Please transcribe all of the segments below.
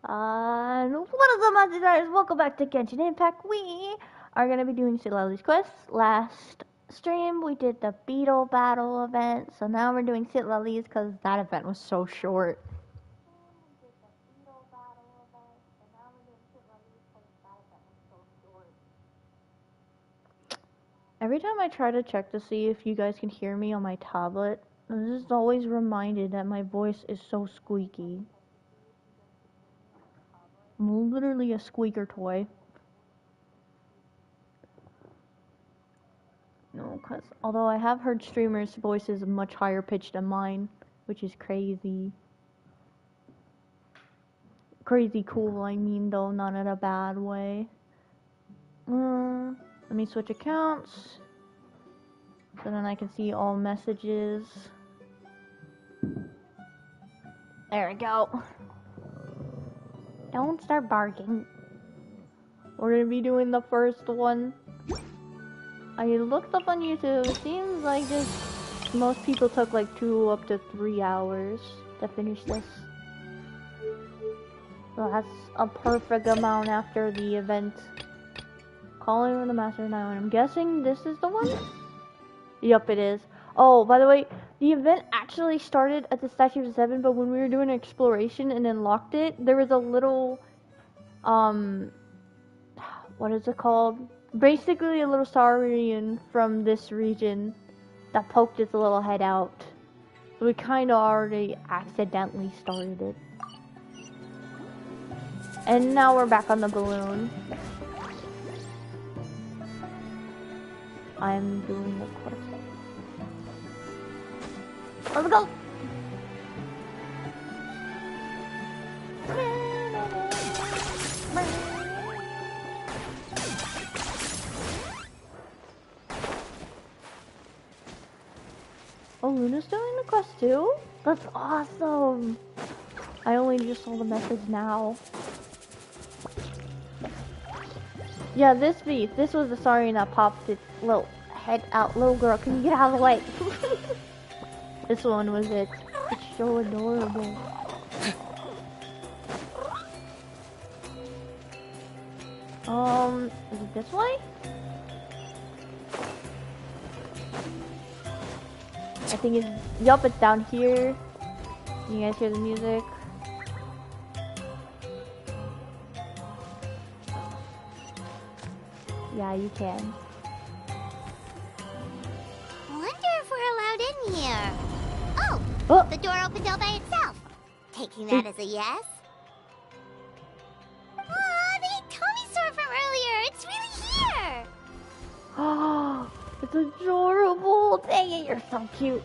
What is up, Monster Riders? Welcome back to Genshin Impact. We are going to be doing Citlali's quest. Last stream, we did the Beetle Battle event, so now we're doing Citlali's because that event was so short. Every time I try to check to see if you guys can hear me on my tablet, I'm just always reminded that my voice is so squeaky. I'm literally a squeaker toy. No, because although I have heard streamers' voices much higher pitched than mine, which is crazy. Crazy cool, I mean, though, not in a bad way. Let me switch accounts. So then I can see all messages. There we go. Don't start barking. We're gonna be doing the first one. I looked up on YouTube. It seems like just most people took like 2 up to 3 hours to finish this. So that's a perfect amount after the event. Calling for the Master now, and I'm guessing this is the one? Yup, it is. Oh, by the way, the event actually started at the Statue of 7, but when we were doing exploration and unlocked it, there was a little, what is it called? Basically a little saurian from this region that poked its little head out. We kind of already accidentally started it. And now we're back on the balloon. I'm doing the quest. Let's go! Oh, Luna's doing the quest too? That's awesome! I only just saw the message now. Yeah, this was the saurian that popped its little head out. Little girl, can you get out of the way? This one was it. It's so adorable. Is it this way? I think it's, yup, it's down here. You guys hear the music? Yeah, you can. Wonder if we're allowed in here. Oh! The door opened all by itself. Taking that as a yes? Aw, the Tommysaur from earlier! It's really here! Oh, it's adorable! Dang it, you're so cute.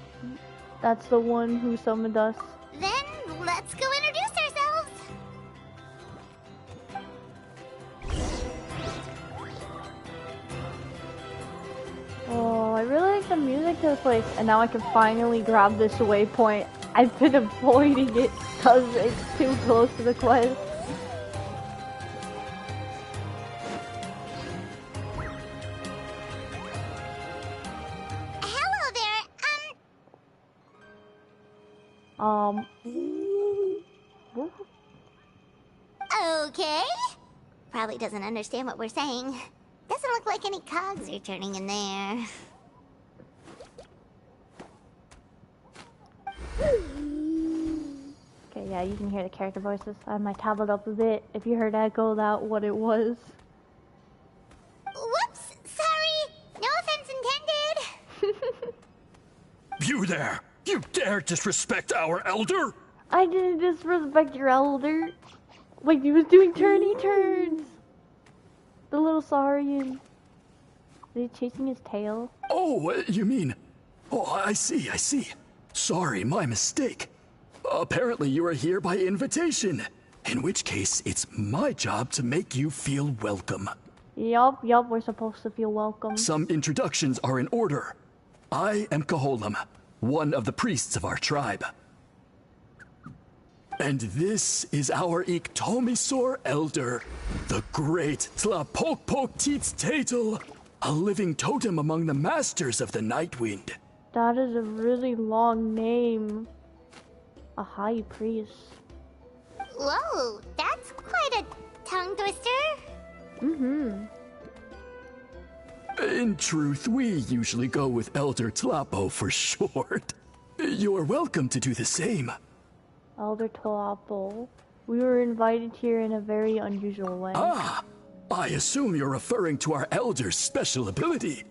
That's the one who summoned us. Then, let's go introduce ourselves! Oh, I really like the music to this place, and now I can finally grab this waypoint. I've been avoiding it because it's too close to the quest. Hello there, Okay. Probably doesn't understand what we're saying. Doesn't look like any cogs are turning in there. Okay, yeah, you can hear the character voices. I have my tablet up a bit. If you heard echo, that what it was. Whoops! Sorry! No offense intended! You there! You dare disrespect our elder? I didn't disrespect your elder. Wait, he was doing turny turns! The little saurian. Is he chasing his tail? Oh, you mean... Oh, I see. Sorry, my mistake. Apparently you are here by invitation. In which case, it's my job to make you feel welcome. Yup, we're supposed to feel welcome. Some introductions are in order. I am Koholum, one of the priests of our tribe. And this is our Iktomisaur elder, the great Tlapokpokteetstatel, a living totem among the masters of the Nightwind. That is a really long name. A high priest. Whoa, that's Mm-hmm. In truth, we usually go with Elder Tlapo for short. You're welcome to do the same. Elder Tlapo. We were invited here in a very unusual way. Ah, I assume you're referring to our Elder's special ability.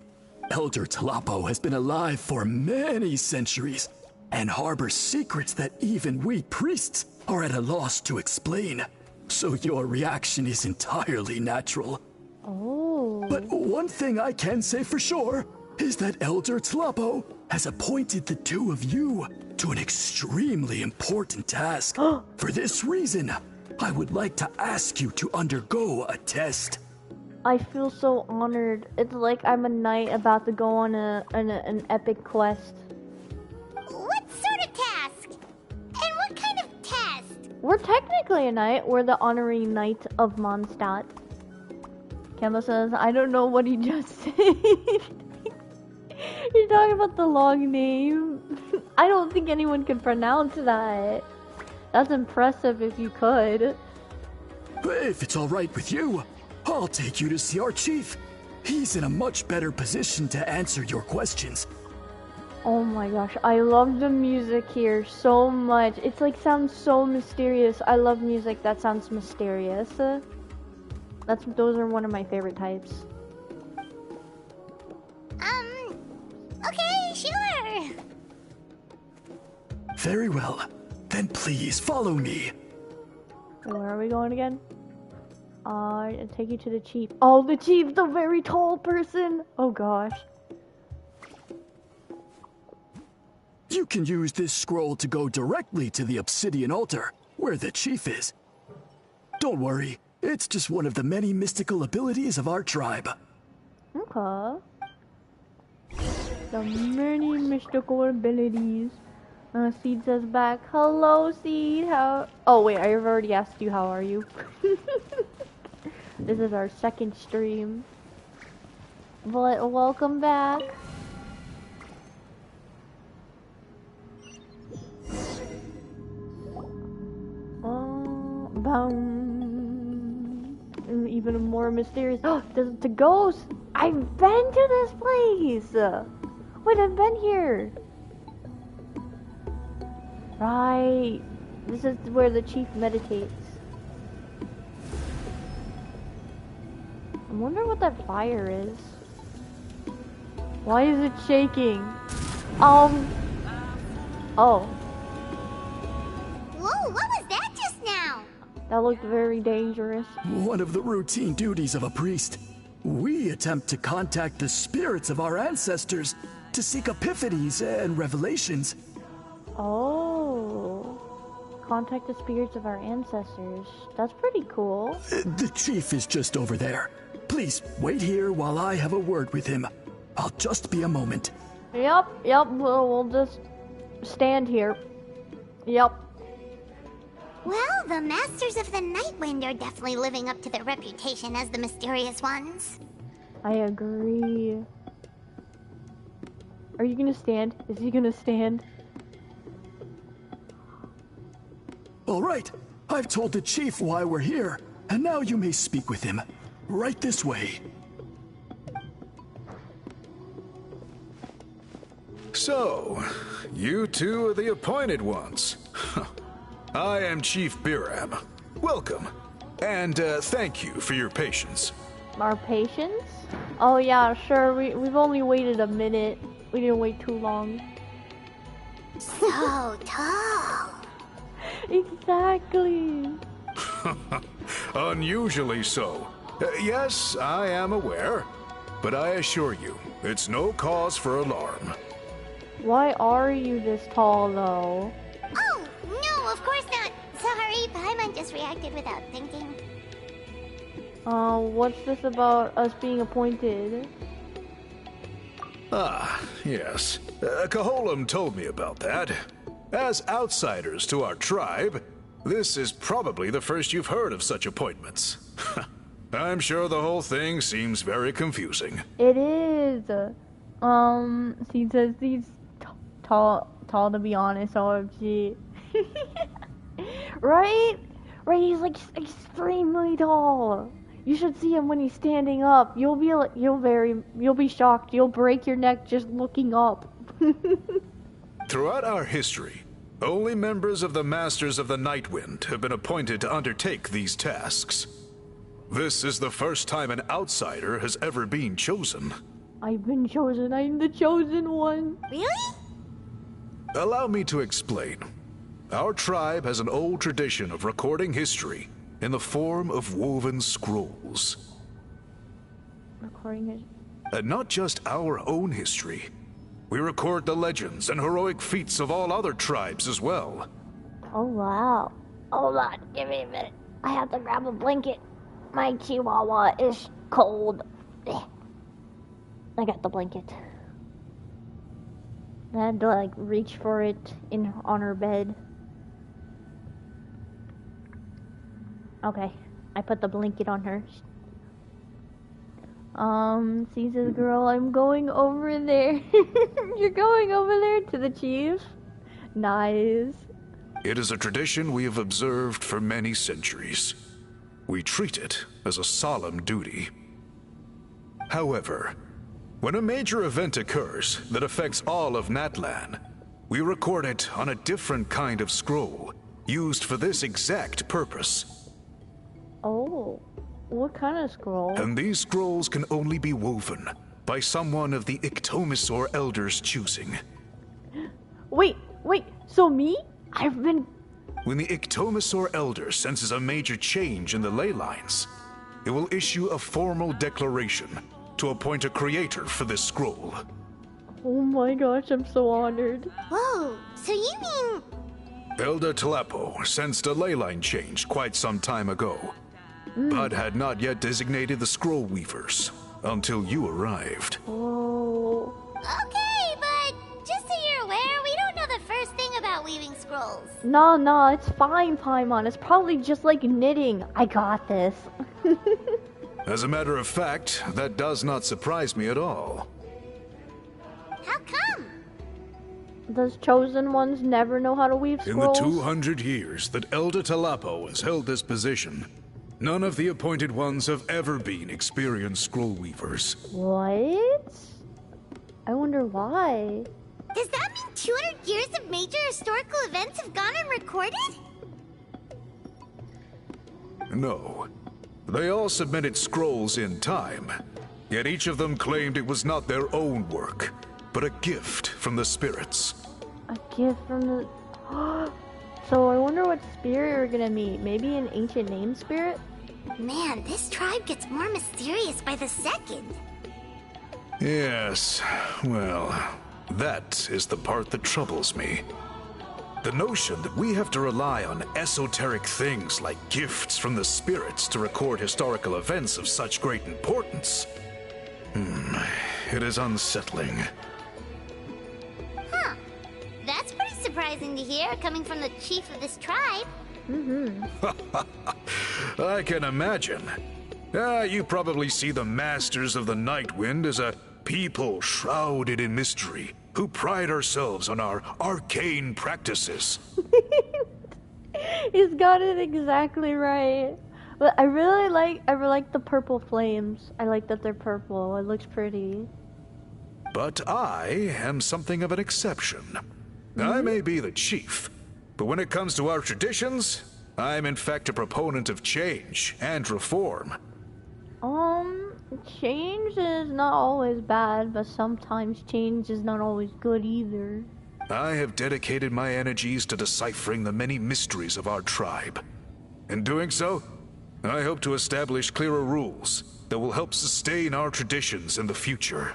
Elder Tlapo has been alive for many centuries and harbors secrets that even we priests are at a loss to explain. So your reaction is entirely natural. Oh. But one thing I can say for sure is that Elder Tlapo has appointed the two of you to an extremely important task. For this reason, I would like to ask you to undergo a test. I feel so honored. It's like I'm a knight about to go on an epic quest. What sort of task? And what kind of test? We're technically a knight. We're the honorary knight of Mondstadt. Kemba says, I don't know what he just said. You're talking about the long name. I don't think anyone can pronounce that. That's impressive if you could. If it's all right with you, I'll take you to see our chief. He's in a much better position to answer your questions. Oh my gosh, I love the music here so much. It's like sounds so mysterious. I love music that sounds mysterious. Those are one of my favorite types. Okay, sure. Very well. Then please follow me. Where are we going again? I'll take you to the chief. Oh, the chief, the very tall person. Oh gosh. You can use this scroll to go directly to the obsidian altar, where the chief is. Don't worry, it's just one of the many mystical abilities of our tribe. Okay. The many mystical abilities. Seed says back, hello Seed, how... Oh wait, I've already asked you how are you. This is our second stream. But welcome back. Even more mysterious. Oh, the ghost! I've been to this place! Wait, I've been here! Right. This is where the chief meditates. I wonder what that fire is. Why is it shaking? Oh. Whoa, what was that just now? That looked very dangerous. One of the routine duties of a priest. We attempt to contact the spirits of our ancestors to seek epiphanies and revelations. Oh. Contact the spirits of our ancestors. That's pretty cool. The chief is just over there. Please wait here while I have a word with him. I'll just be a moment. Yep, we'll just stand here. Yep. Well, the Masters of the Nightwind are definitely living up to their reputation as the mysterious ones. I agree. Are you gonna stand? Is he gonna stand? All right, I've told the chief why we're here, and now you may speak with him. Right this way. So, you two are the appointed ones. I am Chief Biram. Welcome, and thank you for your patience. Our patience? Oh yeah, sure. We've only waited a minute. We didn't wait too long. So tall. Exactly. Unusually so. Yes, I am aware, but I assure you, it's no cause for alarm. Why are you this tall though? Oh, no, of course not. Sorry, Paimon just reacted without thinking. What's this about us being appointed? Ah, yes. Kaholam told me about that. As outsiders to our tribe, this is probably the first you've heard of such appointments. I'm sure the whole thing seems very confusing. It is. He says he's tall to be honest, OMG. Right? Right, he's like extremely tall. You should see him when he's standing up. You'll be shocked. You'll break your neck just looking up. Throughout our history, only members of the Masters of the Nightwind have been appointed to undertake these tasks. This is the first time an outsider has ever been chosen. I've been chosen. I'm the chosen one. Really? Allow me to explain. Our tribe has an old tradition of recording history in the form of woven scrolls. Recording it. And not just our own history. We record the legends and heroic feats of all other tribes as well. Oh, wow. Hold on. Give me a minute. I have to grab a blanket. My chihuahua is cold. I got the blanket. I had to, like, reach for it on her bed. Okay. I put the blanket on her. Caesar's girl, I'm going over there. You're going over there to the chief? Nice. It is a tradition we have observed for many centuries. We treat it as a solemn duty. However, when a major event occurs that affects all of Natlan, we record it on a different kind of scroll, used for this exact purpose. Oh. What kind of scroll? And these scrolls can only be woven by someone of the Ictomisaur Elders' choosing. Wait, so me? When the Ictomisaur Elder senses a major change in the ley lines, it will issue a formal declaration to appoint a creator for this scroll. Oh my gosh, I'm so honored. Whoa, so you mean... Elder Talapo sensed a ley line change quite some time ago, but had not yet designated the scroll weavers until you arrived. Oh. Okay, but just so you're aware, we don't know the first thing about weaving scrolls. No, it's fine, Paimon. It's probably just like knitting. I got this. As a matter of fact, that does not surprise me at all. How come? Does chosen ones never know how to weave scrolls? In the 200 years that Elder Talapo has held this position, none of the appointed ones have ever been experienced scroll weavers. What? I wonder why. Does that mean 200 years of major historical events have gone unrecorded? No. They all submitted scrolls in time, yet each of them claimed it was not their own work, but a gift from the spirits. A gift from the... So I wonder what spirit we're gonna meet. Maybe an ancient name spirit? Man, this tribe gets more mysterious by the second. Yes, well, that is the part that troubles me. The notion that we have to rely on esoteric things like gifts from the spirits to record historical events of such great importance. It is unsettling. Huh. That's pretty surprising to hear, coming from the chief of this tribe. I can imagine. You probably see the Masters of the Nightwind as a people shrouded in mystery, who pride ourselves on our arcane practices. He's got it exactly right. But I really like the purple flames. I like that they're purple. It looks pretty. But I am something of an exception. I may be the chief, but when it comes to our traditions, I'm in fact a proponent of change and reform. Change is not always bad, but sometimes change is not always good either. I have dedicated my energies to deciphering the many mysteries of our tribe. In doing so, I hope to establish clearer rules that will help sustain our traditions in the future.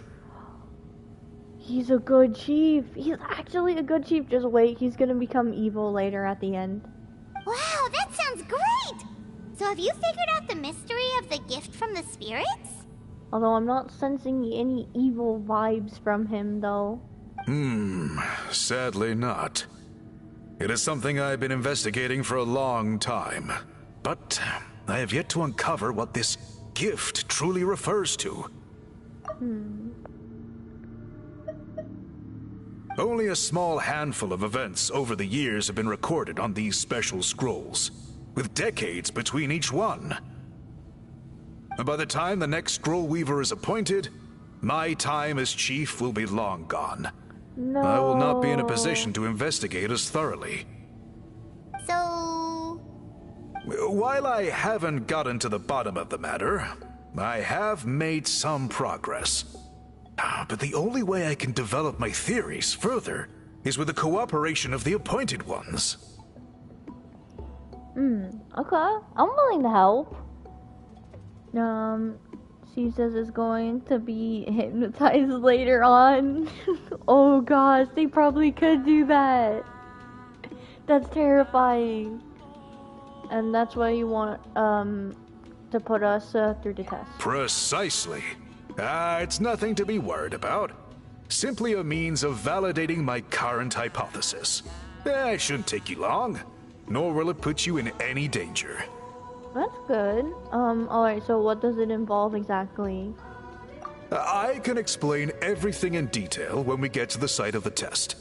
He's a good chief. He's actually a good chief. Just wait, he's gonna become evil later at the end. Wow, that sounds great! So have you figured out the mystery of the gift from the spirits? Although I'm not sensing any evil vibes from him, though. Sadly not. It is something I've been investigating for a long time, but I have yet to uncover what this gift truly refers to. Only a small handful of events over the years have been recorded on these special scrolls, with decades between each one. And by the time the next scroll weaver is appointed, my time as chief will be long gone. No. I will not be in a position to investigate as thoroughly. So... While I haven't gotten to the bottom of the matter, I have made some progress. But the only way I can develop my theories further is with the cooperation of the appointed ones. Okay. I'm willing to help. She says it's going to be hypnotized later on. Oh gosh, they probably could do that. That's terrifying. And that's why you want, to put us through the test. Precisely. It's nothing to be worried about. Simply a means of validating my current hypothesis. It shouldn't take you long, nor will it put you in any danger. That's good. Alright, so what does it involve exactly? I can explain everything in detail when we get to the site of the test.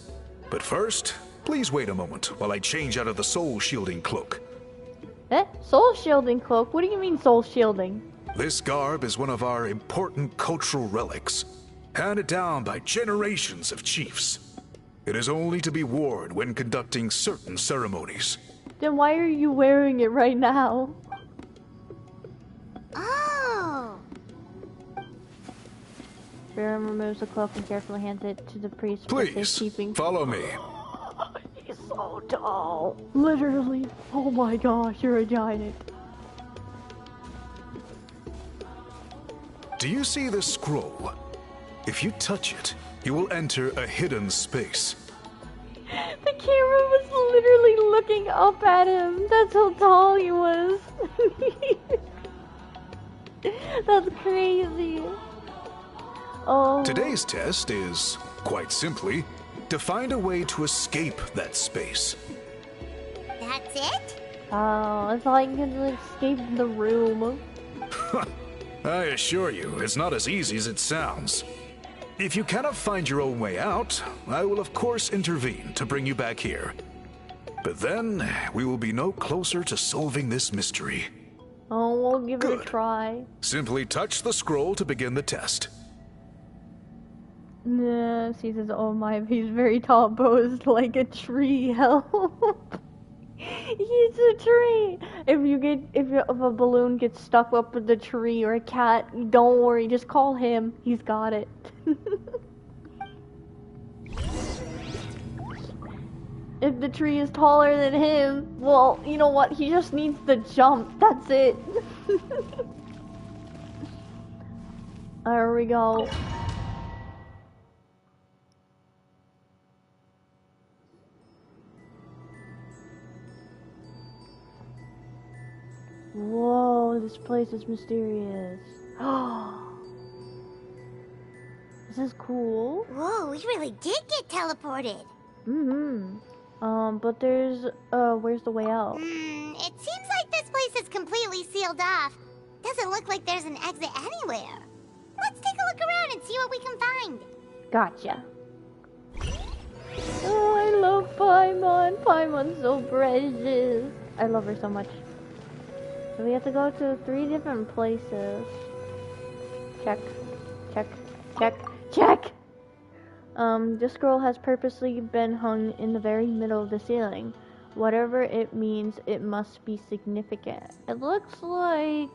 But first, please wait a moment while I change out of the soul shielding cloak. Soul shielding cloak? What do you mean soul shielding? This garb is one of our important cultural relics, handed down by generations of chiefs. It is only to be worn when conducting certain ceremonies. Then why are you wearing it right now? Oh! Baron removes the cloak and carefully hands it to the priest for Please, safekeeping. follow me. He's so tall. Literally. Oh my gosh, you're a giant. Do you see this scroll? If you touch it, you will enter a hidden space. The camera was literally looking up at him. That's how tall he was. That's crazy. Oh. Today's test is, quite simply, to find a way to escape that space. That's it? Oh, it's like you can escape the room. I assure you, it's not as easy as it sounds. If you cannot find your own way out, I will of course intervene to bring you back here. But then, we will be no closer to solving this mystery. Oh, we'll give it a Good. try. Simply touch the scroll to begin the test. Nah, she says, oh my, he's very tall, posed like a tree. Help. He's a tree. If a balloon gets stuck up with the tree or a cat, don't worry, just call him. He's got it. If the tree is taller than him, well, you know what? He just needs to jump. That's it. There we go. Whoa, this place is mysterious. This is cool. Whoa, we really did get teleported. But there's, where's the way out? It seems like this place is completely sealed off. Doesn't look like there's an exit anywhere. Let's take a look around and see what we can find. Gotcha. Oh, I love Paimon. Paimon's so precious. I love her so much. So we have to go to 3 different places. Check. Check. Check. Check! This scroll has purposely been hung in the very middle of the ceiling. Whatever it means, it must be significant. It looks like...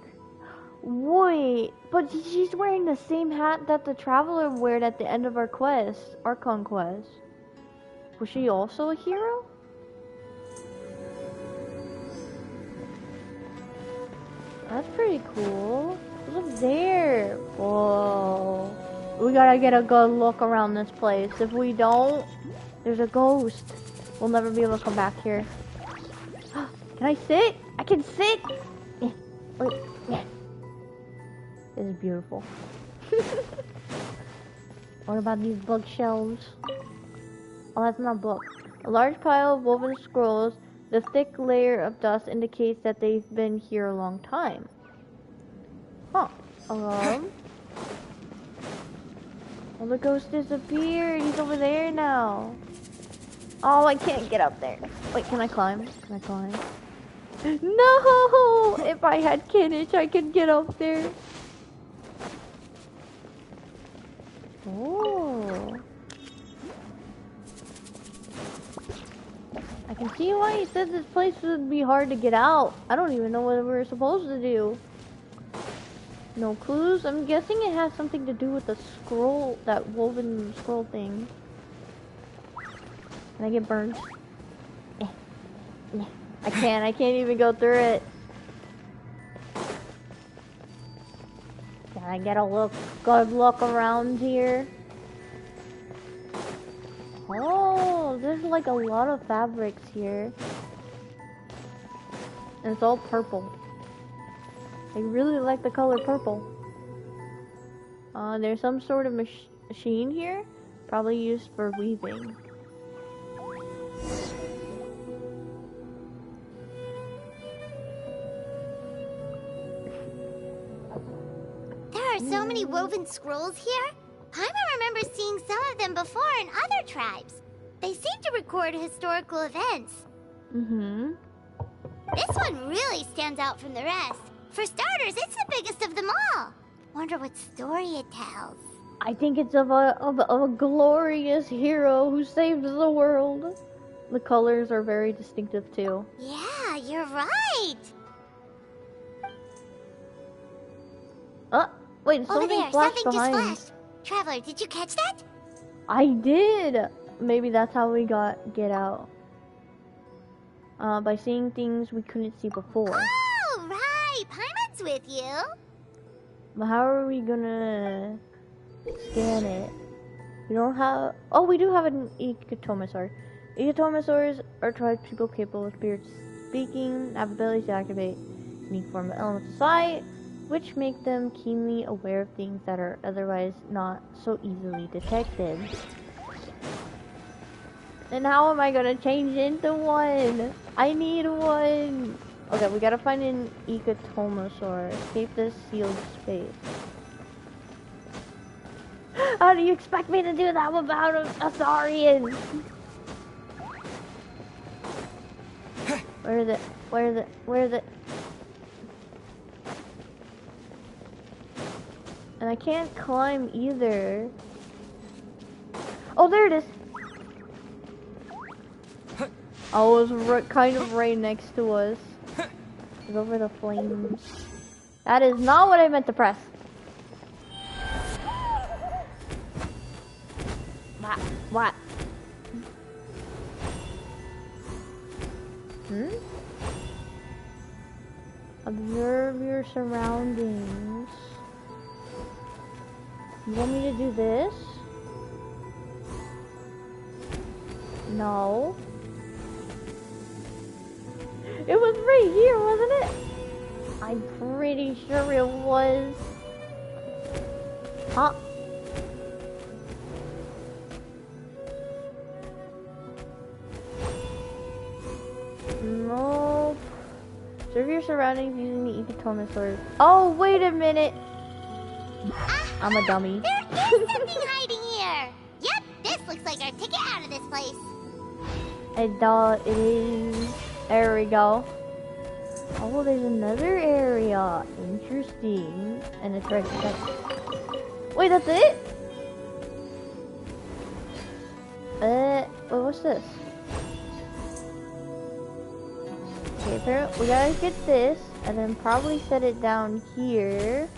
Wait, but she's wearing the same hat that the traveler wore at the end of our quest, our conquest. Was she also a hero? That's pretty cool. Look there. Whoa. We gotta get a good look around this place. If we don't, there's a ghost. We'll never be able to come back here. Can I sit? I can sit! Yeah. Wait. Yeah. This is beautiful. What about these bookshelves? Oh, that's not a book. A large pile of woven scrolls. The thick layer of dust indicates that they've been here a long time. Huh. Well, the ghost disappeared. He's over there now. Oh, I can't get up there. Wait, can I climb? Can I climb? No! If I had Kinich, I could get up there. Oh. I can see why he said this place would be hard to get out. I don't even know what we're supposed to do. No clues? I'm guessing it has something to do with the scroll, that woven scroll thing. Can I get burned? I can't even go through it. Can I get a good look around here? Oh, there's like a lot of fabrics here. And it's all purple. I really like the color purple. There's some sort of machine here, probably used for weaving. There are so many woven scrolls here. Paimon remembers seeing some of them before in other tribes. They seem to record historical events. Mm-hmm. This one really stands out from the rest. For starters, it's the biggest of them all. Wonder what story it tells. I think it's of a glorious hero who saves the world. The colors are very distinctive too. Yeah, you're right. Wait, Over something there, flashed something behind. just flashed. Traveler, did you catch that? I did. Maybe that's how we get out. By seeing things we couldn't see before. Oh, right. Paimon's with you. But how are we gonna scan it? We don't have. Oh, we do have an Ectomosaur. Ectomosaurs are tribes people capable of spirit speaking, have abilities to activate unique form of elemental sight, which make them keenly aware of things that are otherwise not so easily detected. And how am I gonna change into one? I need one! Okay, we gotta find an Ectomosaur. Escape this sealed space. How do you expect me to do that without a Saurian? Where is it? Where is it? Where is it? And I can't climb either. Oh, there it is! Oh, it was kind of right next to us. It's over the flames. That is not what I meant to press. What? Observe your surroundings. You want me to do this? No. It was right here, wasn't it? I'm pretty sure it was. Huh? Nope. Observe your surroundings using the Ectomosaur. Oh, wait a minute. I'm a dummy. There is something hiding here. Yep, this looks like our ticket out of this place. It is. There we go. Oh, there's another area. Interesting. And it's right there. Wait, that's it? Wait, what's this? Okay, apparently we gotta get this, and then probably set it down here.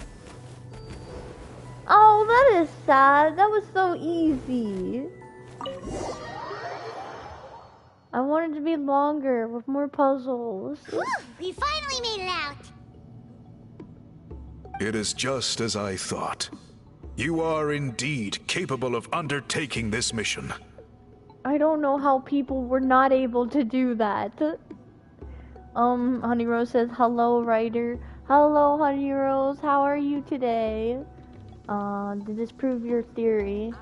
Oh, that is sad. That was so easy. I wanted to be longer with more puzzles. Whew, we finally made it out. It is just as I thought. You are indeed capable of undertaking this mission. I don't know how people were not able to do that. Honey Rose says, hello, Ryder. Hello, Honey Rose. How are you today? Did this prove your theory?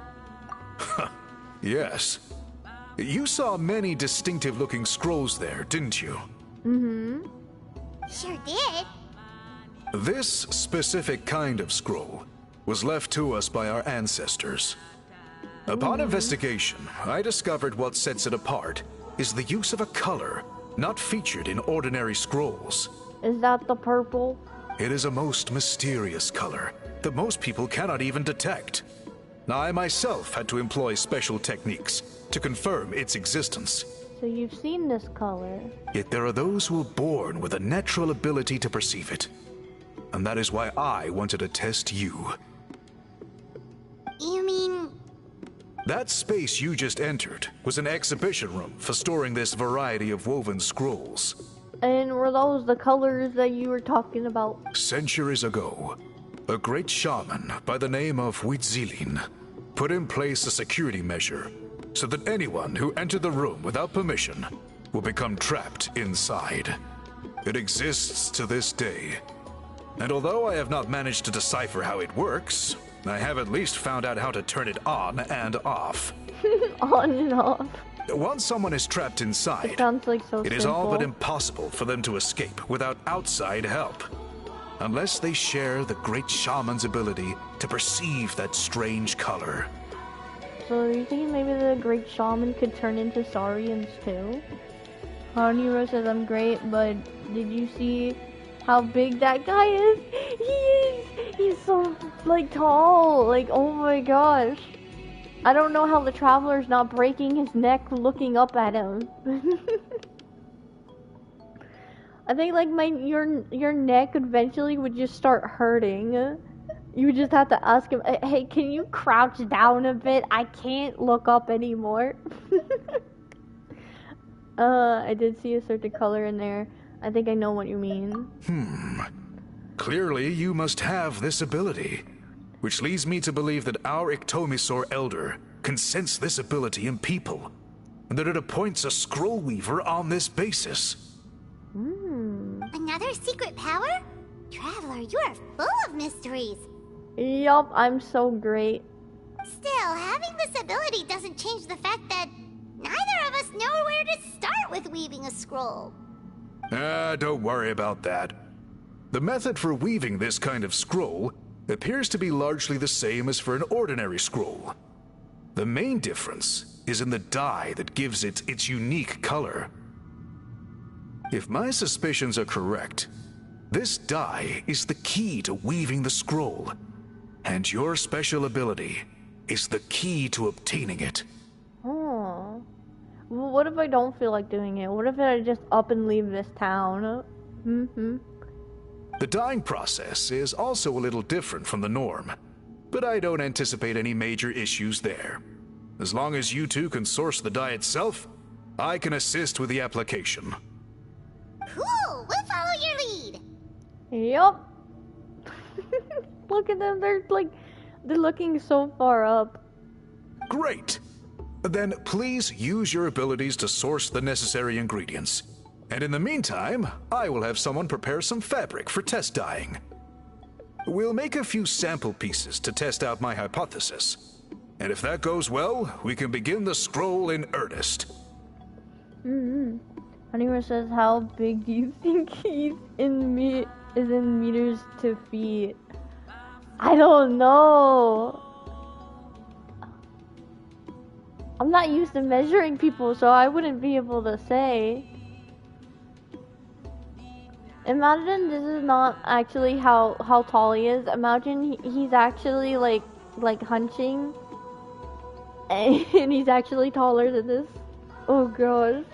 Yes. You saw many distinctive-looking scrolls there, didn't you? Mm-hmm. Sure did. This specific kind of scroll was left to us by our ancestors. Upon investigation, I discovered what sets it apart is the use of a color not featured in ordinary scrolls. Is that the purple? It is a most mysterious color that most people cannot even detect. I myself had to employ special techniques to confirm its existence. So you've seen this color. Yet there are those who are born with a natural ability to perceive it. And that is why I wanted to test you. You mean... That space you just entered was an exhibition room for storing this variety of woven scrolls. And were those the colors that you were talking about? Centuries ago, a great shaman by the name of Witzilin put in place a security measure so that anyone who entered the room without permission will become trapped inside. It exists to this day. And although I have not managed to decipher how it works, I have at least found out how to turn it on and off. On and off. Once someone is trapped inside, It sounds like so it is all but impossible for them to escape without outside help. Unless they share the great shaman's ability to perceive that strange color. So you think maybe the great shaman could turn into Saurians too? Haniro says I'm great, but did you see how big that guy is? He's so like tall, like oh my gosh. I don't know how the traveler's not breaking his neck looking up at him. I think like your neck eventually would just start hurting. You would just have to ask him, hey, can you crouch down a bit? I can't look up anymore. I did see a certain color in there. I think I know what you mean. Clearly you must have this ability. Which leads me to believe that our Ictomisaur Elder can sense this ability in people, and that it appoints a scroll weaver on this basis. Another secret power? Traveler, you are full of mysteries. Yup, I'm so great. Still, having this ability doesn't change the fact that neither of us know where to start with weaving a scroll. Don't worry about that. The method for weaving this kind of scroll appears to be largely the same as for an ordinary scroll. The main difference is in the dye that gives it its unique color. If my suspicions are correct, this dye is the key to weaving the scroll, and your special ability is the key to obtaining it. Oh. Well, what if I don't feel like doing it? What if I just up and leave this town? The dyeing process is also a little different from the norm, but I don't anticipate any major issues there. As long as you two can source the dye itself, I can assist with the application. Cool, we'll follow your lead. Yup. Look at them, they're looking so far up. Great! Then please use your abilities to source the necessary ingredients. And in the meantime, I will have someone prepare some fabric for test dyeing. We'll make a few sample pieces to test out my hypothesis. And if that goes well, we can begin the scroll in earnest. Honeymoon says, how big do you think he's in meters to feet? I don't know. I'm not used to measuring people, so I wouldn't be able to say. Imagine this is not actually how tall he is. Imagine he's actually like hunching, and he's actually taller than this. Oh gosh.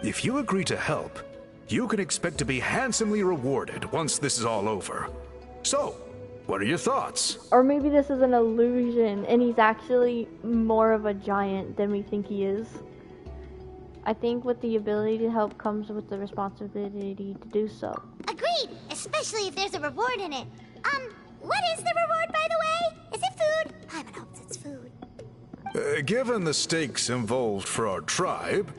If you agree to help, you can expect to be handsomely rewarded once this is all over. So, what are your thoughts? Or maybe this is an illusion, and he's actually more of a giant than we think he is. I think with the ability to help comes with the responsibility to do so. Agreed, especially if there's a reward in it. What is the reward, by the way? Is it food? Paimon hopes it's food. Given the stakes involved for our tribe,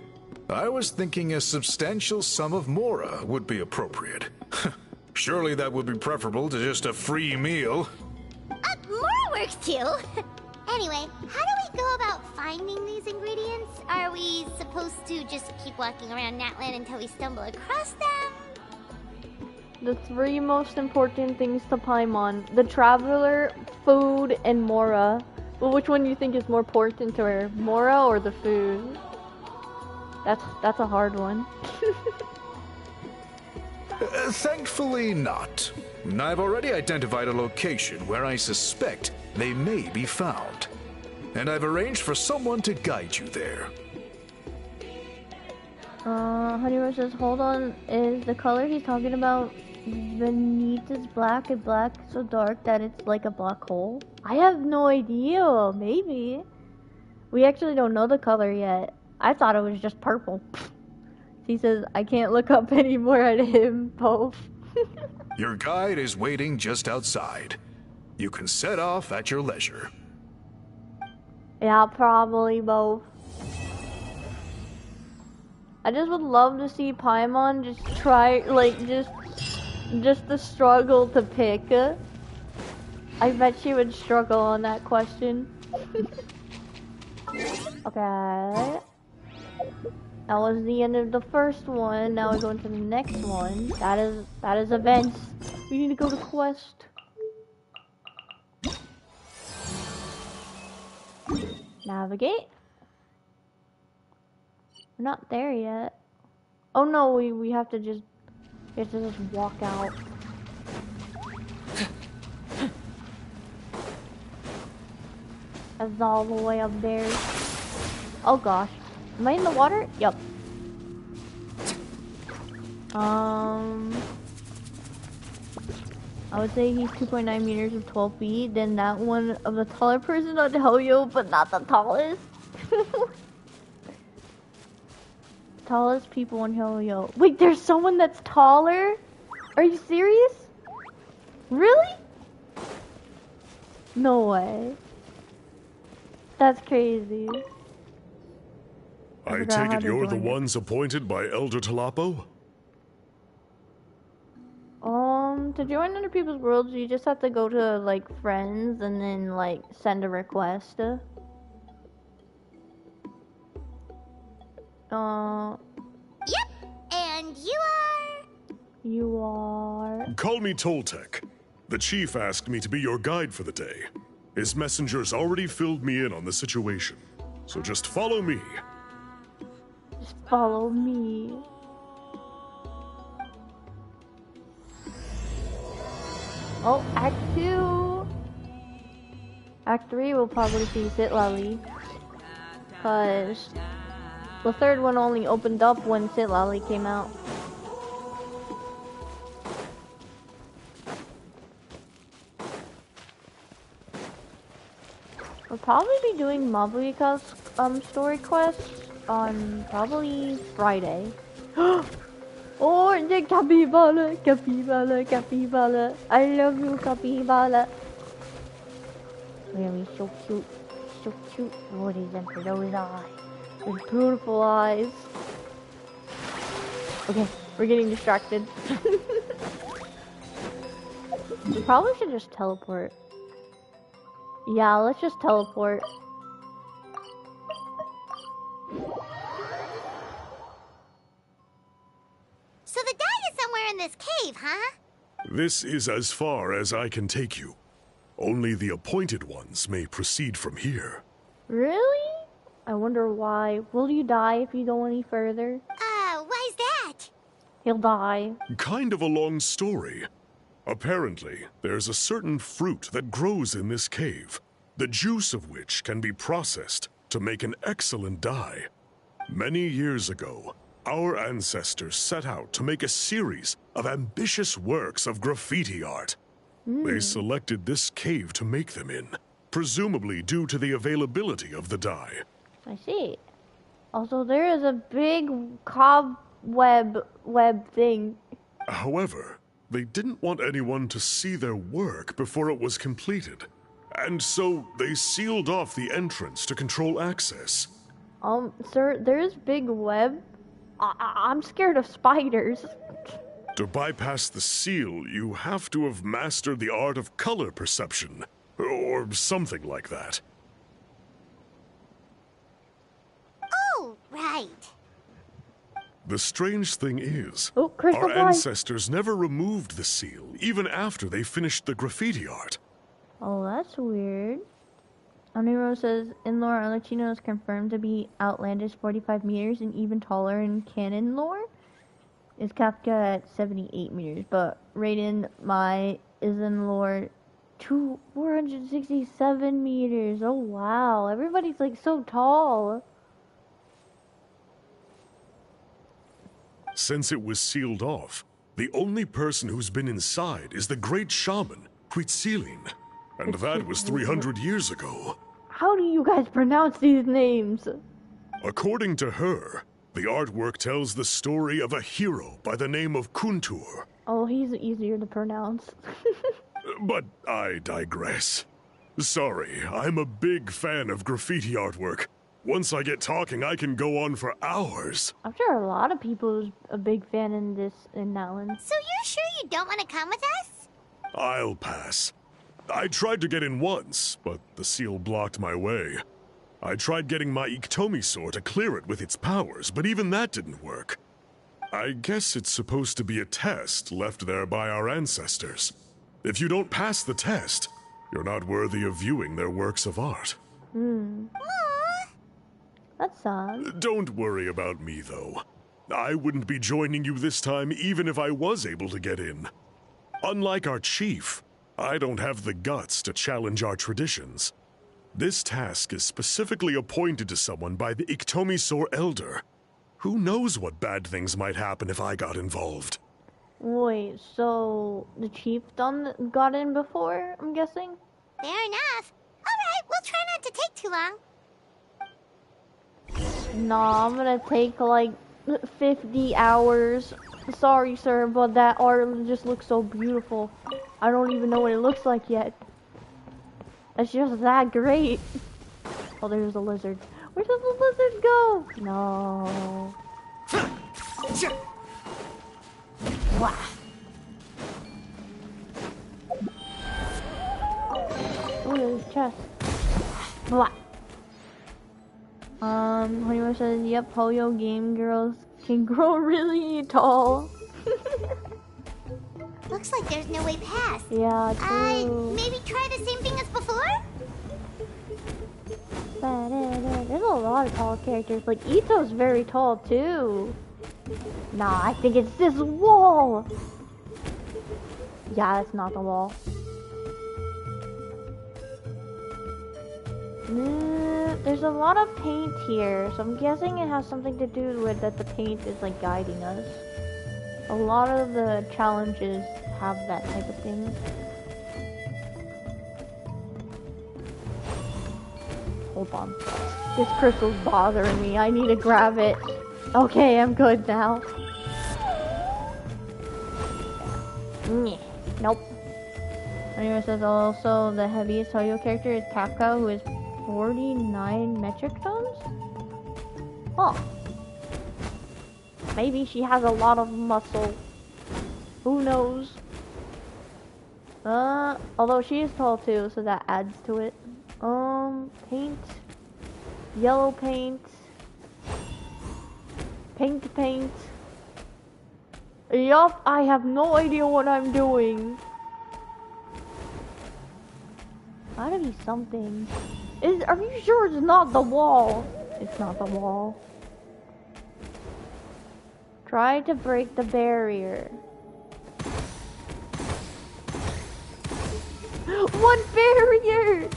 I was thinking a substantial sum of mora would be appropriate. Surely that would be preferable to just a free meal. More works too. Anyway, how do we go about finding these ingredients? Are we supposed to just keep walking around Natlan until we stumble across them? The three most important things to Paimon: the traveler, food, and mora. Well, which one do you think is more important to her, mora or the food? That's a hard one. Thankfully not. I've already identified a location where I suspect they may be found. And I've arranged for someone to guide you there. Honeywell says, hold on, is the color he's talking about beneath is black and black so dark that it's like a black hole? I have no idea, maybe. We actually don't know the color yet. I thought it was just purple. He says, I can't look up anymore at him, both. Your guide is waiting just outside. You can set off at your leisure. Yeah, probably both. I just would love to see Paimon just try, like, just the struggle to pick. I bet she would struggle on that question. Okay. That was the end of the first one. Now we're going to the next one. That is events. We need to go to quest. Navigate. We're not there yet. Oh no, we have to just walk out. That's all the way up there. Oh gosh. Am I in the water? Yup. I would say he's 2.9 meters of 12 feet. Then that one of the taller person on Helyo, but not the tallest. Tallest people on Helyo. Wait, there's someone that's taller? Are you serious? Really? No way. That's crazy. I take it you're the ones appointed by Elder Talapo? To join other people's worlds, you just have to go to, like, friends and then, like, send a request. Yep, and you are? You are... Call me Toltec. The chief asked me to be your guide for the day. His messengers already filled me in on the situation. So just follow me. Just follow me. Oh, Act 2! Act 3 will probably see Citlali. Cause the third one only opened up when Citlali came out. We'll probably be doing Mabuika's story quests on probably Friday. Oh, the capybara, capybara, capybara. I love you, capybara. Really, so cute. So cute. What is that for those eyes? Those beautiful eyes. Okay, we're getting distracted. We probably should just teleport. Yeah, let's just teleport. So the guy is somewhere in this cave, huh? This is as far as I can take you. Only the appointed ones may proceed from here. Really? I wonder why. Will you die if you go any further? Why's that? He'll die. Kind of a long story. Apparently, there's a certain fruit that grows in this cave, the juice of which can be processed to make an excellent dye. Many years ago, our ancestors set out to make a series of ambitious works of graffiti art. They selected this cave to make them in, presumably due to the availability of the dye. I see. Also, there is a big cobweb thing. However, they didn't want anyone to see their work before it was completed, and so they sealed off the entrance to control access. Sir, there's big web. I'm scared of spiders. To bypass the seal, you have to have mastered the art of color perception, or something like that. Oh, right. The strange thing is, Crystal our Ball. ancestors never removed the seal, even after they finished the graffiti art. Oh, that's weird. Aniro says, in lore, Arlecchino is confirmed to be outlandish 45 meters and even taller in canon lore. Is Kafka at 78 meters, but Raiden Mai is in lore 467 meters. Oh wow, everybody's like so tall. Since it was sealed off, the only person who's been inside is the great shaman, Citlali. And that was 300 years ago. How do you guys pronounce these names? According to her, the artwork tells the story of a hero by the name of Kuntur. Oh, he's easier to pronounce. But I digress. Sorry, I'm a big fan of graffiti artwork. Once I get talking, I can go on for hours. I'm sure a lot of people is a big fan in Natlan. So you're sure you don't want to come with us? I'll pass. I tried to get in once, but the seal blocked my way. I tried getting my Iktomi to clear it with its powers, but even that didn't work. I guess it's supposed to be a test left there by our ancestors. If you don't pass the test, you're not worthy of viewing their works of art. Aww. That's sad. Don't worry about me, though. I wouldn't be joining you this time even if I was able to get in. Unlike our chief, I don't have the guts to challenge our traditions. This task is specifically appointed to someone by the Iktomi Elder. Who knows what bad things might happen if I got involved? Wait, so the chief got in before, I'm guessing? Fair enough. Alright, we'll try not to take too long. Nah, I'm gonna take like 50 hours. Sorry, sir, but that art just looks so beautiful. I don't even know what it looks like yet. It's just that great. Oh, there's a lizard. Where does the lizard go? No. Wow. Oh, there's a chest. Blah. Honeymoon says, yep, Hoyo game girls can grow really tall. Looks like there's no way past. Yeah, true. Maybe try the same thing as before? There's a lot of tall characters. Like, Ito's very tall, too. Nah, I think it's this wall. Yeah, that's not the wall. There's a lot of paint here, so I'm guessing it has something to do with that the paint is like guiding us. A lot of the challenges have that type of thing. Hold on. This crystal's bothering me. I need to grab it. Okay, I'm good now. Nope. Anyway, says also the heaviest Hoyo character is Kafka, who is 49 metric tons? Oh. Maybe she has a lot of muscle. Who knows? Although she is tall too, so that adds to it. Paint. Yellow paint. Paint. Yup, I have no idea what I'm doing. Gotta be something. Are you sure it's not the wall? It's not the wall. Try to break the barrier. What barrier?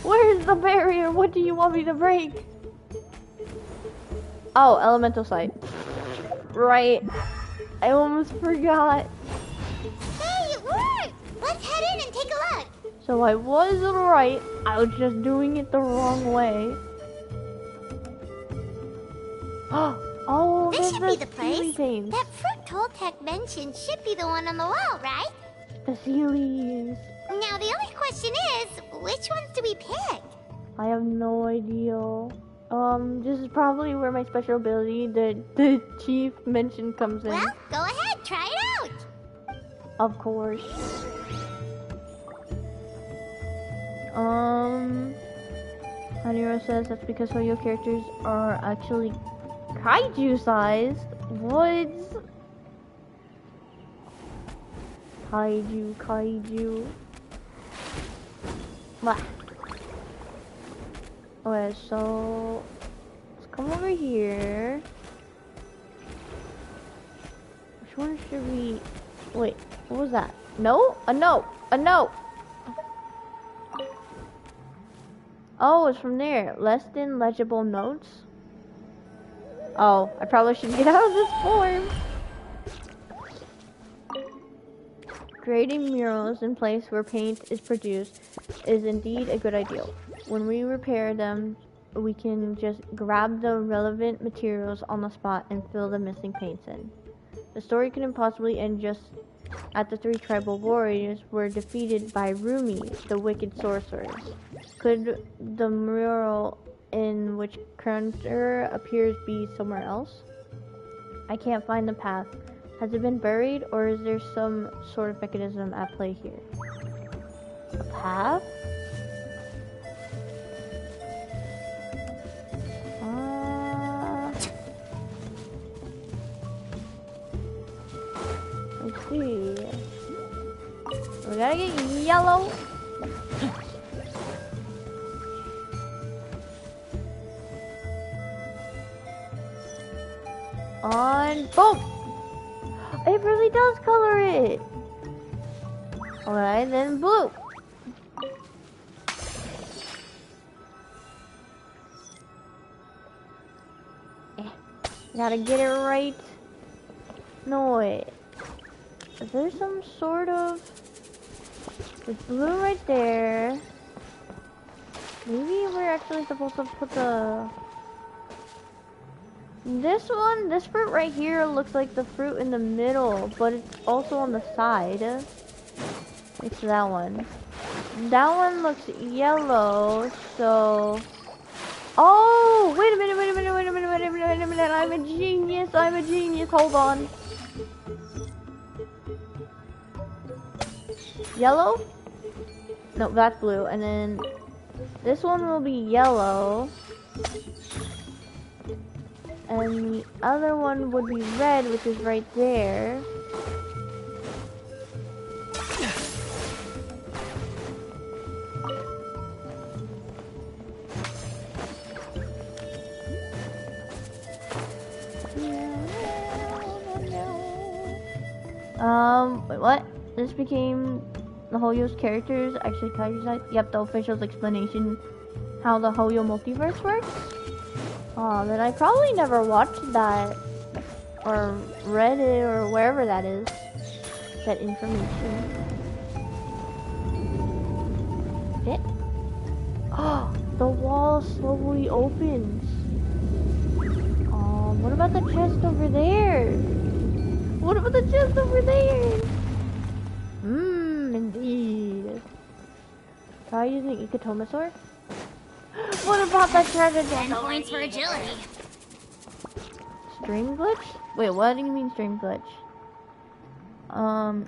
Where's the barrier? What do you want me to break? Oh, elemental sight. Right. I almost forgot. Hey, it worked! Let's head in and take a look. So I was right. I was just doing it the wrong way. Oh, This should be the Sealy place. paints. That fruit Toltec mentioned should be the one on the wall, right? The Sealies. Now the only question is, which ones do we pick? I have no idea. This is probably where my special ability, the chief mention, comes in. Well, go ahead, try it out. Of course. Haniro says that's because Hoyo characters are actually kaiju-sized. Woods. Kaiju. Blah. Okay, so let's come over here. Which one should we? Wait, what was that? No? A note! A note! Oh, it's from there. Less than legible notes. Oh, I probably should get out of this form. Creating murals in place where paint is produced is indeed a good idea. When we repair them, we can just grab the relevant materials on the spot and fill the missing paints in. The story couldn't possibly end just at the 3 tribal warriors were defeated by Rumi, the wicked sorceress. Could the mural in which Crunter appears be somewhere else? I can't find the path. Has it been buried, or is there some sort of mechanism at play here? A path? Let's see. We gotta get yellow. On boom! It really does color it. Alright, then blue. Gotta get it right. No, wait. Is there some sort of... There's blue right there. Maybe we're actually supposed to put the... This one, this fruit right here looks like the fruit in the middle, but it's also on the side. It's that one. That one looks yellow, so... Oh! Wait a minute, wait a minute, wait a minute, wait a minute, wait a minute. I'm a genius, I'm a genius. Hold on. Yellow? No, that's blue. And then this one will be yellow. And the other one would be red, which is right there. Wait, what? This became the Hoyo's characters, actually Kaiser's. Yep, the official explanation how the Hoyo multiverse works. Then I probably never watched that, or read it, or wherever that is, that information. It? Oh, the wall slowly opens. What about the chest over there? What about the chest over there? Indeed. Try using Ikatomasaur? What about that treasure? 10 points for agility. Stream glitch? Wait, what do you mean stream glitch?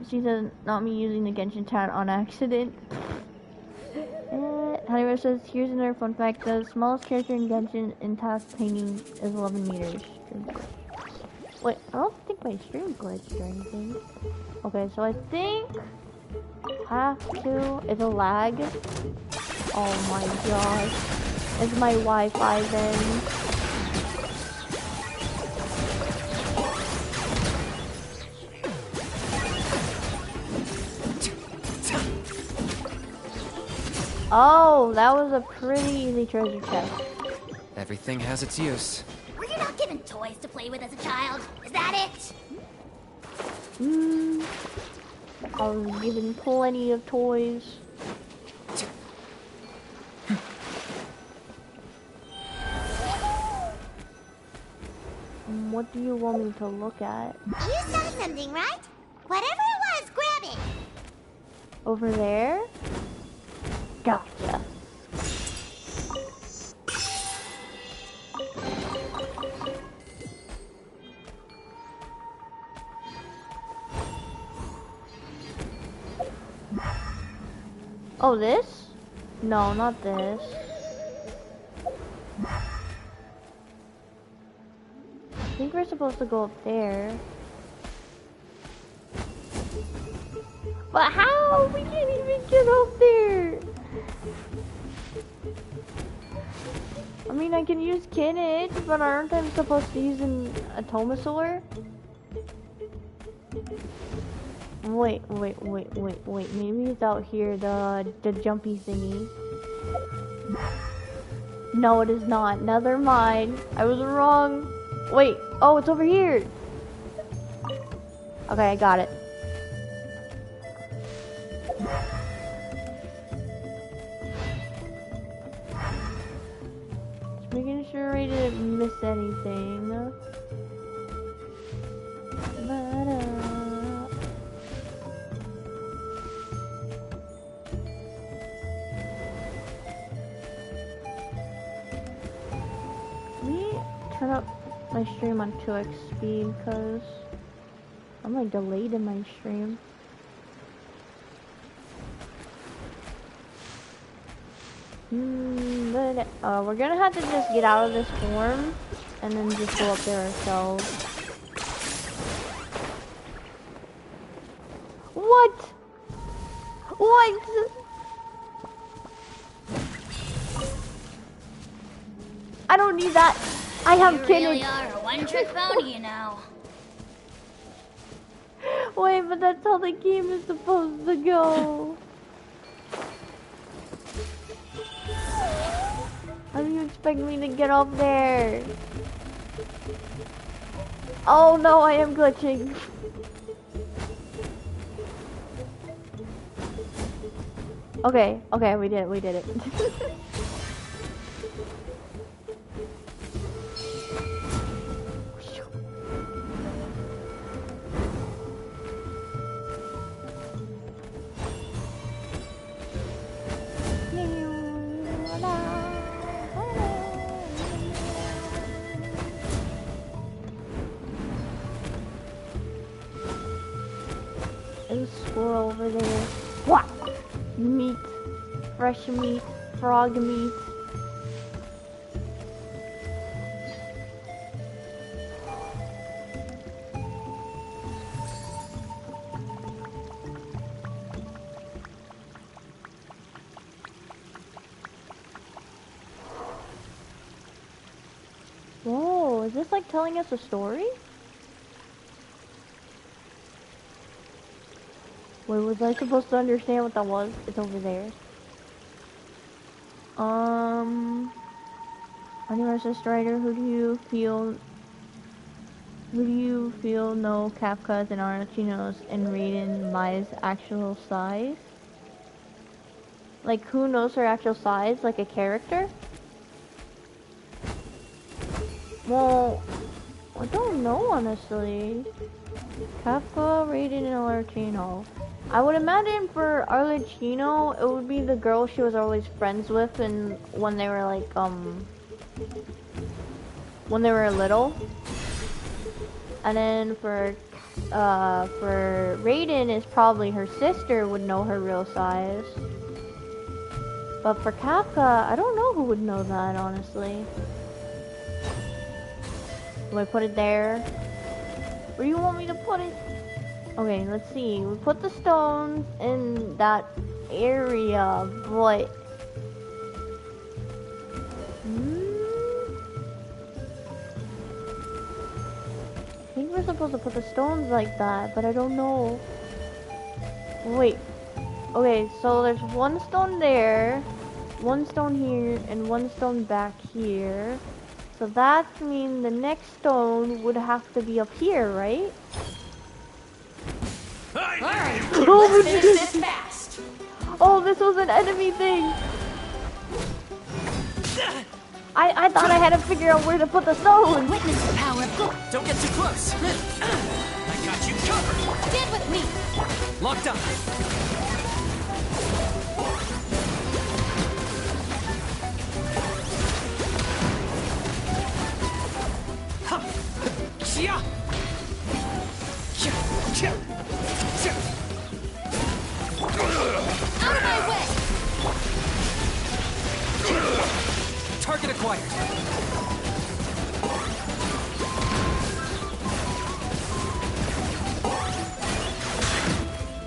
She says not me using the Genshin chat on accident. However, says here's another fun fact: the smallest character in Genshin in task painting is 11 meters. Stream glitch. Wait, I don't think my stream glitched or anything. Okay, so I think have to is a lag. Oh my gosh. It's my Wi-Fi then. Oh, that was a pretty easy treasure chest. Everything has its use. Were you not given toys to play with as a child? Is that it? I was given plenty of toys. What do you want me to look at? You saw something, right? Whatever it was, grab it! Over there? Gotcha. Oh, this? No, not this. I think we're supposed to go up there. But how? We can't even get up there! I mean, I can use Kinich, but aren't I supposed to use an Atomosaur? Wait. Maybe it's out here, the jumpy thingy. No, it is not. Never mind. I was wrong. Wait. Oh, it's over here. Okay, I got it. Just making sure I didn't miss anything. Turn up my stream on 2x speed because I'm like delayed in my stream. But we're gonna have to just get out of this form and then just go up there ourselves. What? What? I don't need that. I have You Kinich. really are a one-trick pony, you know. Wait, but that's how the game is supposed to go. How do you expect me to get up there? Oh no, I am glitching. Okay, we did it. There's a squirrel over there. What? Meat. Fresh meat. Frog meat. Whoa, is this like telling us a story? Wait, was I supposed to understand what that was? It's over there. Universe Strider, who do you feel know Kafka's and Arachino's and Raiden Mai's actual size? Like, who knows her actual size? Like a character? Well, I don't know, honestly. Kafka, Raiden, and Arachino. I would imagine for Arlecchino, it would be the girl she was always friends with and when they were like, when they were little. And then for Raiden is probably her sister would know her real size. But for Kafka, I don't know who would know that, honestly. Do I put it there? Where do you want me to put it? Okay, let's see. We put the stones in that area, but... I think we're supposed to put the stones like that, but I don't know. Wait. Okay, so there's one stone there, one stone here, and one stone back here. So that means the next stone would have to be up here, right? Alright, let's finish this fast. Oh, this was an enemy thing. I thought I had to figure out where to put the stone. Witness the power of God. Don't get too close. I got you covered. Stand with me. Locked up. Out of my way. Target acquired.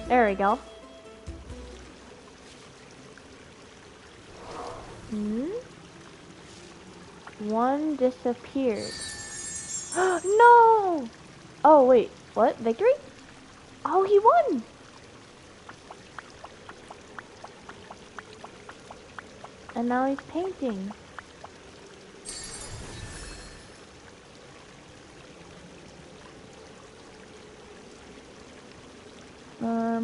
There we go. One disappeared. No! Oh, wait. What? Victory? Oh, he won! And now he's painting.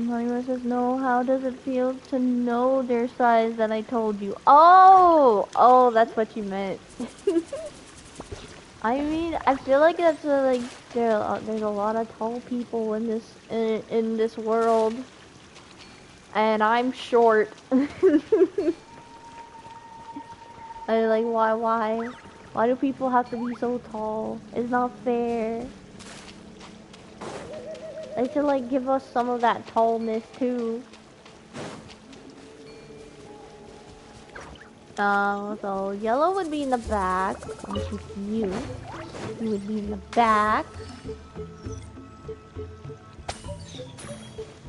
Honeymoon says, no, how does it feel to know their size that I told you? Oh, that's what you meant. I mean, I feel like that's like, there's a lot of tall people in this world. And I'm short. I like, why do people have to be so tall? It's not fair. They should like give us some of that tallness too. So yellow would be in the back, which is you. You would be in the back.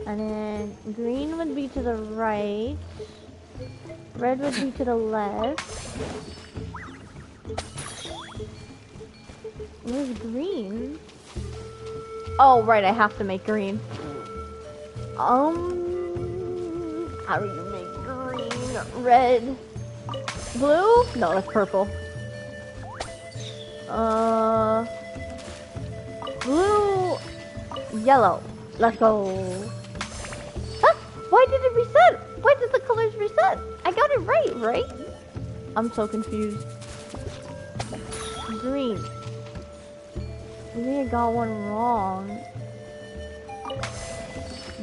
And then green would be to the right. Red would be to the left. Where's green? Oh, right, I have to make green. How do you make green? Red. Blue? No, that's purple. Blue. Yellow. Let's go. Huh? Why did it reset? Why did the colors reset? I got it right? I'm so confused. Green. Maybe I got one wrong.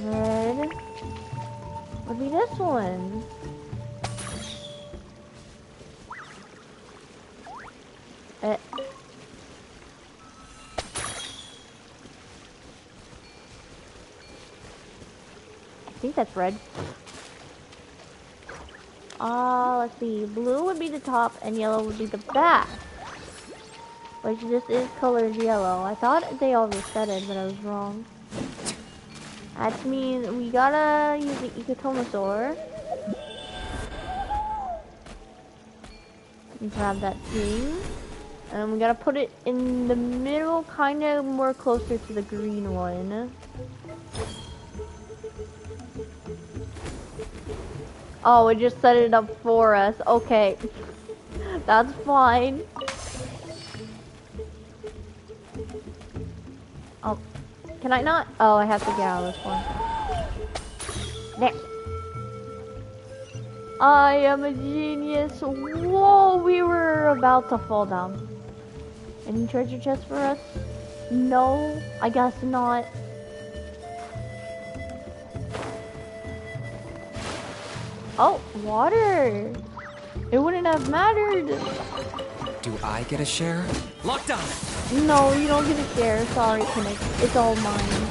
Red. Would be this one. I think that's red. Let's see. Blue would be the top and yellow would be the back. Which just is colored yellow. I thought they all resetted, but I was wrong. That means we gotta use the Ecotomosaur. Grab that thing. And we gotta put it in the middle, kind of more closer to the green one. Oh, it just set it up for us. Okay. That's fine. Oh, can I not? Oh, I have to get out of this one. There. I am a genius. Whoa, we were about to fall down. Any treasure chests for us? No, I guess not. Oh, water. It wouldn't have mattered. Do I get a share? Locked on. No, you don't get a share. Sorry, Kinnick. It's all mine.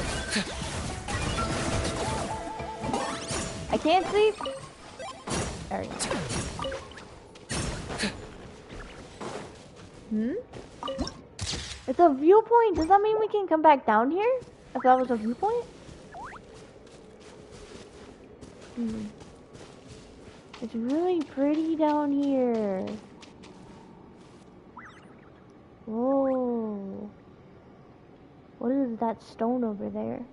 I can't see. There we go. It's a viewpoint. Does that mean we can come back down here? If that was a viewpoint? It's really pretty down here. Whoa. What is that stone over there?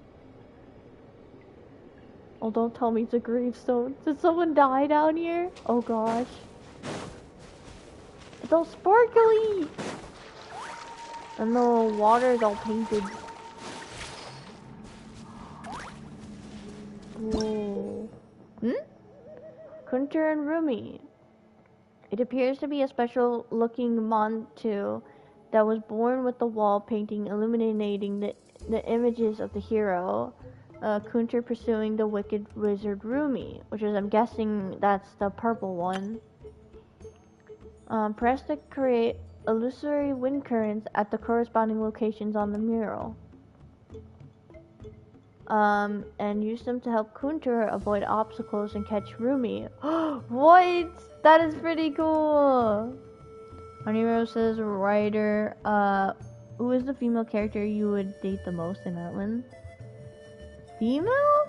Oh, don't tell me it's a gravestone. Did someone die down here? Oh gosh. It's all sparkly! And the water is all painted. Whoa. Kunter and Rumi. It appears to be a special looking Montu that was born with the wall painting illuminating the images of the hero. Kunter pursuing the wicked wizard Rumi, which is, I'm guessing that's the purple one. Press to create illusory wind currents at the corresponding locations on the mural. And use them to help Kunter avoid obstacles and catch Rumi. What? That is pretty cool! Honeyrow says, writer, who is the female character you would date the most in Atlan? Female?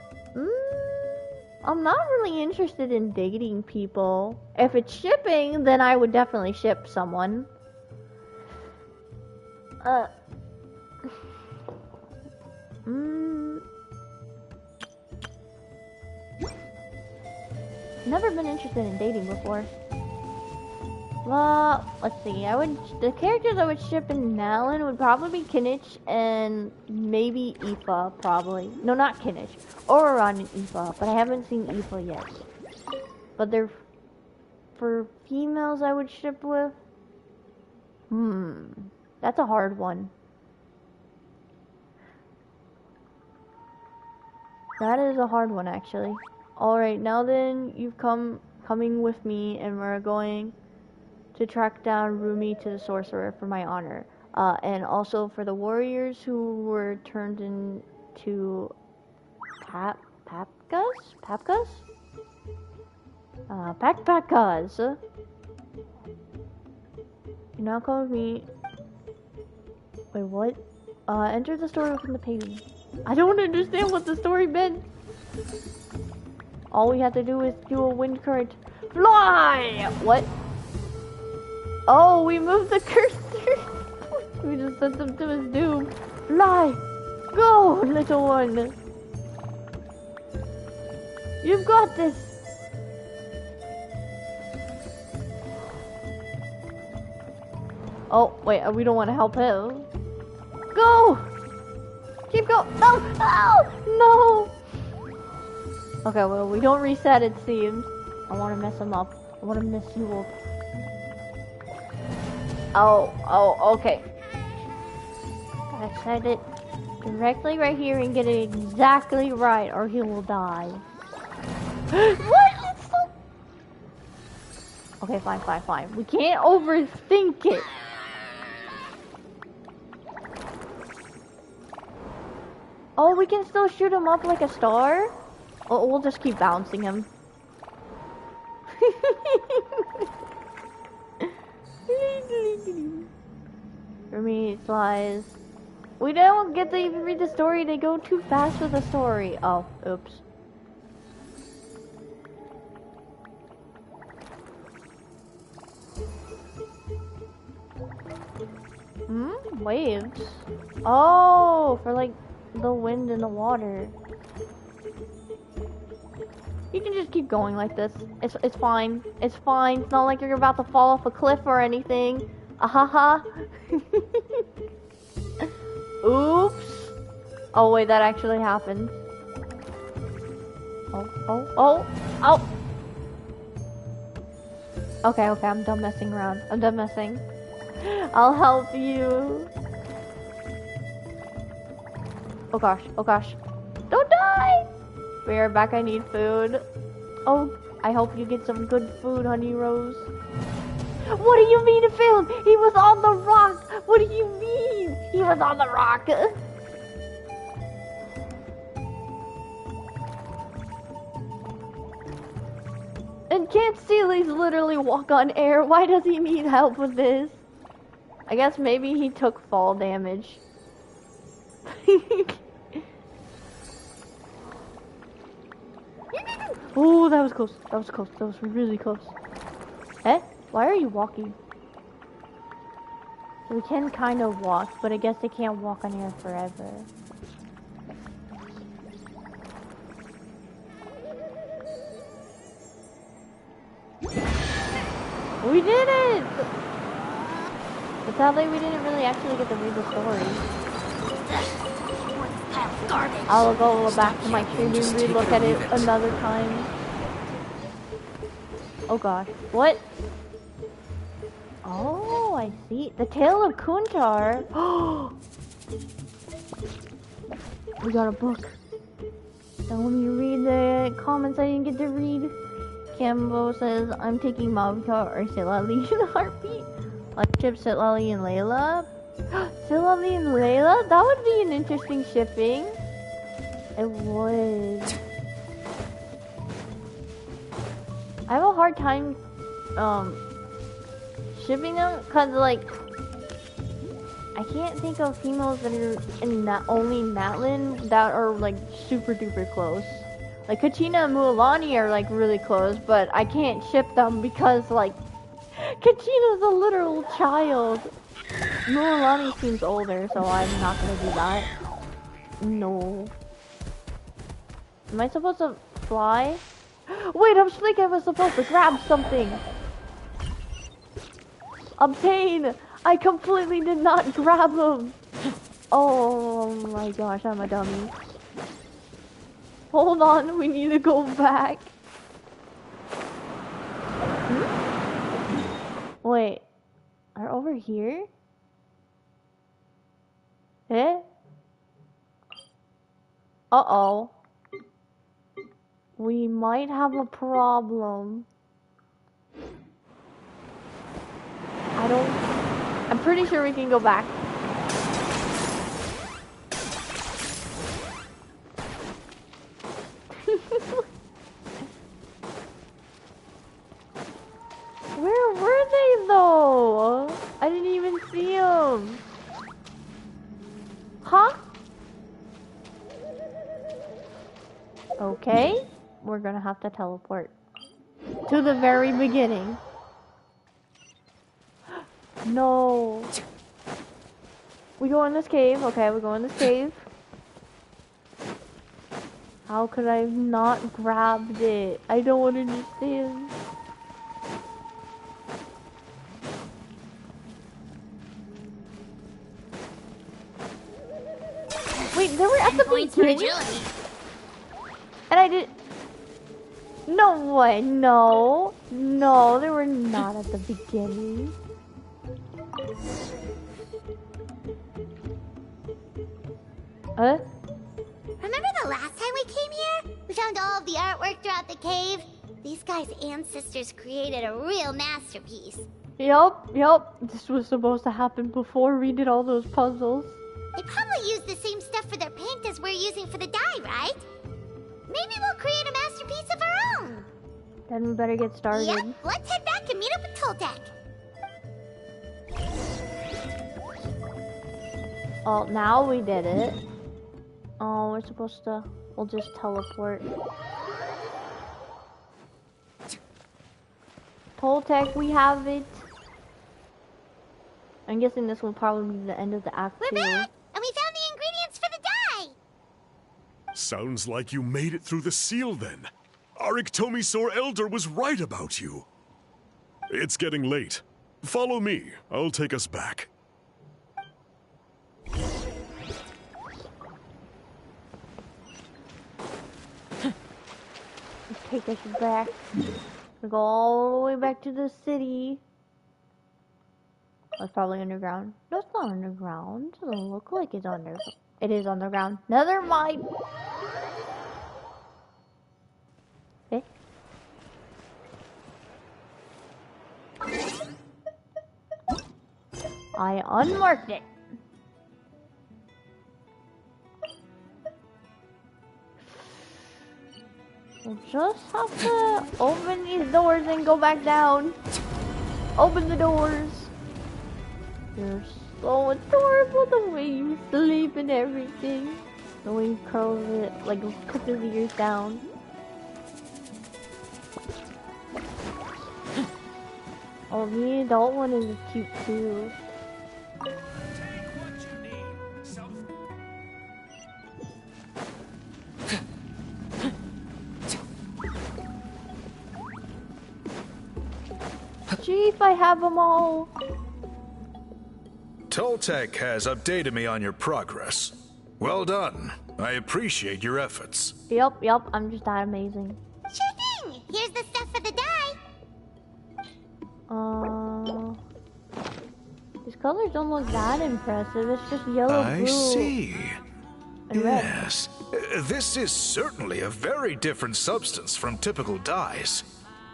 I'm not really interested in dating people. If it's shipping, then I would definitely ship someone. Never been interested in dating before. Let's see. The characters I would ship in Nalin would probably be Kinich and maybe Aoife, probably. No, not Kinich. Oran and Aoife, but I haven't seen Aoife yet. But they're for females I would ship with. That's a hard one. That is a hard one, actually. Alright, now then, you've coming with me, and we're going to track down Rumi to the sorcerer for my honor. And also for the warriors who were turned into Papkas? Packpackas. You now come with me. Wait, what? Enter the story within the page. I don't understand what the story meant. All we have to do is do a wind current. Fly! What? Oh, we moved the cursor. We just sent him to his doom. Fly! Go, little one! You've got this! Oh, wait, we don't want to help him. Go! Keep going! No! No! No! Okay, well, we don't reset, it seems. I want to mess him up. I want to mess you up. Oh, okay. Gotta set it directly right here and get it exactly right, or he will die. What? It's so... Okay, fine. We can't overthink it. Oh, we can still shoot him up like a star? Oh, we'll just keep bouncing him. For me, it flies. We don't get to even read the story. They go too fast with the story. Oh, oops. Waves. Oh, for like the wind and the water. You can just keep going like this. It's fine. It's fine. It's not like you're about to fall off a cliff or anything. Ahaha. Oops. Oh wait, that actually happened. Oh. Okay, I'm done messing around. I'm done messing. I'll help you. Oh gosh. Don't die! We are back, I need food. Oh, I hope you get some good food, Honey Rose. What do you mean it failed? He was on the rock! What do you mean? He was on the rock! And can't Sealy's literally walk on air? Why does he need help with this? I guess maybe he took fall damage. Oh, that was close. That was really close. Eh? Why are you walking? We can kind of walk, but I guess they can't walk on air forever. We did it! But sadly, we didn't really actually get to read the story. I'll go back to my stream and re-look at it another time. Oh gosh. What? Oh, I see. The Tale of Kuntar. Oh! We got a book. And let me read the comments I didn't get to read. Cambo says, I'm taking Mavka or Citlali in a heartbeat. Let's ship Citlali and Layla. Citlali and Layla? That would be an interesting shipping. It would. I have a hard time shipping them because like I can't think of females that are in only Natlin that are like super duper close. Like Kachina and Mualani are like really close, but I can't ship them because like Kachina's a literal child. Mualani seems older, so I'm not gonna do that. No. Am I supposed to fly? Wait, I was thinking I was supposed to grab something. Obtain! I completely did not grab him. Oh my gosh, I'm a dummy. Hold on, we need to go back. Wait, are over here? Eh? Uh-oh. We might have a problem. I'm pretty sure we can go back. Where were they though? I didn't even see them. Huh? Okay, we're gonna have to teleport to the very beginning. No. We go in this cave. Okay, we go in this cave. How could I have not grabbed it? I don't understand. Wait, they were at the beginning? And I did... No way, no. No, they were not at the beginning. Huh? Remember the last time we came here? We found all of the artwork throughout the cave. These guys' ancestors created a real masterpiece. Yup. This was supposed to happen before we did all those puzzles. They probably used the same stuff for their paint as we're using for the dye, right? Maybe we'll create a masterpiece of our own. Then we better get started. Yep, let's head back and meet up with Toltec. Oh, now we did it. Oh, we're supposed to... We'll just teleport. Toltec, we have it. I'm guessing this will probably be the end of the act 2. We're back, and we found the ingredients for the dye. Sounds like you made it through the seal then. Our Iktomisaur Elder was right about you. It's getting late. Follow me. I'll take us back. Take us back. We go all the way back to the city. That's probably underground. No, it's not underground. It doesn't look like it's under. It is underground. Never mind. Okay. I unmarked it. We'll just have to open these doors and go back down. Open the doors. You're so adorable the way you sleep and everything. The way you curls it, like puts his ears down. Oh, the adult one is cute too. Chief, I have them all. Toltec has updated me on your progress. Well done. I appreciate your efforts. Yep, I'm just that amazing. Sure thing. Here's the stuff for the dye. These colors don't look that impressive. It's just yellow, blue. I see. And red. Yes. This is certainly a very different substance from typical dyes.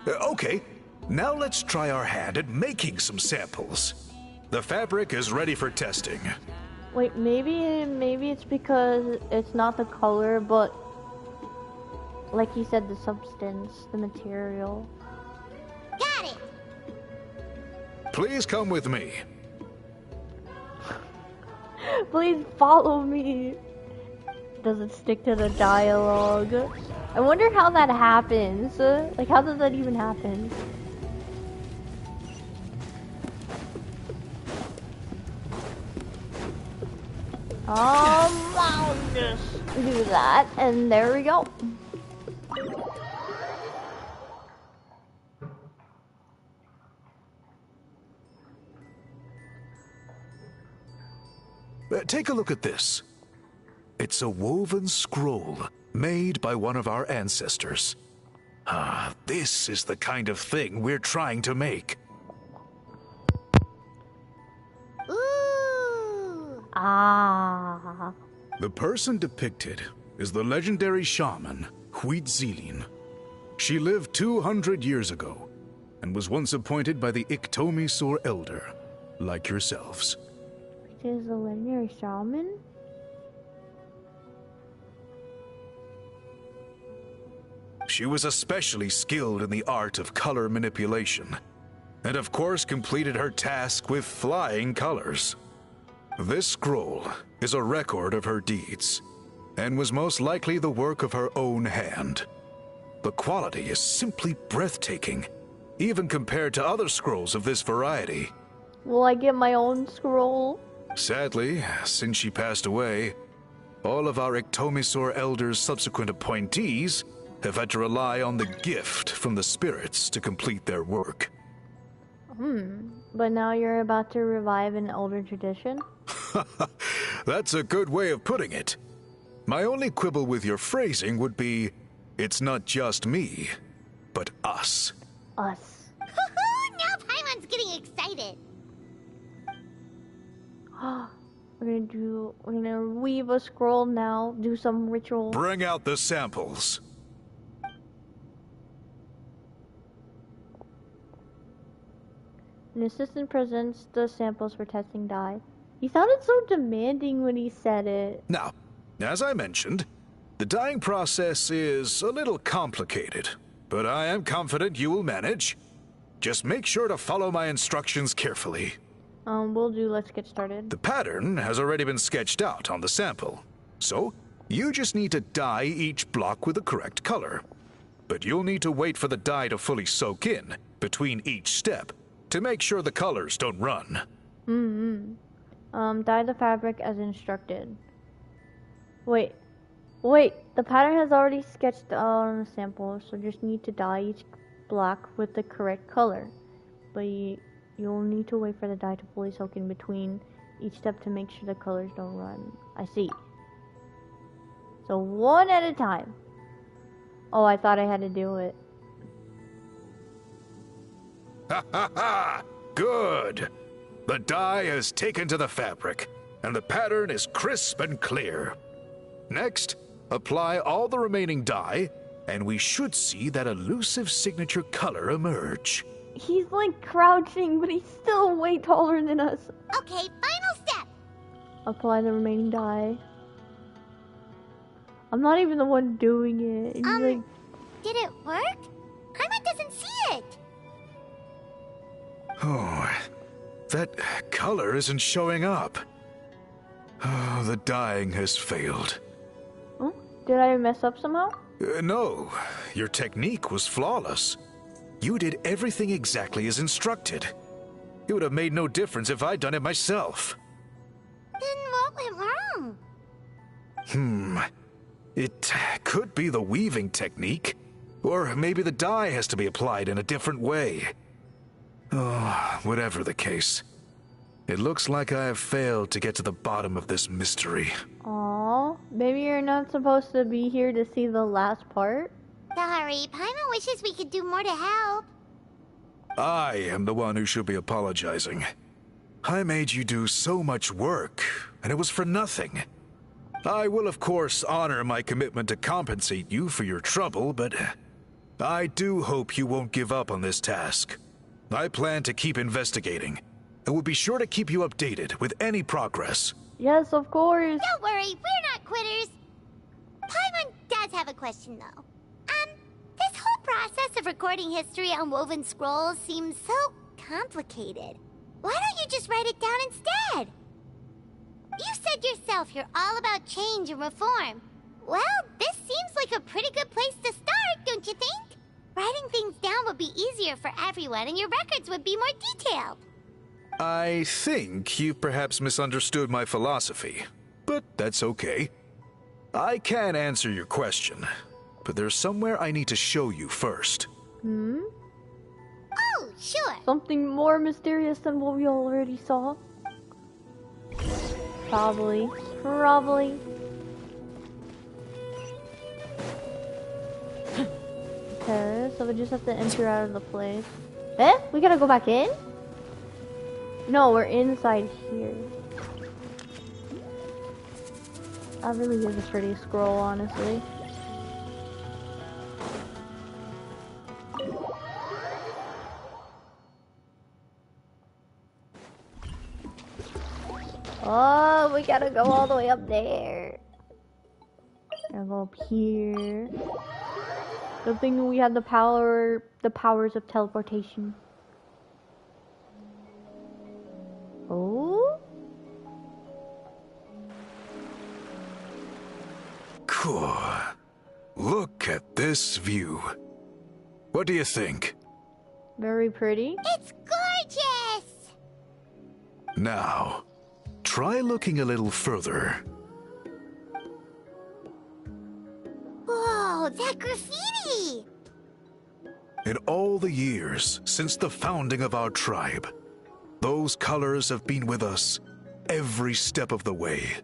Okay, now let's try our hand at making some samples. The fabric is ready for testing. Wait, maybe it's because it's not the color, but like he said, the substance, the material. Got it. Please come with me. Please follow me. Does it stick to the dialogue? I wonder how that happens. Like, how does that even happen? I'll just do that, and there we go. Take a look at this. It's a woven scroll made by one of our ancestors. This is the kind of thing we're trying to make. Ooh. Ah. The person depicted is the legendary shaman, Citlali. She lived 200 years ago and was once appointed by the Iktomisor Elder, like yourselves. Which is the legendary shaman? She was especially skilled in the art of color manipulation, and of course completed her task with flying colors. This scroll is a record of her deeds, and was most likely the work of her own hand. The quality is simply breathtaking, even compared to other scrolls of this variety. Will I get my own scroll? Sadly, since she passed away, all of our Iktomisor Elder's subsequent appointees have had to rely on the gift from the spirits to complete their work. But now you're about to revive an elder tradition? That's a good way of putting it. My only quibble with your phrasing would be, it's not just me, but us. Us. Now Paimon's getting excited. We're gonna weave a scroll now, do some ritual. Bring out the samples. An assistant presents the samples for testing dye. He sounded so demanding when he said it. Now, as I mentioned, the dyeing process is a little complicated, but I am confident you will manage. Just make sure to follow my instructions carefully. Will do. Let's get started. The pattern has already been sketched out on the sample, so you just need to dye each block with the correct color. But you'll need to wait for the dye to fully soak in between each step to make sure the colors don't run. Dye the fabric as instructed. Wait, the pattern has already sketched out on the sample, so just need to dye each block with the correct color. But you'll need to wait for the dye to fully soak in between each step to make sure the colors don't run. I see. So one at a time. Oh, I thought I had to do it. Ha ha ha! Good! The dye has taken to the fabric, and the pattern is crisp and clear. Next, apply all the remaining dye, and we should see that elusive signature color emerge. He's like crouching, but he's still way taller than us. Okay, final step. Apply the remaining dye. I'm not even the one doing it. He's like, Did it work? Paimon doesn't see it. Oh, that color isn't showing up. Oh, the dyeing has failed. oh, did I mess up somehow? No, your technique was flawless. You did everything exactly as instructed. It would have made no difference if I'd done it myself. Then what went wrong? It could be the weaving technique, or maybe the dye has to be applied in a different way. Oh, whatever the case, it looks like I have failed to get to the bottom of this mystery. Aw, maybe you're not supposed to be here to see the last part? Sorry, Paimon wishes we could do more to help. I am the one who should be apologizing. I made you do so much work, and it was for nothing. I will, of course, honor my commitment to compensate you for your trouble, but I do hope you won't give up on this task. I plan to keep investigating, and will be sure to keep you updated with any progress. Yes, of course. Don't worry, we're not quitters. Paimon does have a question, though. This whole process of recording history on woven scrolls seems so complicated. Why don't you just write it down instead? You said yourself you're all about change and reform. Well, this seems like a pretty good place to start, don't you think? Writing things down would be easier for everyone, and your records would be more detailed. I think you've perhaps misunderstood my philosophy, but that's okay. I can answer your question, but there's somewhere I need to show you first. Oh, sure. Something more mysterious than what we already saw? Probably. Okay, so we just have to enter out of the place. Eh? We gotta go back in? No, we're inside here. That really is a pretty scroll, honestly. Oh, we gotta go all the way up there. Gotta go up here. Good thing we had the powers of teleportation. Oh? Cool. Look at this view. What do you think? Very pretty. It's gorgeous! Now, try looking a little further. Whoa, that graffiti! In all the years since the founding of our tribe, those colors have been with us every step of the way.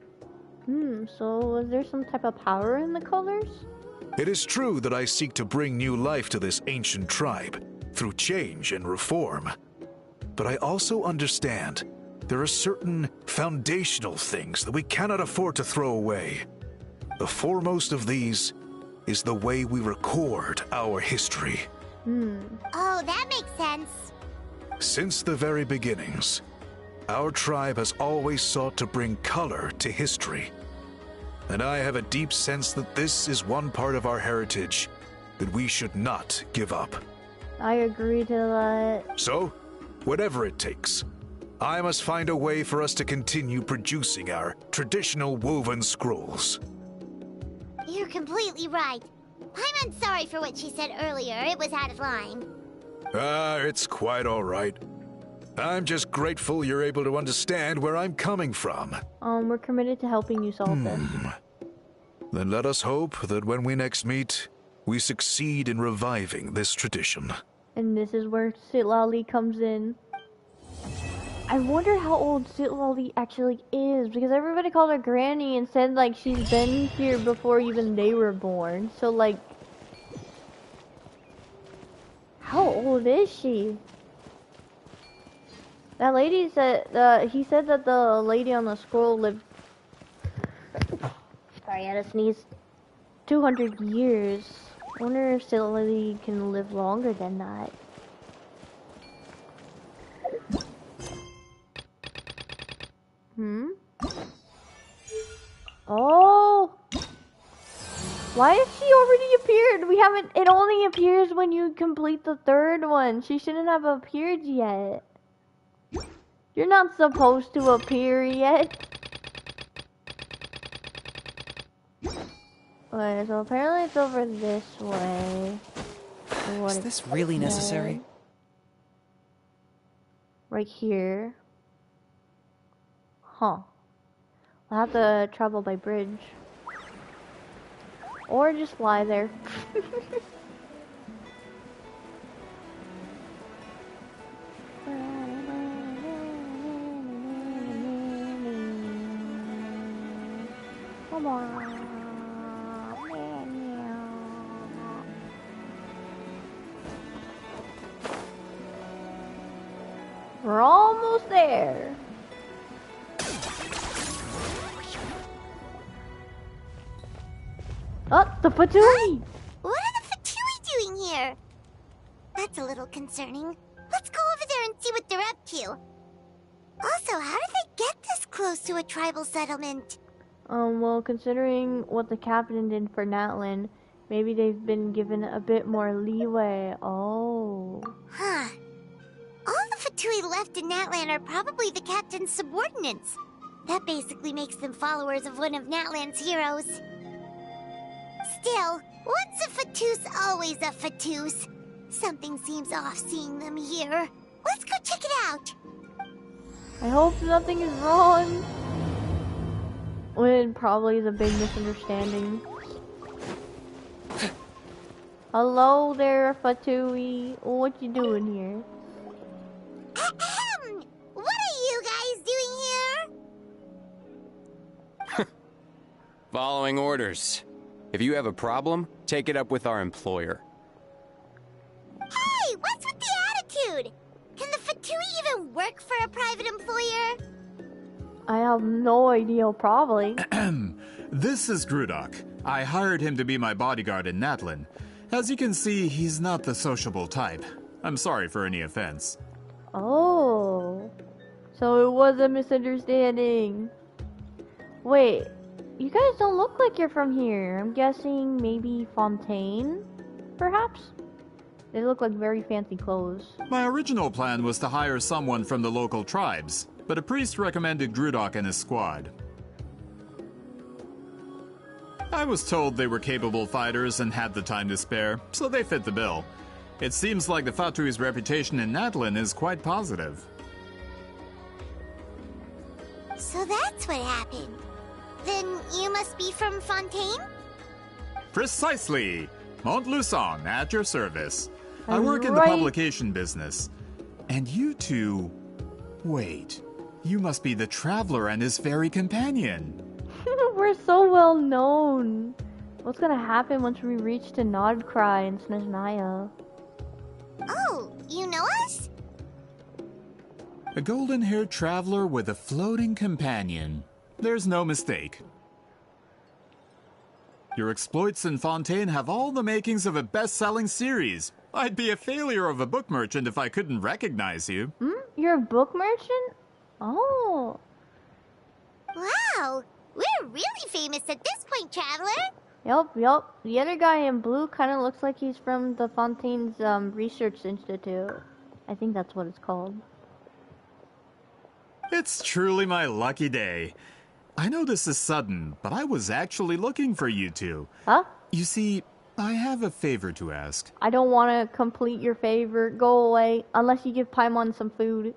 So was there some type of power in the colors? It is true that I seek to bring new life to this ancient tribe through change and reform. But I also understand there are certain foundational things that we cannot afford to throw away. The foremost of these is the way we record our history. Oh, that makes sense. Since the very beginnings, our tribe has always sought to bring color to history. And I have a deep sense that this is one part of our heritage that we should not give up. I agree to that. So, whatever it takes, I must find a way for us to continue producing our traditional woven scrolls. You're completely right. I'm sorry for what she said earlier. It was out of line. It's quite all right. I'm just grateful you're able to understand where I'm coming from. We're committed to helping you solve this. Then let us hope that when we next meet, we succeed in reviving this tradition. And this is where Citlali comes in. I wonder how old Citlali actually is, because everybody called her Granny and said like she's been here before even they were born. So like, how old is she? That lady said, he said that the lady on the scroll lived, sorry, I had to sneeze, 200 years. I wonder if Citlali can live longer than that. Oh! Why has she already appeared? We haven't, it only appears when you complete the third one. She shouldn't have appeared yet. You're not supposed to appear yet. Okay, so apparently it's over this way. Is this really necessary? Right here. Huh. I'll have to travel by bridge. Or just fly there. Come on. We're almost there. Oh, the Fatui! What are the Fatui doing here? That's a little concerning. Let's go over there and see what they're up to. Also, how did they get this close to a tribal settlement? Well, considering what the captain did for Natlan, maybe they've been given a bit more leeway. Oh. Huh. All the Fatui left in Natlan are probably the captain's subordinates. That basically makes them followers of one of Natlan's heroes. Still, once a Fatus, always a Fatus. Something seems off seeing them here. Let's go check it out. I hope nothing is wrong. when probably the big misunderstanding. Hello there, Fatui. What you doing here? Ahem! What are you guys doing here? Following orders. If you have a problem, take it up with our employer. Hey, what's with the attitude? Can the Fatui even work for a private employer? I have no idea, probably. This is Grudok. I hired him to be my bodyguard in Natlin. As you can see, he's not the sociable type. I'm sorry for any offense. Oh. So it was a misunderstanding. Wait, you guys don't look like you're from here. I'm guessing maybe Fontaine, perhaps? They look like very fancy clothes. My original plan was to hire someone from the local tribes, but a priest recommended Grudok and his squad. I was told they were capable fighters and had the time to spare, so they fit the bill. It seems like the Fatui's reputation in Natlin is quite positive. So that's what happened. Then you must be from Fontaine? Precisely! Montluçon, at your service. I work in the Right. publication business. And you two... Wait, you must be the Traveler and his fairy companion. We're so well known. What's gonna happen once we reach to Nodcry and Snezhnaya? Oh, you know us? A golden-haired traveler with a floating companion. There's no mistake. Your exploits in Fontaine have all the makings of a best-selling series. I'd be a failure of a book merchant if I couldn't recognize you. You're a book merchant? Oh. Wow, we're really famous at this point, Traveler. Yup. The other guy in blue kind of looks like he's from the Fontaine's Research Institute. I think that's what it's called. It's truly my lucky day. I know this is sudden, but I was actually looking for you two. Huh? You see, I have a favor to ask. I don't want to complete your favor. Go away. Unless you give Paimon some food.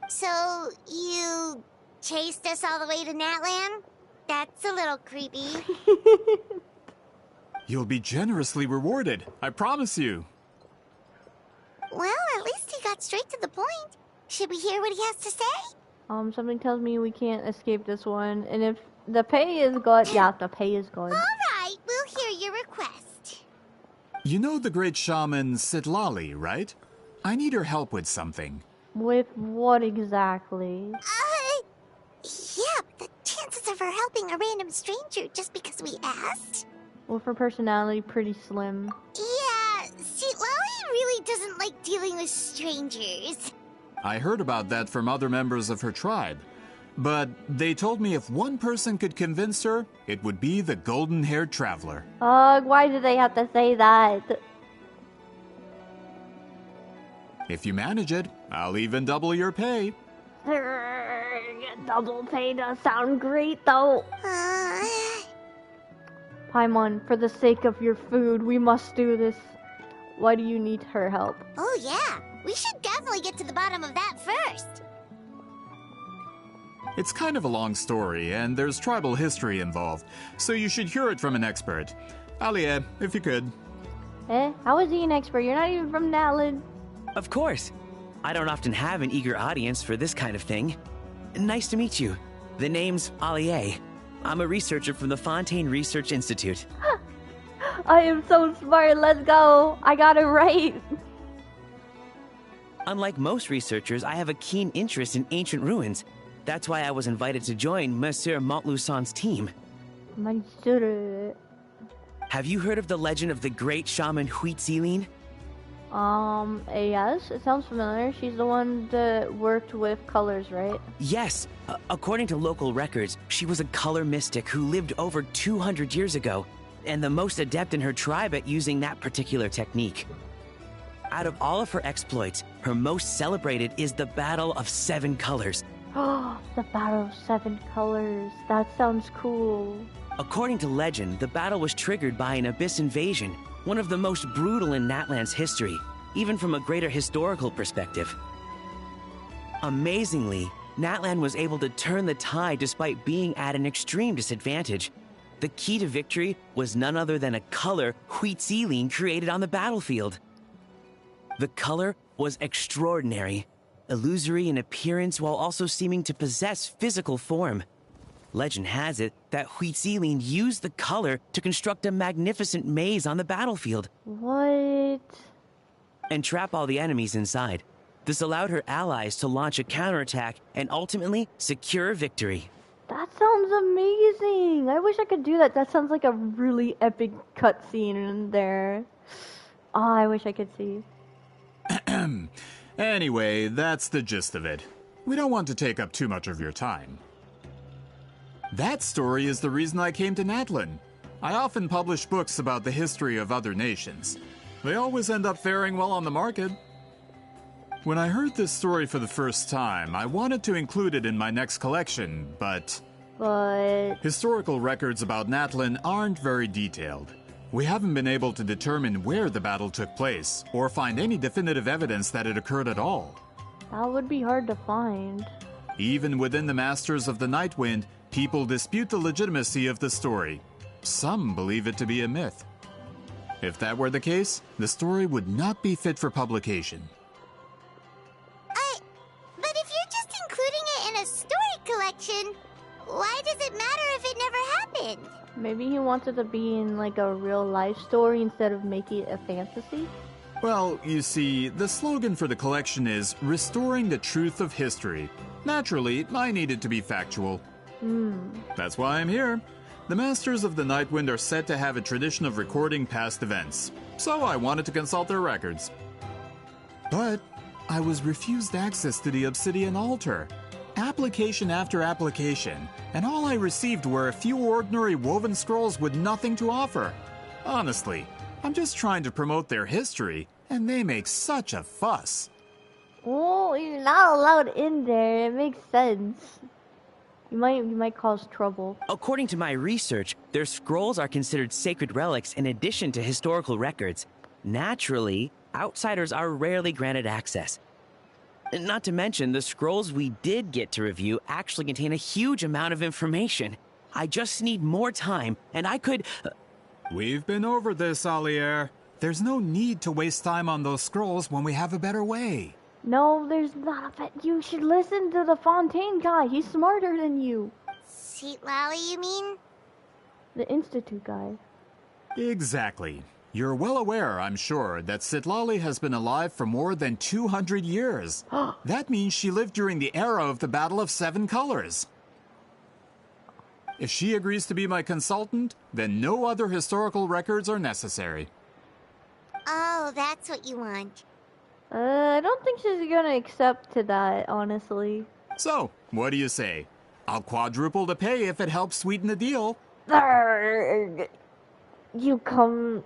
So, you chased us all the way to Natlan? That's a little creepy. You'll be generously rewarded, I promise you. Well, at least he got straight to the point. Should we hear what he has to say? Something tells me we can't escape this one. And if the pay is good, yeah, the pay is good. All right, we'll hear your request. You know the great shaman Citlali, right? I need her help with something. With what exactly? Yeah, but the chances of her helping a random stranger just because we asked? Well, for personality, pretty slim. Yeah, Citlali really doesn't like dealing with strangers. I heard about that from other members of her tribe. But they told me if one person could convince her, it would be the golden-haired traveler. Why did they have to say that? If you manage it, I'll even double your pay. Double pay does sound great, though. Paimon, for the sake of your food, we must do this. Why do you need her help? Oh yeah, we should definitely get to the bottom of that first. It's kind of a long story, and there's tribal history involved, so you should hear it from an expert. Alie, if you could. How is he an expert? You're not even from Natlin. Of course. I don't often have an eager audience for this kind of thing. Nice to meet you. The name's Alie. I'm a researcher from the Fontaine Research Institute. I am so smart. Let's go. I got it right. Unlike most researchers, I have a keen interest in ancient ruins. That's why I was invited to join Monsieur Montluçon's team. Have you heard of the legend of the great shaman Citlali? Yes, it sounds familiar. She's the one that worked with colors, right? Yes. According to local records, she was a color mystic who lived over 200 years ago, and the most adept in her tribe at using that particular technique. Out of all of her exploits, her most celebrated is the Battle of 7 Colors. Oh, the Battle of 7 Colors. That sounds cool. According to legend, the battle was triggered by an abyss invasion, one of the most brutal in Natlan's history, even from a greater historical perspective. Amazingly, Natlan was able to turn the tide despite being at an extreme disadvantage. The key to victory was none other than a color Citlali created on the battlefield. The color was extraordinary, illusory in appearance while also seeming to possess physical form. Legend has it that Citlali used the color to construct a magnificent maze on the battlefield. What? And trap all the enemies inside. This allowed her allies to launch a counterattack and ultimately secure victory. That sounds amazing! I wish I could do that. That sounds like a really epic cutscene in there. Oh, I wish I could see. Anyway, that's the gist of it. We don't want to take up too much of your time. That story is the reason I came to Natlan. I often publish books about the history of other nations. They always end up faring well on the market. When I heard this story for the first time, I wanted to include it in my next collection, but historical records about Natlan aren't very detailed. We haven't been able to determine where the battle took place, or find any definitive evidence that it occurred at all. That would be hard to find. Even within the Masters of the Nightwind, people dispute the legitimacy of the story. Some believe it to be a myth. If that were the case, the story would not be fit for publication. But if you're just including it in a story collection, why does it matter if it never happened? Maybe he wants it to be in like a real life story instead of making it a fantasy? Well, you see, the slogan for the collection is Restoring the Truth of History. Naturally, I need it to be factual. That's why I'm here. The Masters of the Nightwind are said to have a tradition of recording past events, so I wanted to consult their records. But I was refused access to the Obsidian Altar. Application after application, and all I received were a few ordinary woven scrolls with nothing to offer. Honestly, I'm just trying to promote their history, and they make such a fuss. Well, you're not allowed in there. It makes sense. You might cause trouble. According to my research, their scrolls are considered sacred relics in addition to historical records. Naturally, outsiders are rarely granted access. Not to mention, the scrolls we did get to review actually contain a huge amount of information. I just need more time, and I could... We've been over this, Alier. There's no need to waste time on those scrolls when we have a better way. No, there's not. But you should listen to the Fontaine guy. He's smarter than you. Citlali, you mean? The Institute guy. Exactly. You're well aware, I'm sure, that Citlali has been alive for more than 200 years. That means she lived during the era of the Battle of Seven Colors. If she agrees to be my consultant, then no other historical records are necessary. Oh, that's what you want. I don't think she's gonna accept to that, honestly. So, what do you say? I'll quadruple the pay if it helps sweeten the deal. You come...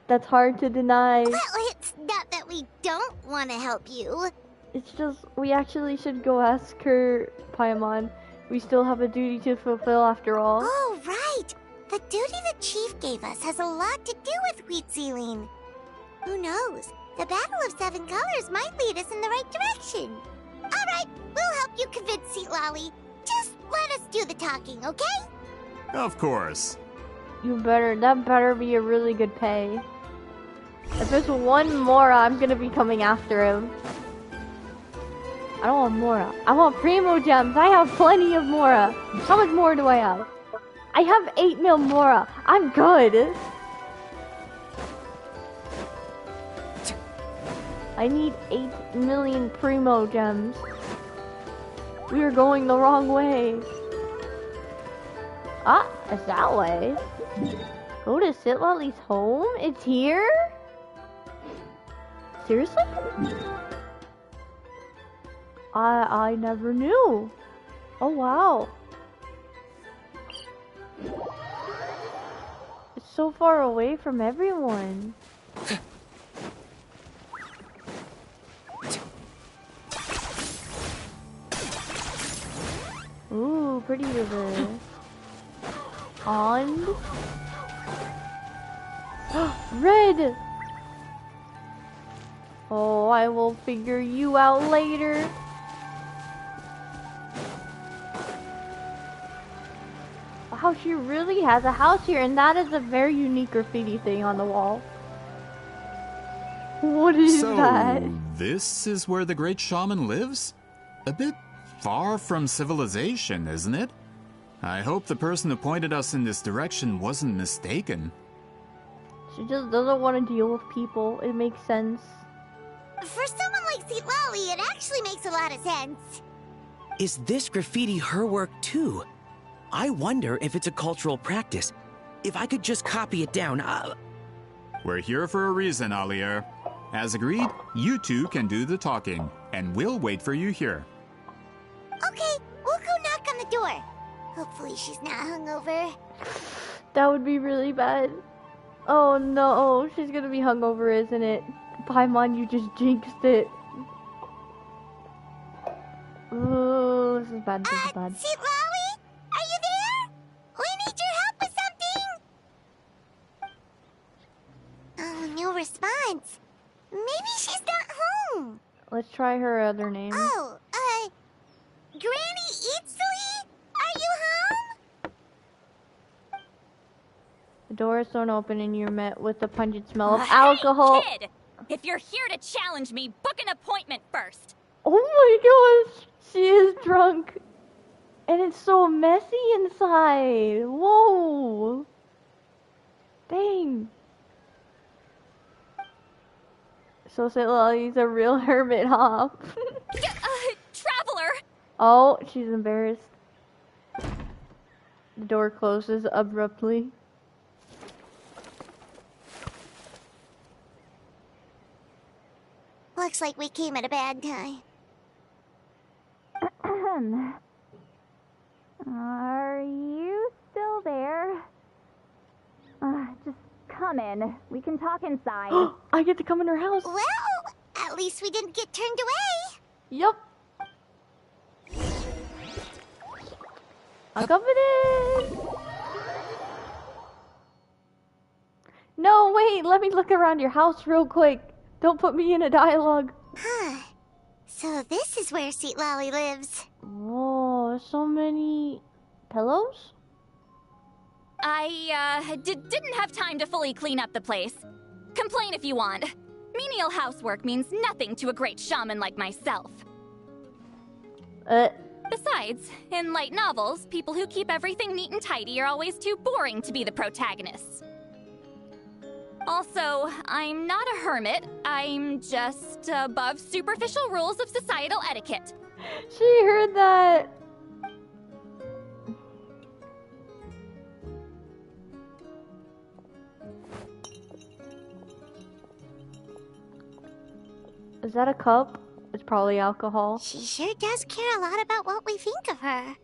That's hard to deny. Well, it's not that we don't want to help you. It's just, we actually should go ask her, Paimon. We still have a duty to fulfill after all. Oh, right! The duty the chief gave us has a lot to do with Citlali. Who knows? The Battle of Seven Colors might lead us in the right direction. Alright, we'll help you convince Citlali. Just let us do the talking, okay? Of course. That better be a really good pay. If there's one Mora, I'm gonna be coming after him. I don't want Mora. I want Primo Gems. I have plenty of Mora. How much more do I have? I have 8 mil Mora. I'm good. I need 8 million Primo Gems. We are going the wrong way. Ah, it's that way. Go to Citlali's home? It's here? Seriously? I never knew. Oh wow. It's so far away from everyone. Ooh, pretty river. And red! Oh, I will figure you out later. she really has a house here, and that is a very unique graffiti thing on the wall. What is that? So, this is where the great shaman lives? A bit far from civilization, isn't it? I hope the person who pointed us in this direction wasn't mistaken. She just doesn't want to deal with people. It makes sense. For someone like Citlali, it actually makes a lot of sense. Is this graffiti her work too? I wonder if it's a cultural practice. If I could just copy it down, We're here for a reason, Alier. As agreed, you two can do the talking, and we'll wait for you here. Okay, we'll go knock on the door. Hopefully she's not hungover. That would be really bad. Oh no, she's gonna be hungover, isn't it? Paimon, you just jinxed it. Ooh, this is bad, this is bad. Citlali? Are you there? We need your help with something! Oh, no response. Maybe she's not home. Let's try her other name. Oh, Granny Citlali? Are you home? The door is thrown open and you're met with the pungent smell of alcohol. Hey, kid! If you're here to challenge me, book an appointment first. Oh my gosh, she is drunk. And it's so messy inside. Whoa. Dang. So Citlali's a real hermit, huh? Traveler! Oh, she's embarrassed. The door closes abruptly. Looks like we came at a bad time. Are you still there? Just come in. We can talk inside. I get to come in her house. Well, at least we didn't get turned away. Yup. I'll come in. No, wait. Let me look around your house real quick. Don't put me in a dialogue. Huh. So this is where Citlali lives. Whoa, so many pillows? I didn't have time to fully clean up the place. Complain if you want. Menial housework means nothing to a great shaman like myself. Besides, in light novels, people who keep everything neat and tidy are always too boring to be the protagonists. Also, I'm not a hermit. I'm just above superficial rules of societal etiquette. She heard that. Is that a cup? It's probably alcohol. She sure does care a lot about what we think of her.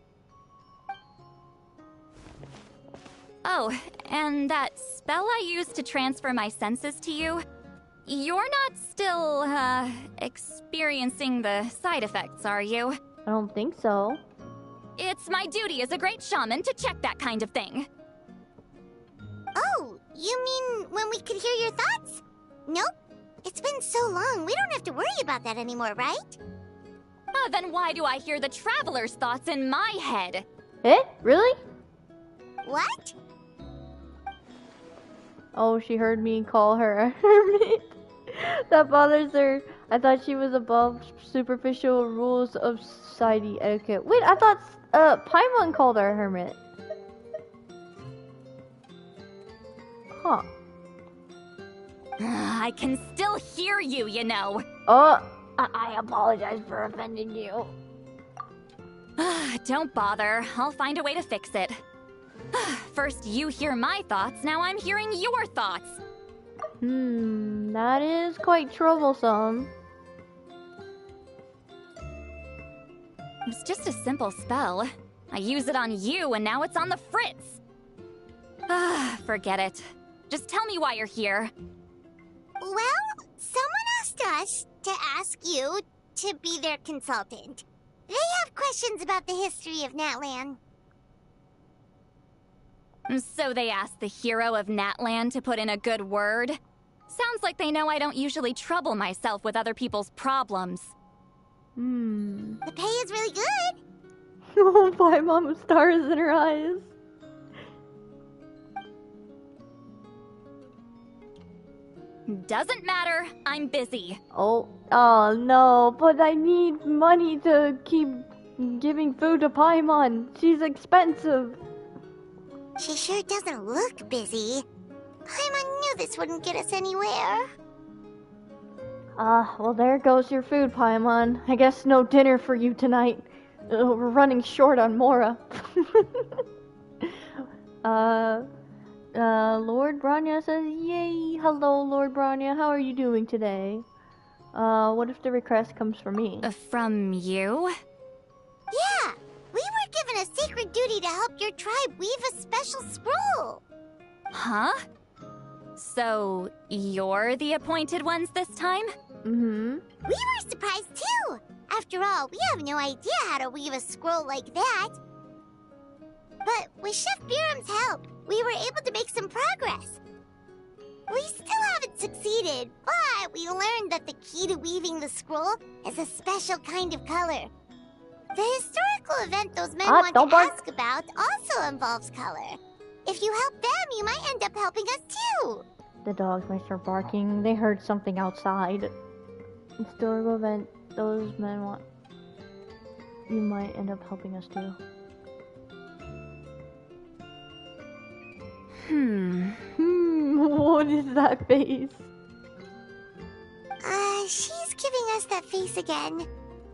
Oh, and that spell I used to transfer my senses to you, you're not still, experiencing the side effects, are you? I don't think so. It's my duty as a great shaman to check that kind of thing. Oh, you mean when we could hear your thoughts? Nope. It's been so long, we don't have to worry about that anymore, right? Then why do I hear the traveler's thoughts in my head? Eh? Really? What? Oh, she heard me call her a hermit. That bothers her. I thought she was above superficial rules of society etiquette. Wait, I thought Paimon called her a hermit. Huh. I can still hear you, you know. Oh, I apologize for offending you. Don't bother. I'll find a way to fix it. First you hear my thoughts, now I'm hearing your thoughts. That is quite troublesome. It was just a simple spell. I use it on you and now it's on the fritz. Forget it. Just tell me why you're here. Well, someone asked us to ask you to be their consultant. They have questions about the history of Natlan. So they asked the hero of Natlan to put in a good word? Sounds like they know I don't usually trouble myself with other people's problems. The pay is really good. Oh, my mom stars in her eyes. Doesn't matter, I'm busy. Oh no, but I need money to keep giving food to Paimon. She's expensive. She sure doesn't look busy. Paimon knew this wouldn't get us anywhere. Well there goes your food, Paimon. I guess no dinner for you tonight. We're running short on Mora. Lord Branya says, yay! Hello, Lord Branya. How are you doing today? What if the request comes from me? From you? Yeah! We were given a sacred duty to help your tribe weave a special scroll. Huh? So, you're the appointed ones this time? Mm-hmm. We were surprised too! After all, we have no idea how to weave a scroll like that. But with Chef Biram's help, we were able to make some progress. We still haven't succeeded, but we learned that the key to weaving the scroll is a special kind of color. The historical event those men want to ask about also involves color. If you help them, you might end up helping us too. The dogs might start barking. They heard something outside. Historical event those men want. You might end up helping us too. What is that face? She's giving us that face again.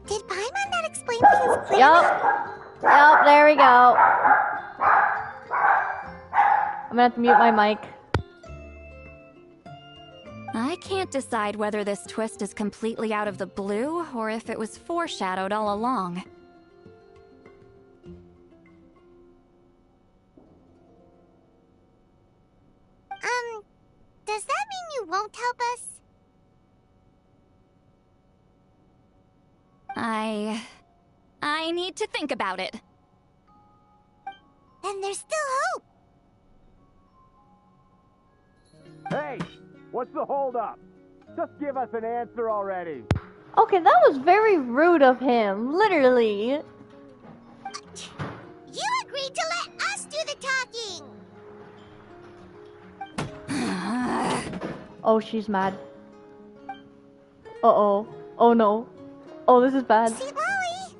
Did Paimon not explain things clearly? Yup, there we go. I'm gonna have to mute my mic. I can't decide whether this twist is completely out of the blue or if it was foreshadowed all along. Does that mean you won't help us? I need to think about it. Then there's still hope. Hey, what's the holdup? Just give us an answer already. Okay, that was very rude of him, literally. You agreed to let us do the talking. Oh, she's mad. Uh-oh. Oh no. Oh, this is bad. Citlali!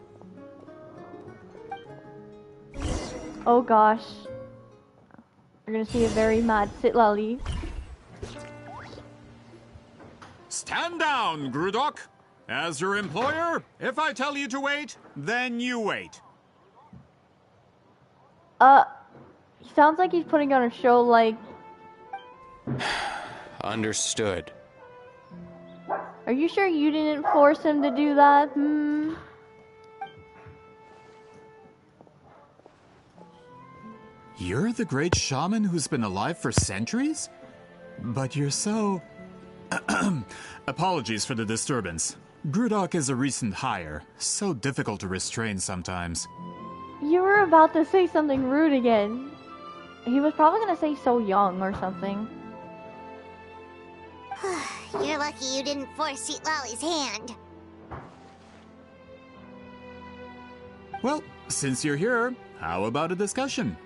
Oh gosh. We're gonna see a very mad Citlali. Stand down, Grudok. As your employer, if I tell you to wait, then you wait. He sounds like he's putting on a show like... Understood. Are you sure you didn't force him to do that? You're the great shaman who's been alive for centuries? But you're so... Apologies for the disturbance. Grudok is a recent hire, so difficult to restrain sometimes. You were about to say something rude again. He was probably gonna say so young or something. You're lucky you didn't force Citlali's hand. Well, since you're here, how about a discussion?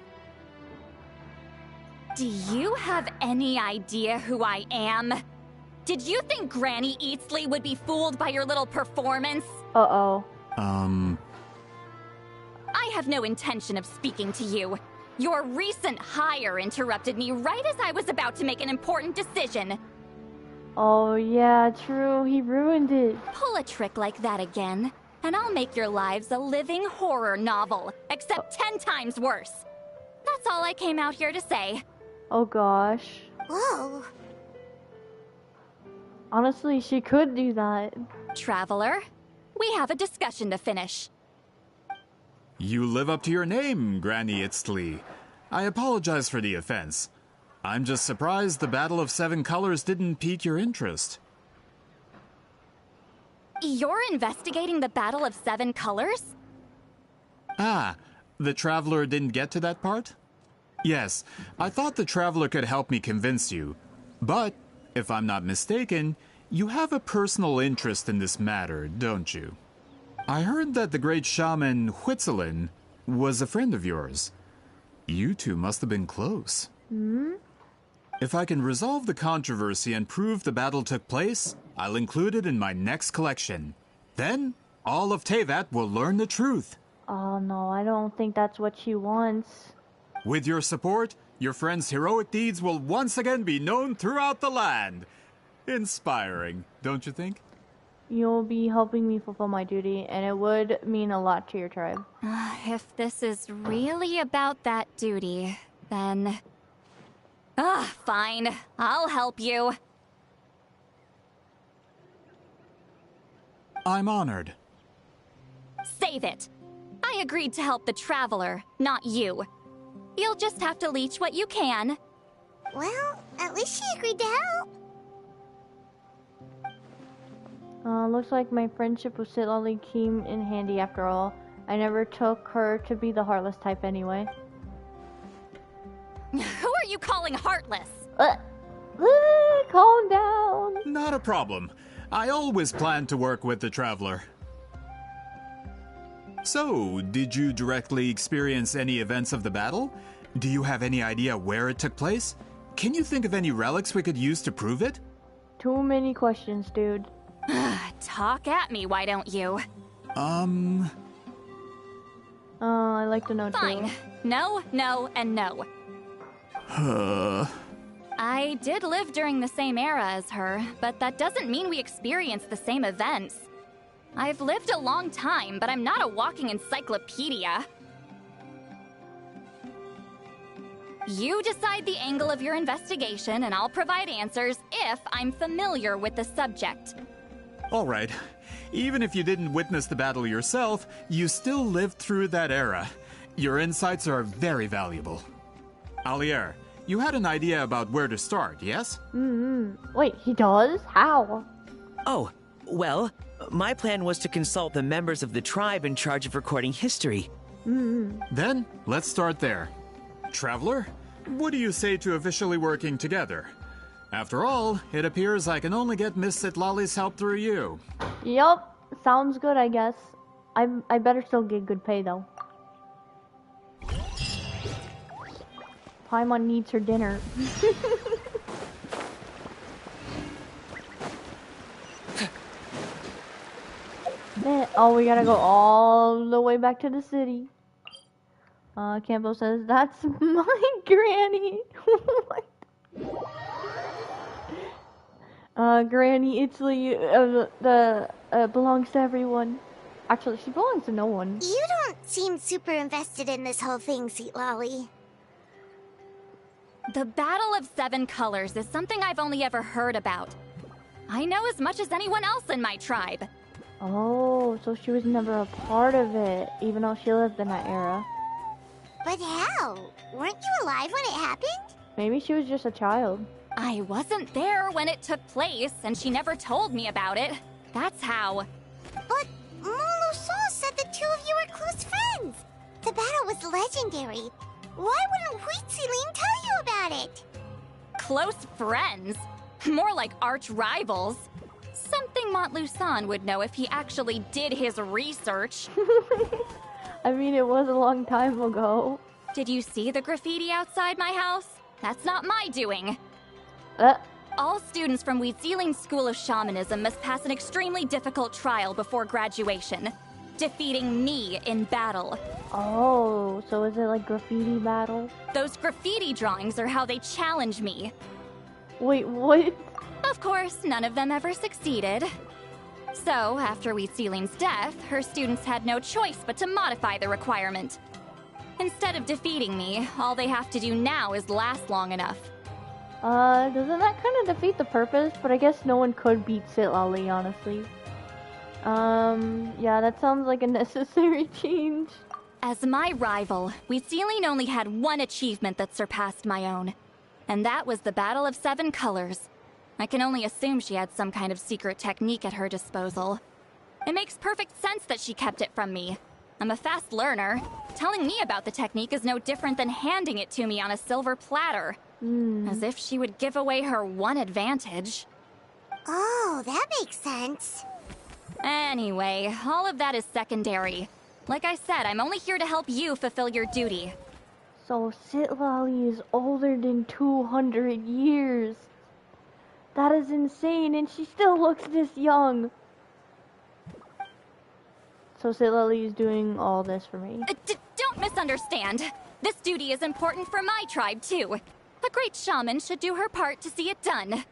Do you have any idea who I am? Did you think Granny Eatsley would be fooled by your little performance? Uh-oh. I have no intention of speaking to you. Your recent hire interrupted me right as I was about to make an important decision. Oh yeah, true. He ruined it. Pull a trick like that again, and I'll make your lives a living horror novel, except 10 times worse. That's all I came out here to say. Oh gosh. Whoa. Honestly, she could do that. Traveler, we have a discussion to finish. You live up to your name, Granny Itztli. I apologize for the offense. I'm just surprised the Battle of Seven Colors didn't pique your interest. You're investigating the Battle of Seven Colors? Ah, the Traveler didn't get to that part? Yes, I thought the Traveler could help me convince you. But, if I'm not mistaken, you have a personal interest in this matter, don't you? I heard that the great shaman Huitzilin was a friend of yours. You two must have been close. If I can resolve the controversy and prove the battle took place, I'll include it in my next collection. Then, all of Teyvat will learn the truth. Oh no, I don't think that's what she wants. With your support, your friend's heroic deeds will once again be known throughout the land. Inspiring, don't you think? You'll be helping me fulfill my duty, and it would mean a lot to your tribe. If this is really about that duty, then... fine. I'll help you. I'm honored. Save it. I agreed to help the Traveler, not you. You'll just have to leech what you can. Well, at least she agreed to help. Looks like my friendship with Citlali came in handy after all. I never took her to be the heartless type anyway. Who are you calling heartless? Calm down. Not a problem. I always planned to work with the Traveler. So, did you directly experience any events of the battle? Do you have any idea where it took place? Can you think of any relics we could use to prove it? Too many questions, dude. Talk at me, why don't you? I'd like to know too. Fine. No, no, and no. I did live during the same era as her, but that doesn't mean we experienced the same events. I've lived a long time, but I'm not a walking encyclopedia. You decide the angle of your investigation, and I'll provide answers if I'm familiar with the subject. All right. Even if you didn't witness the battle yourself, you still lived through that era. Your insights are very valuable. Alier, you had an idea about where to start, yes? Wait, he does? How? Oh, well, my plan was to consult the members of the tribe in charge of recording history. Then, let's start there. Traveler, what do you say to officially working together? After all, it appears I can only get Miss Citlali's help through you. Yup, sounds good, I guess. I better still get good pay, though. Paimon needs her dinner. Oh, we gotta go all the way back to the city. Campo says, that's my granny. Granny Italy belongs to everyone. Actually, she belongs to no one. You don't seem super invested in this whole thing, Citlali. The Battle of Seven Colors is something I've only ever heard about. I know as much as anyone else in my tribe. Oh, so she was never a part of it, even though she lived in that era. But how? Weren't you alive when it happened? Maybe she was just a child. I wasn't there when it took place, and she never told me about it. That's how. But Molo-san said the two of you were close friends. The battle was legendary. Why wouldn't Huitzilin tell you about it? Close friends? More like arch rivals. Something Montlusan would know if he actually did his research. I mean, it was a long time ago. Did you see the graffiti outside my house? That's not my doing. All students from Huitzilin's School of Shamanism must pass an extremely difficult trial before graduation, defeating me in battle. Oh, so is it like graffiti battle? Those graffiti drawings are how they challenge me. Wait, what? Of course, none of them ever succeeded. So, after Huitzilin's death, her students had no choice but to modify the requirement. Instead of defeating me, all they have to do now is last long enough. Doesn't that kind of defeat the purpose? But I guess no one could beat Citlali, honestly. Yeah, that sounds like a necessary change. As my rival, Huitzilin only had one achievement that surpassed my own. And that was the Battle of Seven Colors. I can only assume she had some kind of secret technique at her disposal. It makes perfect sense that she kept it from me. I'm a fast learner. Telling me about the technique is no different than handing it to me on a silver platter. As if she would give away her one advantage. Oh, that makes sense. Anyway, all of that is secondary. Like I said, I'm only here to help you fulfill your duty. So Citlali is older than 200 years. That is insane, and she still looks this young. So Citlali is doing all this for me. Don't misunderstand. This duty is important for my tribe, too. A great shaman should do her part to see it done.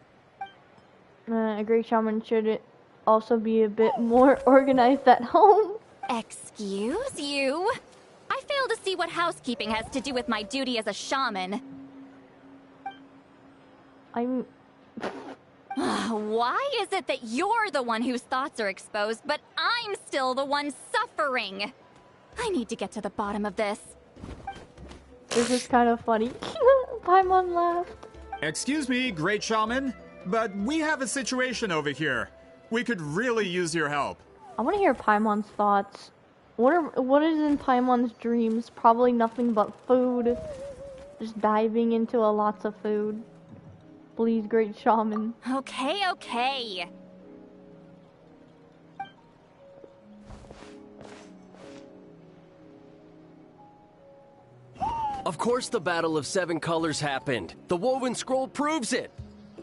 A great shaman should also be a bit more organized at home. Excuse you? I fail to see what housekeeping has to do with my duty as a shaman. Why is it that you're the one whose thoughts are exposed, but I'm still the one suffering? I need to get to the bottom of this. This is kind of funny. Paimon laughed. Excuse me, great shaman, but we have a situation over here. We could really use your help. I want to hear Paimon's thoughts. What is in Paimon's dreams? Probably nothing but food. Just diving into lots of food. Please, great shaman. Okay. Of course the Battle of Seven Colors happened. The woven scroll proves it.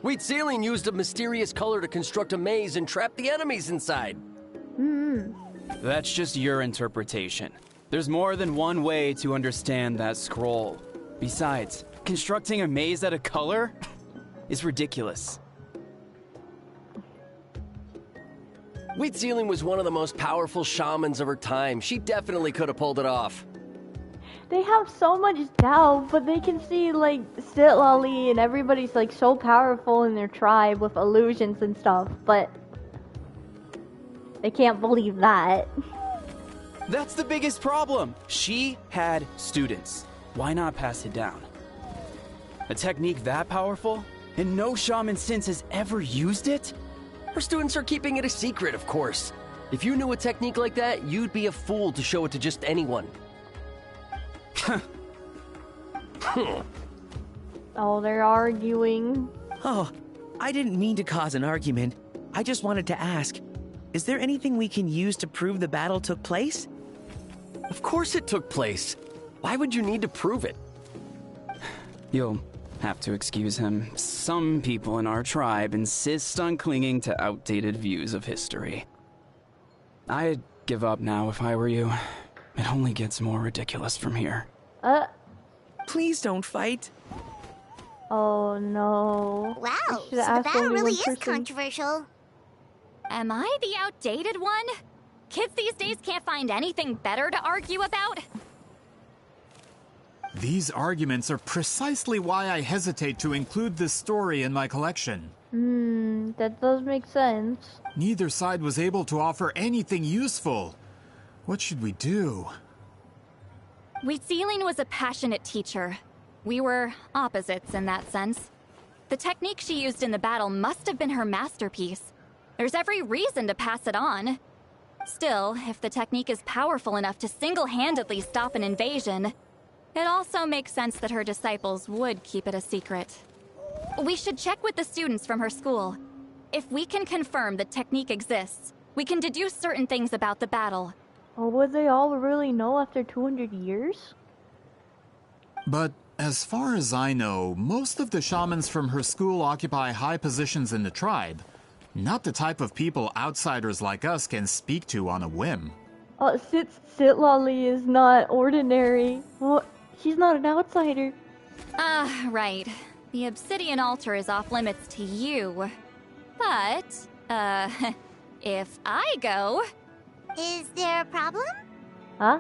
Wheatsealing used a mysterious color to construct a maze and trap the enemies inside. That's just your interpretation. There's more than one way to understand that scroll. Besides, constructing a maze out of color is ridiculous. Wheatsealing was one of the most powerful shamans of her time. She definitely could have pulled it off. They have so much doubt, but they can see, like, Citlali and everybody's, like, so powerful in their tribe with illusions and stuff, but they can't believe that. That's the biggest problem. She had students. Why not pass it down? A technique that powerful? And no shaman since has ever used it? Her students are keeping it a secret, of course. If you knew a technique like that, you'd be a fool to show it to just anyone. Oh, they're arguing. Oh, I didn't mean to cause an argument. I just wanted to ask, is there anything we can use to prove the battle took place? Of course it took place. Why would you need to prove it? You'll have to excuse him. Some people in our tribe insist on clinging to outdated views of history. I'd give up now if I were you. It only gets more ridiculous from here. Please don't fight. Oh no. Wow, so the battle really is controversial. Am I the outdated one? Kids these days can't find anything better to argue about? These arguments are precisely why I hesitate to include this story in my collection. That does make sense. Neither side was able to offer anything useful. What should we do? Wheatsealing was a passionate teacher. We were opposites in that sense. The technique she used in the battle must have been her masterpiece. There's every reason to pass it on. Still, if the technique is powerful enough to single-handedly stop an invasion, it also makes sense that her disciples would keep it a secret. We should check with the students from her school. If we can confirm the technique exists, we can deduce certain things about the battle. Oh, would they all really know after 200 years? But as far as I know, most of the shamans from her school occupy high positions in the tribe. Not the type of people outsiders like us can speak to on a whim. Citlali is not ordinary. Well, she's not an outsider. Right. The obsidian altar is off limits to you. But, if I go... Is there a problem? Huh?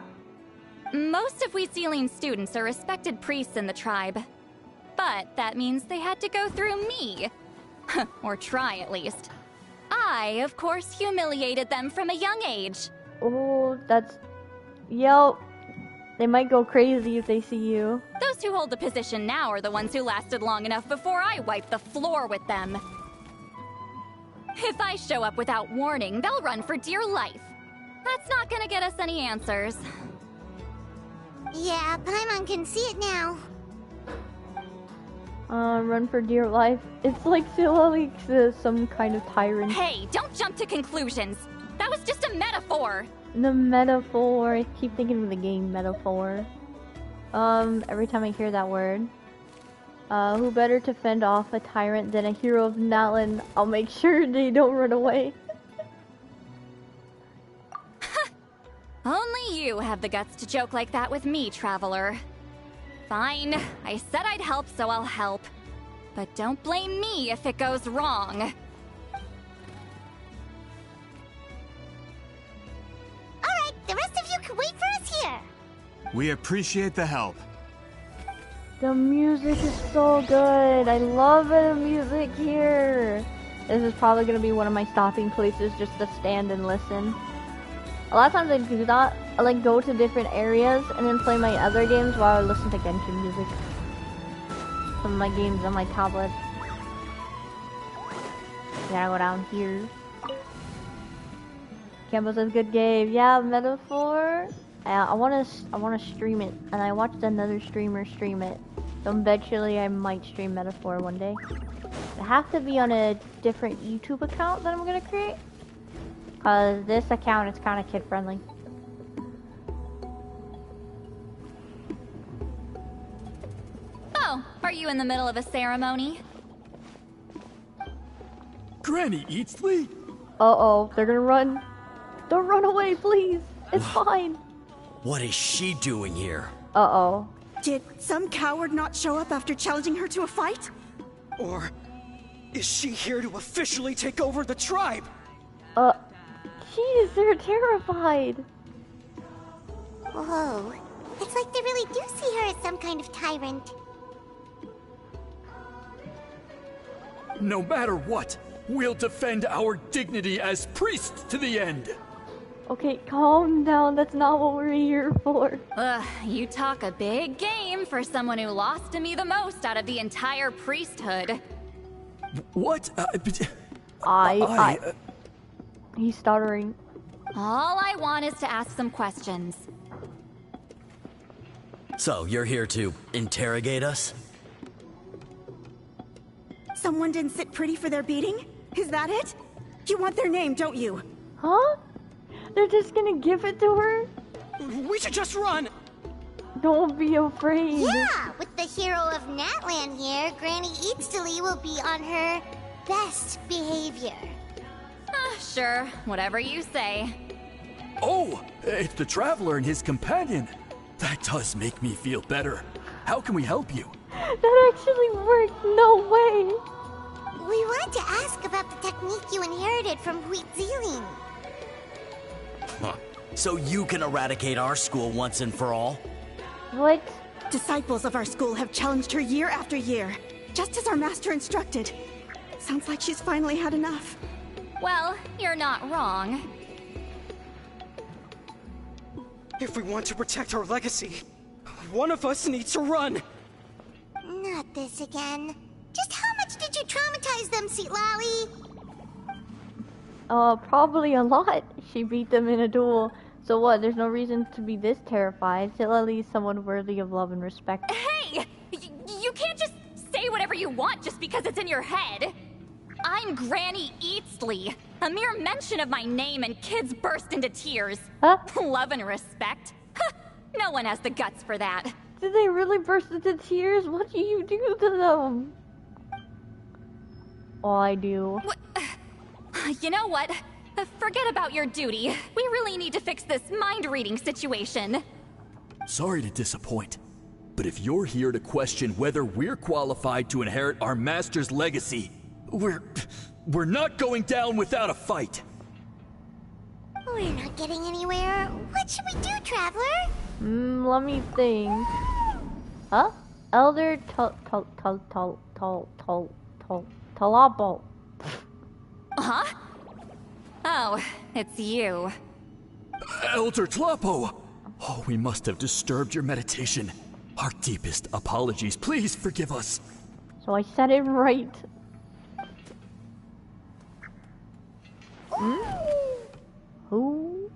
Most of Wheatsealing students are respected priests in the tribe. But that means they had to go through me. Or try, at least. I, of course, humiliated them from a young age. Oh, that's... Yep. They might go crazy if they see you. Those who hold the position now are the ones who lasted long enough before I wiped the floor with them. If I show up without warning, they'll run for dear life. That's not gonna get us any answers. Yeah, Paimon can see it now. Run for dear life. It's like Citlali's some kind of tyrant. Hey, don't jump to conclusions. That was just a metaphor. The metaphor. I keep thinking of the game metaphor. Every time I hear that word. Who better to fend off a tyrant than a hero of Natlan? I'll make sure they don't run away. Only you have the guts to joke like that with me, Traveler. Fine, I said I'd help, so I'll help. But don't blame me if it goes wrong. Alright, the rest of you can wait for us here. We appreciate the help. The music is so good. I love the music here. This is probably going to be one of my stopping places just to stand and listen. A lot of times I do that. I like go to different areas and then play my other games while I listen to Genshin music. Some of my games on my tablet. Yeah, I go down here. Campbell says good game. Yeah, Metaphor. I wanna stream it, and I watched another streamer stream it. So eventually I might stream Metaphor one day. I have to be on a different YouTube account that I'm gonna create. Cause this account is kinda kid friendly. Oh, are you in the middle of a ceremony? Granny Eatsley? Uh-oh, they're gonna run. Don't run away, please. It's fine. What is she doing here? Uh-oh. Did some coward not show up after challenging her to a fight? Or is she here to officially take over the tribe? Jeez, they're terrified. Whoa. It's like they really do see her as some kind of tyrant. No matter what, we'll defend our dignity as priests to the end. Okay, calm down. That's not what we're here for. Ugh, you talk a big game for someone who lost to me the most out of the entire priesthood. What? He's stuttering. All I want is to ask some questions. So, you're here to interrogate us? Someone didn't sit pretty for their beating? Is that it? You want their name, don't you? Huh? They're just gonna give it to her? We should just run! Don't be afraid. Yeah, with the hero of Natlan here, Granny Eatsley will be on her best behavior. Sure, whatever you say. Oh, it's the Traveler and his companion. That does make me feel better. How can we help you? That actually worked. No way. We wanted to ask about the technique you inherited from Huitziling. Huh. So you can eradicate our school once and for all? What? Disciples of our school have challenged her year after year, just as our master instructed. Sounds like she's finally had enough. Well, you're not wrong. If we want to protect our legacy, one of us needs to run! Not this again. Just how much did you traumatize them, Citlali? Probably a lot. She beat them in a duel. So what? There's no reason to be this terrified. Citlali is someone worthy of love and respect. Hey! You can't just say whatever you want just because it's in your head. I'm Granny Eatsley. A mere mention of my name and kids burst into tears. Huh? Love and respect? No one has the guts for that. Did they really burst into tears? What do you do to them? Oh, I do. You know what? Forget about your duty. We really need to fix this mind-reading situation. Sorry to disappoint, but if you're here to question whether we're qualified to inherit our master's legacy, we're not going down without a fight. We're not getting anywhere. What should we do, Traveler? Let me think. Huh? Elder Talabo. Huh? Oh, it's you. Elder Tlapo! Oh, we must have disturbed your meditation. Our deepest apologies. Please forgive us. So I said it right. Who?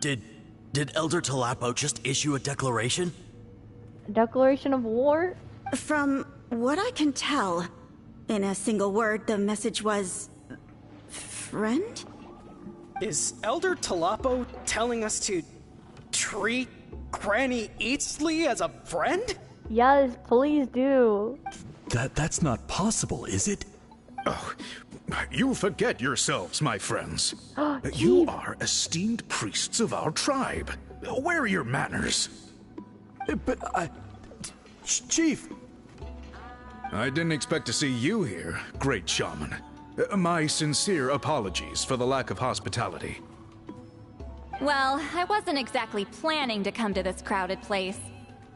Did Elder Tlapo just issue a declaration? A declaration of war? From what I can tell, in a single word, the message was... friend? Is Elder Tlapo telling us to treat Granny Eatsley as a friend? Yes, please do. That's not possible, is it? Oh, you forget yourselves, my friends. You are esteemed priests of our tribe. Where are your manners? But Chief! I didn't expect to see you here, great shaman. My sincere apologies for the lack of hospitality. Well, I wasn't exactly planning to come to this crowded place.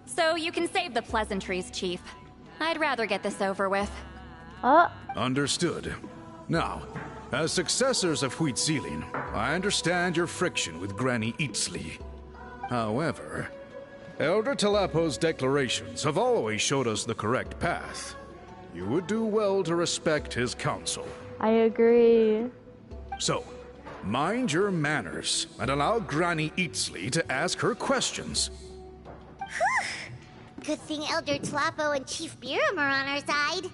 So you can save the pleasantries, Chief. I'd rather get this over with. Understood. Now, as successors of Huitzilin, I understand your friction with Granny Eatsley. However, Elder Talapo's declarations have always showed us the correct path. You would do well to respect his counsel. I agree. So, mind your manners and allow Granny Eatsley to ask her questions. Good thing Elder Talapo and Chief Biram are on our side.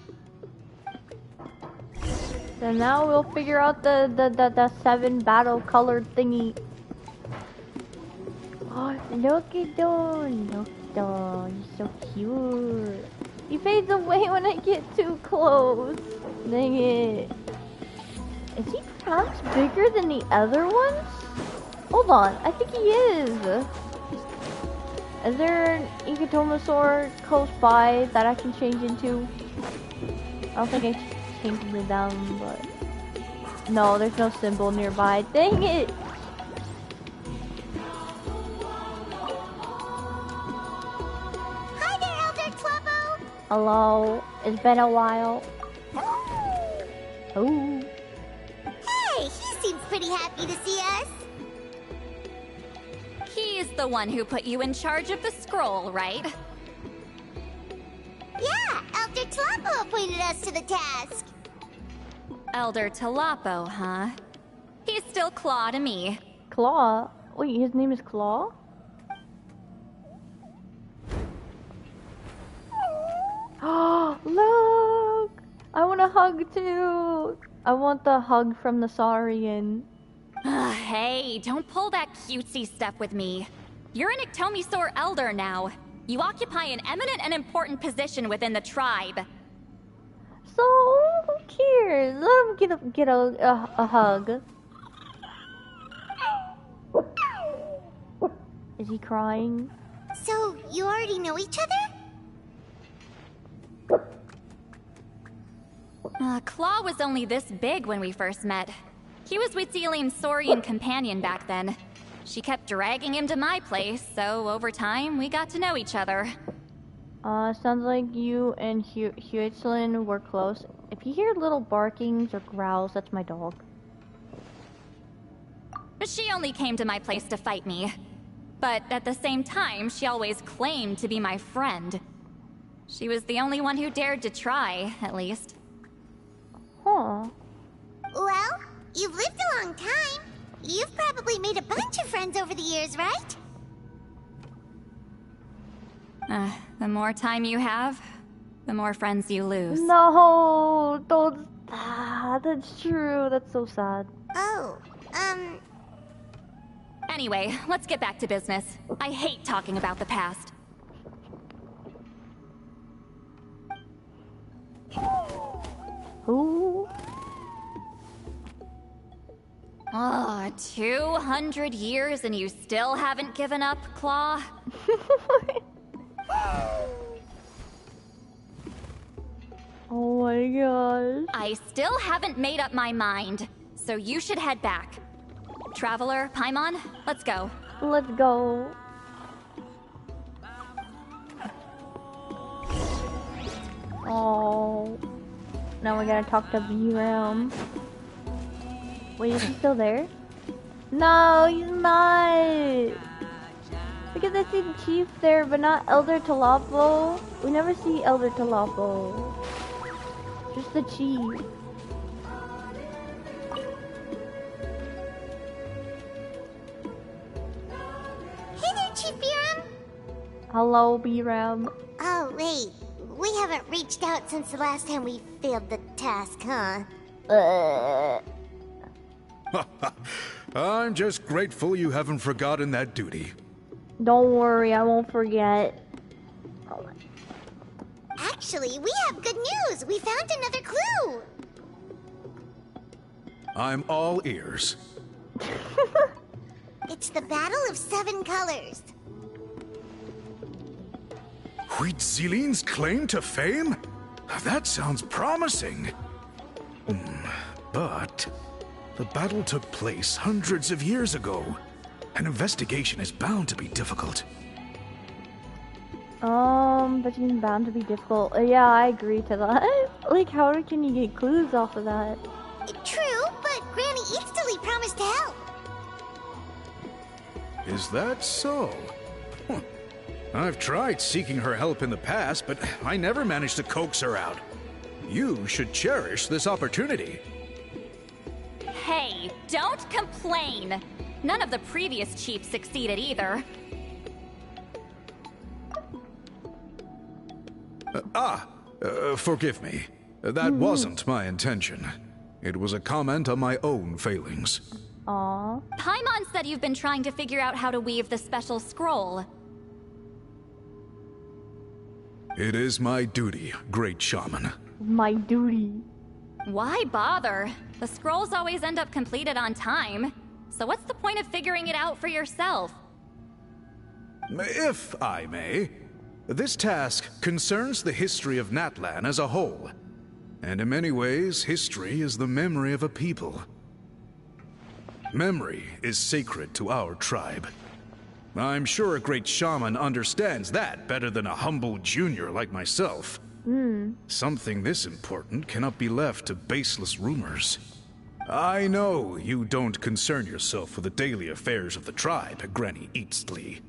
So now we'll figure out the 7 battle colored thingy. Oh, look at those. He's so cute. He fades away when I get too close. Dang it. Is he perhaps bigger than the other ones? Hold on, I think he is. Is there an Ectomosaur close by that I can change into? I don't think I can change into them, but... No, there's no symbol nearby. Dang it! Hi there, Elder Talapo! Hello, it's been a while. Oh. Hey, he seems pretty happy to see us. He's the one who put you in charge of the scroll, right? Yeah, Elder Talapo appointed us to the task. Elder Talapo, huh? He's still Claw to me. Claw? Wait, his name is Claw? Oh, look! I want a hug too! I want the hug from the Saurian. Hey, don't pull that cutesy stuff with me. You're an Ectomosaur Elder now. You occupy an eminent and important position within the tribe. So, who cares? Let him get a hug. Is he crying? So, you already know each other? Claw was only this big when we first met. He was Huitzilin's Saurian companion back then. She kept dragging him to my place, so over time, we got to know each other. Sounds like you and Huitzilin were close. If you hear little barkings or growls, that's my dog. She only came to my place to fight me. But at the same time, she always claimed to be my friend. She was the only one who dared to try, at least. Huh. Well, you've lived a long time. You've probably made a bunch of friends over the years, right? The more time you have, the more friends you lose. No, don't. That's true. That's so sad. Oh, Anyway, let's get back to business. I hate talking about the past. Who? 200 years and you still haven't given up, Claw? Oh my gosh. I still haven't made up my mind, so you should head back. Traveler, Paimon, let's go. Let's go. Oh. Now we gotta talk to VRAM. Wait, is he still there? No, he's not! Because I see the chief there, but not Elder Talapo. We never see Elder Talapo. Just the chief. Hey there, Chief Biram. Hello, VRAM. Oh, wait. We haven't reached out since the last time we failed the task, huh? I'm just grateful you haven't forgotten that duty. Don't worry, I won't forget. Actually, we have good news. We found another clue. I'm all ears. It's the Battle of 7 Colors. Huitziline's claim to fame? That sounds promising. But the battle took place hundreds of years ago. An investigation is bound to be difficult. But it's bound to be difficult. Yeah, I agree to that. Like, how can you get clues off of that? True, but Granny Easterly promised to help. Is that so? I've tried seeking her help in the past, but I never managed to coax her out. You should cherish this opportunity. Hey, don't complain. None of the previous chiefs succeeded either. Forgive me. That wasn't my intention. It was a comment on my own failings. Aww. Paimon said you've been trying to figure out how to weave the special scroll. It is my duty, great shaman. My duty. Why bother? The scrolls always end up completed on time. So what's the point of figuring it out for yourself? If I may, this task concerns the history of Natlan as a whole. And in many ways, history is the memory of a people. Memory is sacred to our tribe. I'm sure a great shaman understands that better than a humble junior like myself. Something this important cannot be left to baseless rumors. I know you don't concern yourself with the daily affairs of the tribe, Granny Easterly.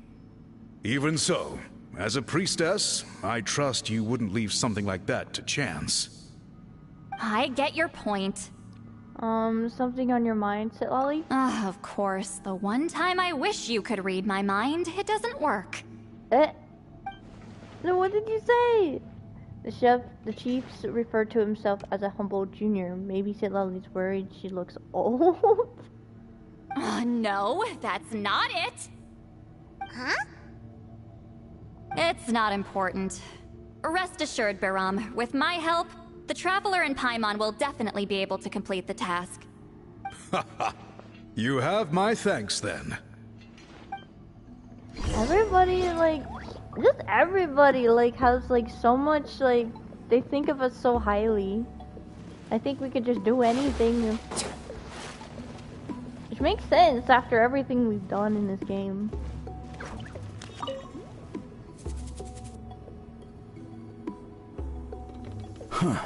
Even so, as a priestess, I trust you wouldn't leave something like that to chance. I get your point. Something on your mind, Citlali? Of course. The one time I wish you could read my mind, it doesn't work. No, what did you say? The chief referred to himself as a humble junior. Maybe Citlali's worried she looks old? No, that's not it. Huh? It's not important. Rest assured, Biram, with my help, the Traveler and Paimon will definitely be able to complete the task. You have my thanks, then. Everybody, just everybody, has, so much, they think of us so highly. I think we could just do anything. Which makes sense after everything we've done in this game. Huh.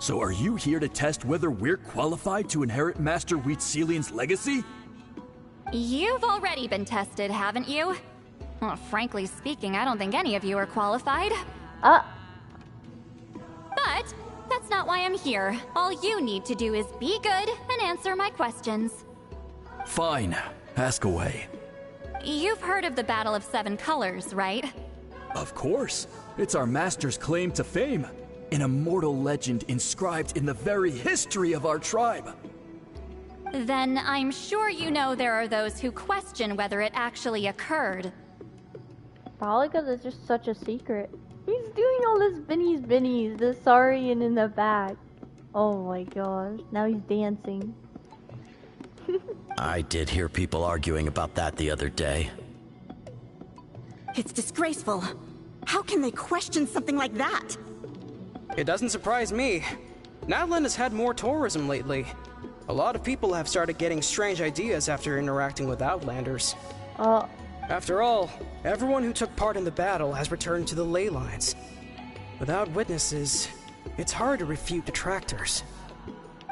So are you here to test whether we're qualified to inherit Master Huitziline's legacy? You've already been tested, haven't you? Well, frankly speaking, I don't think any of you are qualified. But that's not why I'm here. All you need to do is be good and answer my questions. Fine. Ask away. You've heard of the Battle of 7 Colors, right? Of course. It's our master's claim to fame. An immortal legend inscribed in the very history of our tribe. Then I'm sure you know there are those who question whether it actually occurred. Probably because it's just such a secret. He's doing all this binnies, the Saurian in the back. Oh my gosh, now he's dancing. I did hear people arguing about that the other day. It's disgraceful. How can they question something like that? It doesn't surprise me. Natlan has had more tourism lately. A lot of people have started getting strange ideas after interacting with Outlanders. After all, everyone who took part in the battle has returned to the ley lines. Without witnesses, it's hard to refute detractors.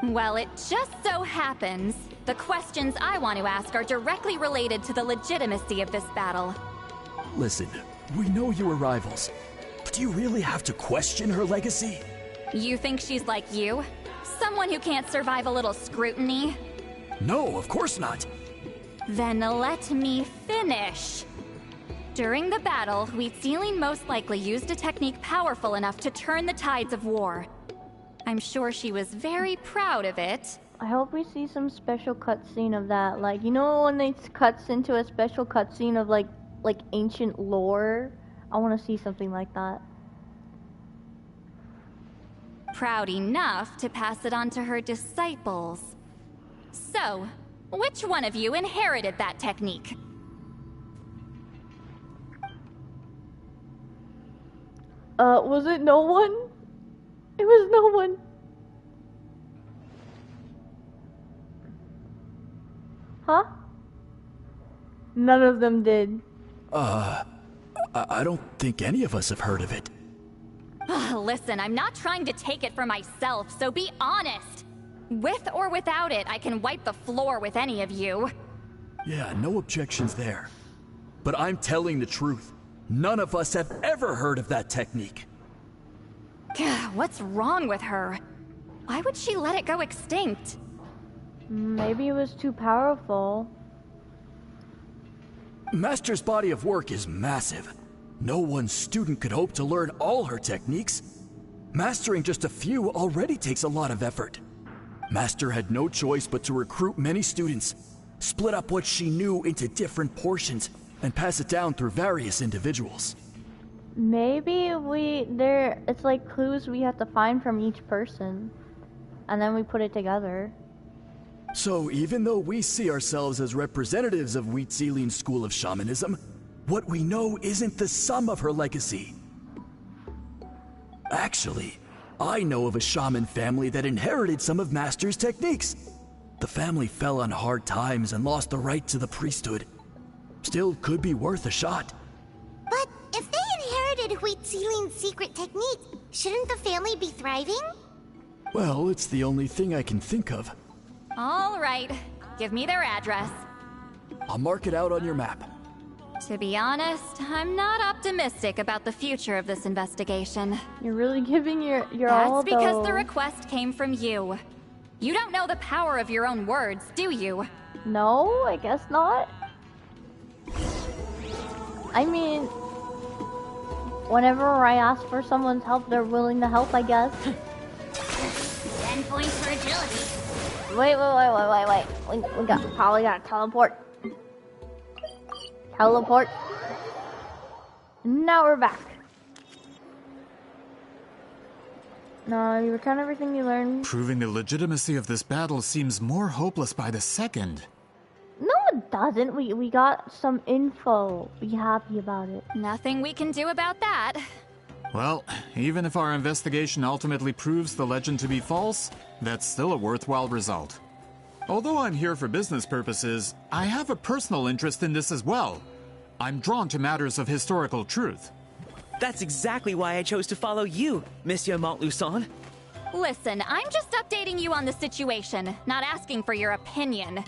Well, it just so happens the questions I want to ask are directly related to the legitimacy of this battle. Listen, we know you were rivals, but do you really have to question her legacy? You think she's like you? Someone who can't survive a little scrutiny? No, of course not. Then let me finish. During the battle, Huitziline most likely used a technique powerful enough to turn the tides of war. I'm sure she was very proud of it, I hope we see some special cutscene of that. Like, you know when they cuts into a special cutscene of like ancient lore? I want to see something like that. Proud enough to pass it on to her disciples. So, which one of you inherited that technique? Was it no one? It was no one. Huh? None of them did. I don't think any of us have heard of it. Listen, I'm not trying to take it for myself, so be honest. With or without it, I can wipe the floor with any of you. Yeah, no objections there. But I'm telling the truth. None of us have ever heard of that technique. What's wrong with her? Why would she let it go extinct? Maybe it was too powerful. Master's body of work is massive. No one student could hope to learn all her techniques. Mastering just a few already takes a lot of effort. Master had no choice but to recruit many students, split up what she knew into different portions, and pass it down through various individuals. Maybe it's like clues we have to find from each person, and then we put it together. So even though we see ourselves as representatives of Wheatzilian's school of shamanism, what we know isn't the sum of her legacy. Actually, I know of a shaman family that inherited some of Master's techniques. The family fell on hard times and lost the right to the priesthood. Still could be worth a shot. But if they inherited Wheatzilian's secret technique, shouldn't the family be thriving? Well, it's the only thing I can think of. All right, give me their address. I'll mark it out on your map. To be honest, I'm not optimistic about the future of this investigation. You're really giving your all, That's because though. the request came from you. You don't know the power of your own words, do you? No, I guess not. I mean, whenever I ask for someone's help, they're willing to help, I guess. 10 points for agility. Wait. We probably gotta teleport. Teleport. Now we're back. No, you return everything you learned. Proving the legitimacy of this battle seems more hopeless by the second. No, it doesn't. We got some info. Be happy about it. Nothing we can do about that. Well, even if our investigation ultimately proves the legend to be false, that's still a worthwhile result. Although I'm here for business purposes, I have a personal interest in this as well. I'm drawn to matters of historical truth. That's exactly why I chose to follow you, Monsieur Montluçon. Listen, I'm just updating you on the situation, not asking for your opinion.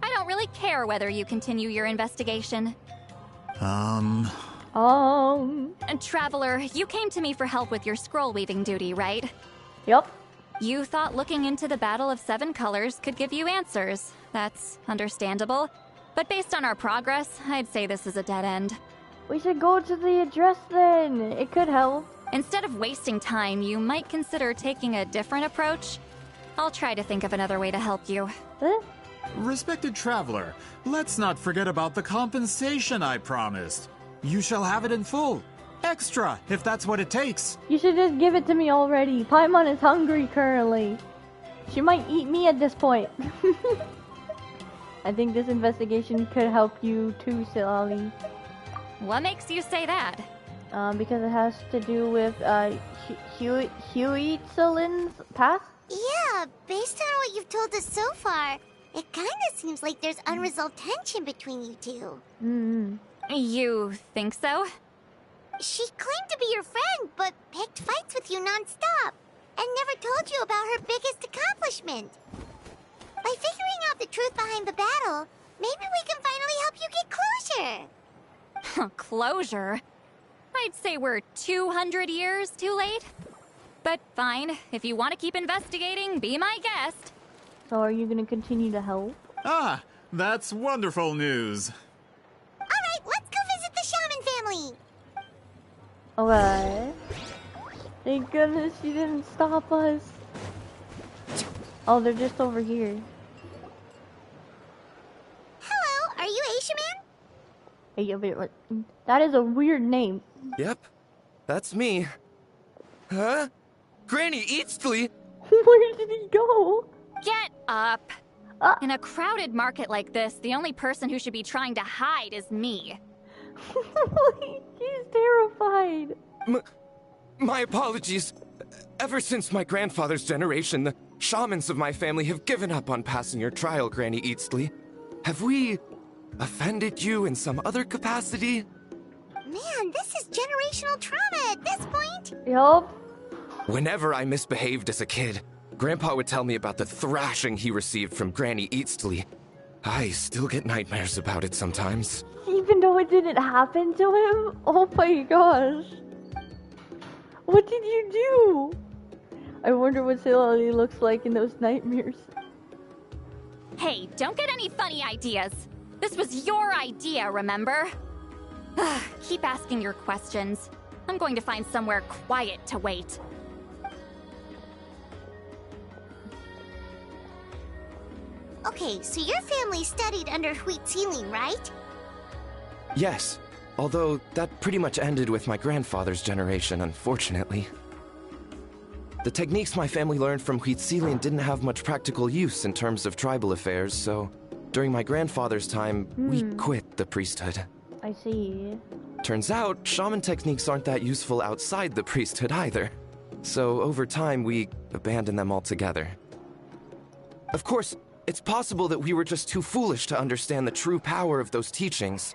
I don't really care whether you continue your investigation. And Traveler, you came to me for help with your scroll weaving duty, right? Yep. You thought looking into the Battle of Seven Colors could give you answers. That's understandable. But based on our progress, I'd say this is a dead end. We should go to the address then. It could help. Instead of wasting time, you might consider taking a different approach. I'll try to think of another way to help you. Respected traveler, let's not forget about the compensation I promised. You shall have it in full. Extra, if that's what it takes. You should just give it to me already. Paimon is hungry currently. She might eat me at this point. I think this investigation could help you too, Citlali. What makes you say that? Because it has to do with Huitzilin's past? Yeah, based on what you've told us so far, it kinda seems like there's unresolved tension between you two. You think so? She claimed to be your friend, but picked fights with you non-stop, and never told you about her biggest accomplishment. By figuring out the truth behind the battle, maybe we can finally help you get closure. Closure? I'd say we're 200 years too late. But fine, if you want to keep investigating, be my guest. So are you going to continue to help? Ah, that's wonderful news. Alright, let's go visit the shaman family. Okay. Thank goodness she didn't stop us. Oh, they're just over here. Hello, are you Asia Man? Hey, wait, that is a weird name. Yep, that's me. Huh? Granny Eatsley? Where did he go? Get up! In a crowded market like this, the only person who should be trying to hide is me. He's terrified. My apologies. Ever since my grandfather's generation, the shamans of my family have given up on passing your trial, Granny Eatsley. Have we offended you in some other capacity? Man, this is generational trauma at this point. Yup. Whenever I misbehaved as a kid, Grandpa would tell me about the thrashing he received from Granny Eatsley. I still get nightmares about it sometimes. Even though it didn't happen to him? Oh my gosh. What did you do? I wonder what Citlali looks like in those nightmares. Hey, don't get any funny ideas. This was your idea, remember? Keep asking your questions. I'm going to find somewhere quiet to wait. Okay, so your family studied under Wheat Ceiling, right? Yes, although that pretty much ended with my grandfather's generation, unfortunately. The techniques my family learned from Wheat Ceiling didn't have much practical use in terms of tribal affairs, so during my grandfather's time, we quit the priesthood. I see. Turns out, shaman techniques aren't that useful outside the priesthood either. So over time, we abandoned them altogether. Of course, it's possible that we were just too foolish to understand the true power of those teachings.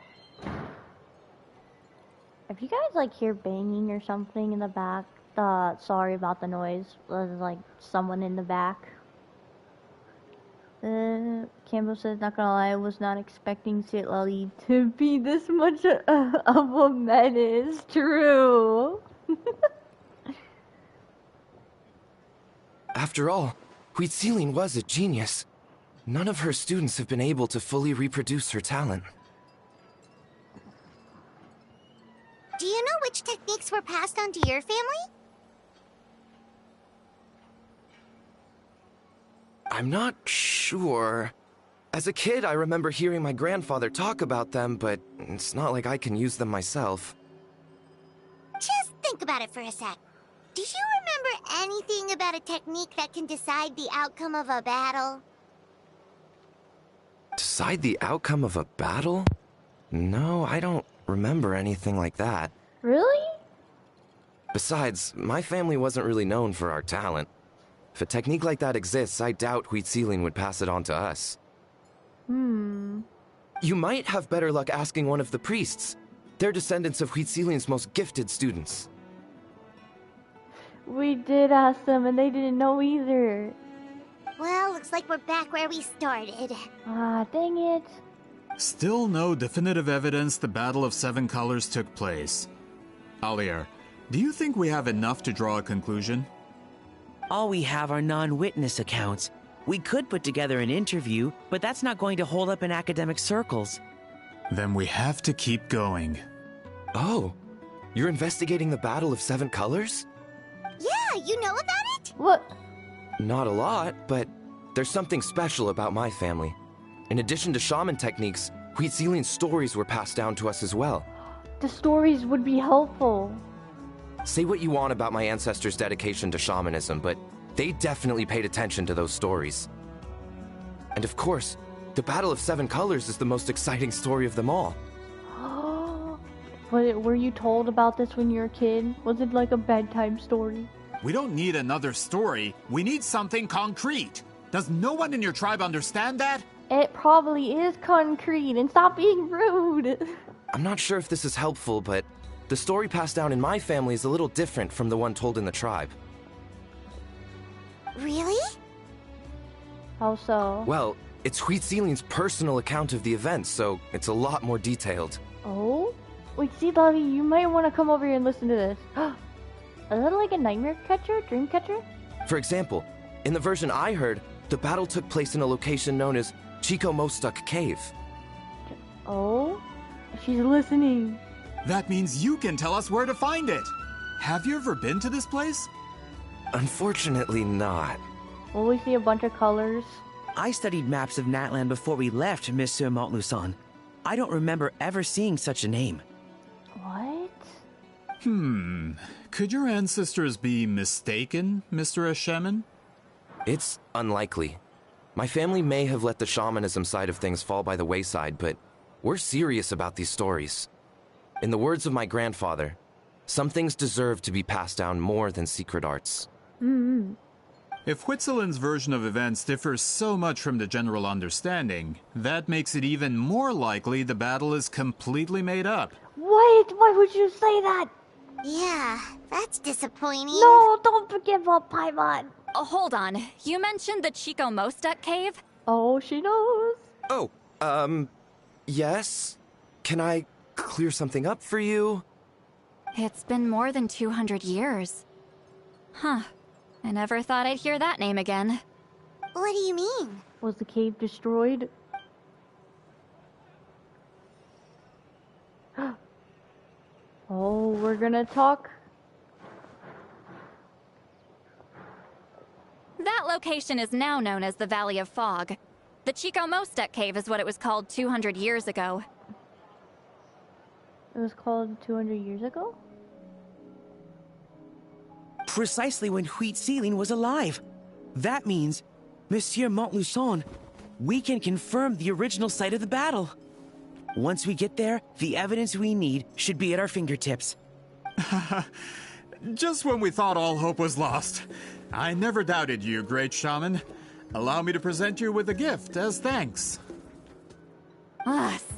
If you guys like hear banging or something in the back, sorry about the noise. There's like someone in the back. Campbell says, not gonna lie, I was not expecting Citlali to be this much of a menace. True. After all, Wheat Ceiling was a genius. None of her students have been able to fully reproduce her talent. Do you know which techniques were passed on to your family? I'm not sure. As a kid, I remember hearing my grandfather talk about them, but it's not like I can use them myself. Just think about it for a sec. Do you remember anything about a technique that can decide the outcome of a battle? Decide the outcome of a battle? No, I don't remember anything like that. Really? Besides, my family wasn't really known for our talent. If a technique like that exists, I doubt Wheat Ceiling would pass it on to us. You might have better luck asking one of the priests. They're descendants of Wheat Ceiling's most gifted students. We did ask them and they didn't know either. Well, looks like we're back where we started. Ah, dang it. Still no definitive evidence the Battle of Seven Colors took place. Alier, do you think we have enough to draw a conclusion? All we have are non-witness accounts. We could put together an interview, but that's not going to hold up in academic circles. Then we have to keep going. Oh, you're investigating the Battle of Seven Colors? Yeah, you know about it? What? Not a lot, but there's something special about my family. In addition to shaman techniques, Wheat Ceiling's stories were passed down to us as well. The stories would be helpful. Say what you want about my ancestors' dedication to shamanism, but they definitely paid attention to those stories. And of course, the Battle of Seven Colors is the most exciting story of them all. Were you told about this when you were a kid? Was it like a bedtime story? We don't need another story. We need something concrete. Does no one in your tribe understand that? It probably is concrete, and stop being rude. I'm not sure if this is helpful, but the story passed down in my family is a little different from the one told in the tribe. Really? How so? Well, it's Wheat Ceiling's personal account of the event, so it's a lot more detailed. Oh? Wait, Citlali, you might want to come over here and listen to this. Is that like a nightmare catcher? Dream catcher? For example, in the version I heard, the battle took place in a location known as Chico Mostuk Cave. Oh? She's listening. That means you can tell us where to find it. Have you ever been to this place? Unfortunately not. Will we see a bunch of colors? I studied maps of Natland before we left, Monsieur Montluçon. I don't remember ever seeing such a name. What? Could your ancestors be mistaken, Mr. Shaman? It's unlikely. My family may have let the shamanism side of things fall by the wayside, but we're serious about these stories. In the words of my grandfather, some things deserve to be passed down more than secret arts. If Whitzelin's version of events differs so much from the general understanding, that makes it even more likely the battle is completely made up. Wait, why would you say that? Yeah, that's disappointing. No, don't give up, Paimon. Oh, hold on. You mentioned the Chico Mostek cave? Oh, she knows. Oh, yes? Can I clear something up for you? It's been more than 200 years. Huh. I never thought I'd hear that name again. What do you mean? Was the cave destroyed? Oh, we're gonna talk. That location is now known as the Valley of Fog. The Chico Mostek cave is what it was called 200 years ago. It was called 200 years ago? Precisely when Citlali was alive. That means, Monsieur Montluçon, we can confirm the original site of the battle. Once we get there, the evidence we need should be at our fingertips. Just when we thought all hope was lost. I never doubted you, great shaman. Allow me to present you with a gift as thanks.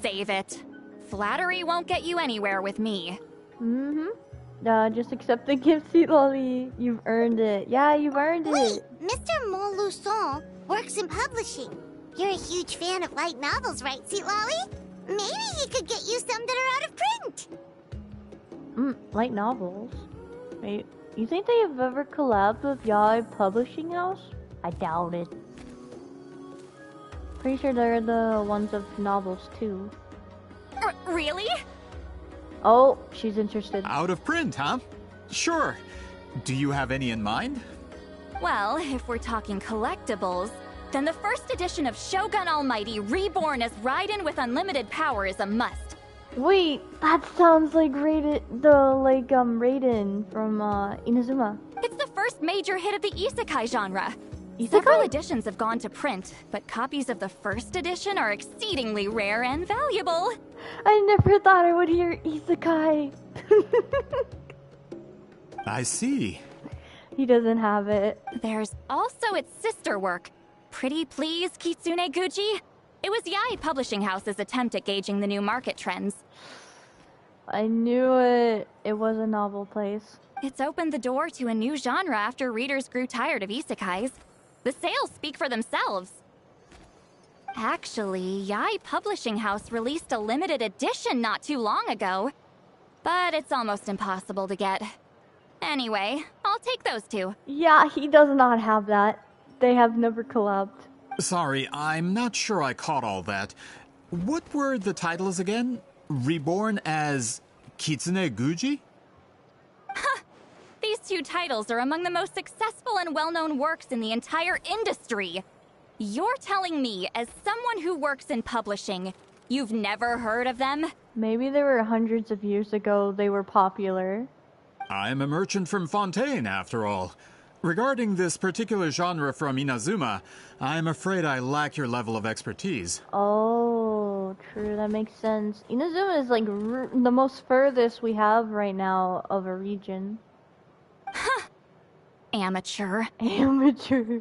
Save it. Flattery won't get you anywhere with me. Just accept the gift, Citlali. You've earned it. Yeah, you've earned it. Wait, Mr. Montluçon works in publishing. You're a huge fan of light novels, right, Citlali? Maybe he could get you some that are out of print. Light novels? Wait, you think they have ever collabed with Yayyyyyy Publishing House? I doubt it. Pretty sure they're the ones of novels too. Really? Oh, she's interested. Out of print, huh? Sure. Do you have any in mind? Well, if we're talking collectibles, then the first edition of Shogun Almighty reborn as Raiden with unlimited power is a must. Wait, that sounds like Raiden from Inazuma. It's the first major hit of the isekai genre. Isekai? Several editions have gone to print, but copies of the first edition are exceedingly rare and valuable. I never thought I would hear isekai. I see. He doesn't have it. There's also its sister work, Pretty Please Kitsune Guji. It was Yayyyyyy Publishing House's attempt at gauging the new market trends. I knew it. It was a novel place. It's opened the door to a new genre after readers grew tired of isekais. The sales speak for themselves. Actually, Yayyyyyy Publishing House released a limited edition not too long ago. But it's almost impossible to get. Anyway, I'll take those two. Yeah, he does not have that. They have never collabed. Sorry, I'm not sure I caught all that. What were the titles again? Reborn as Kitsune Guji? These two titles are among the most successful and well-known works in the entire industry. You're telling me, as someone who works in publishing, you've never heard of them? Maybe they were hundreds of years ago they were popular. I'm a merchant from Fontaine, after all. Regarding this particular genre from Inazuma, I'm afraid I lack your level of expertise. Oh, true, that makes sense. Inazuma is like the most furthest we have right now of a region. Amateur. Amateur.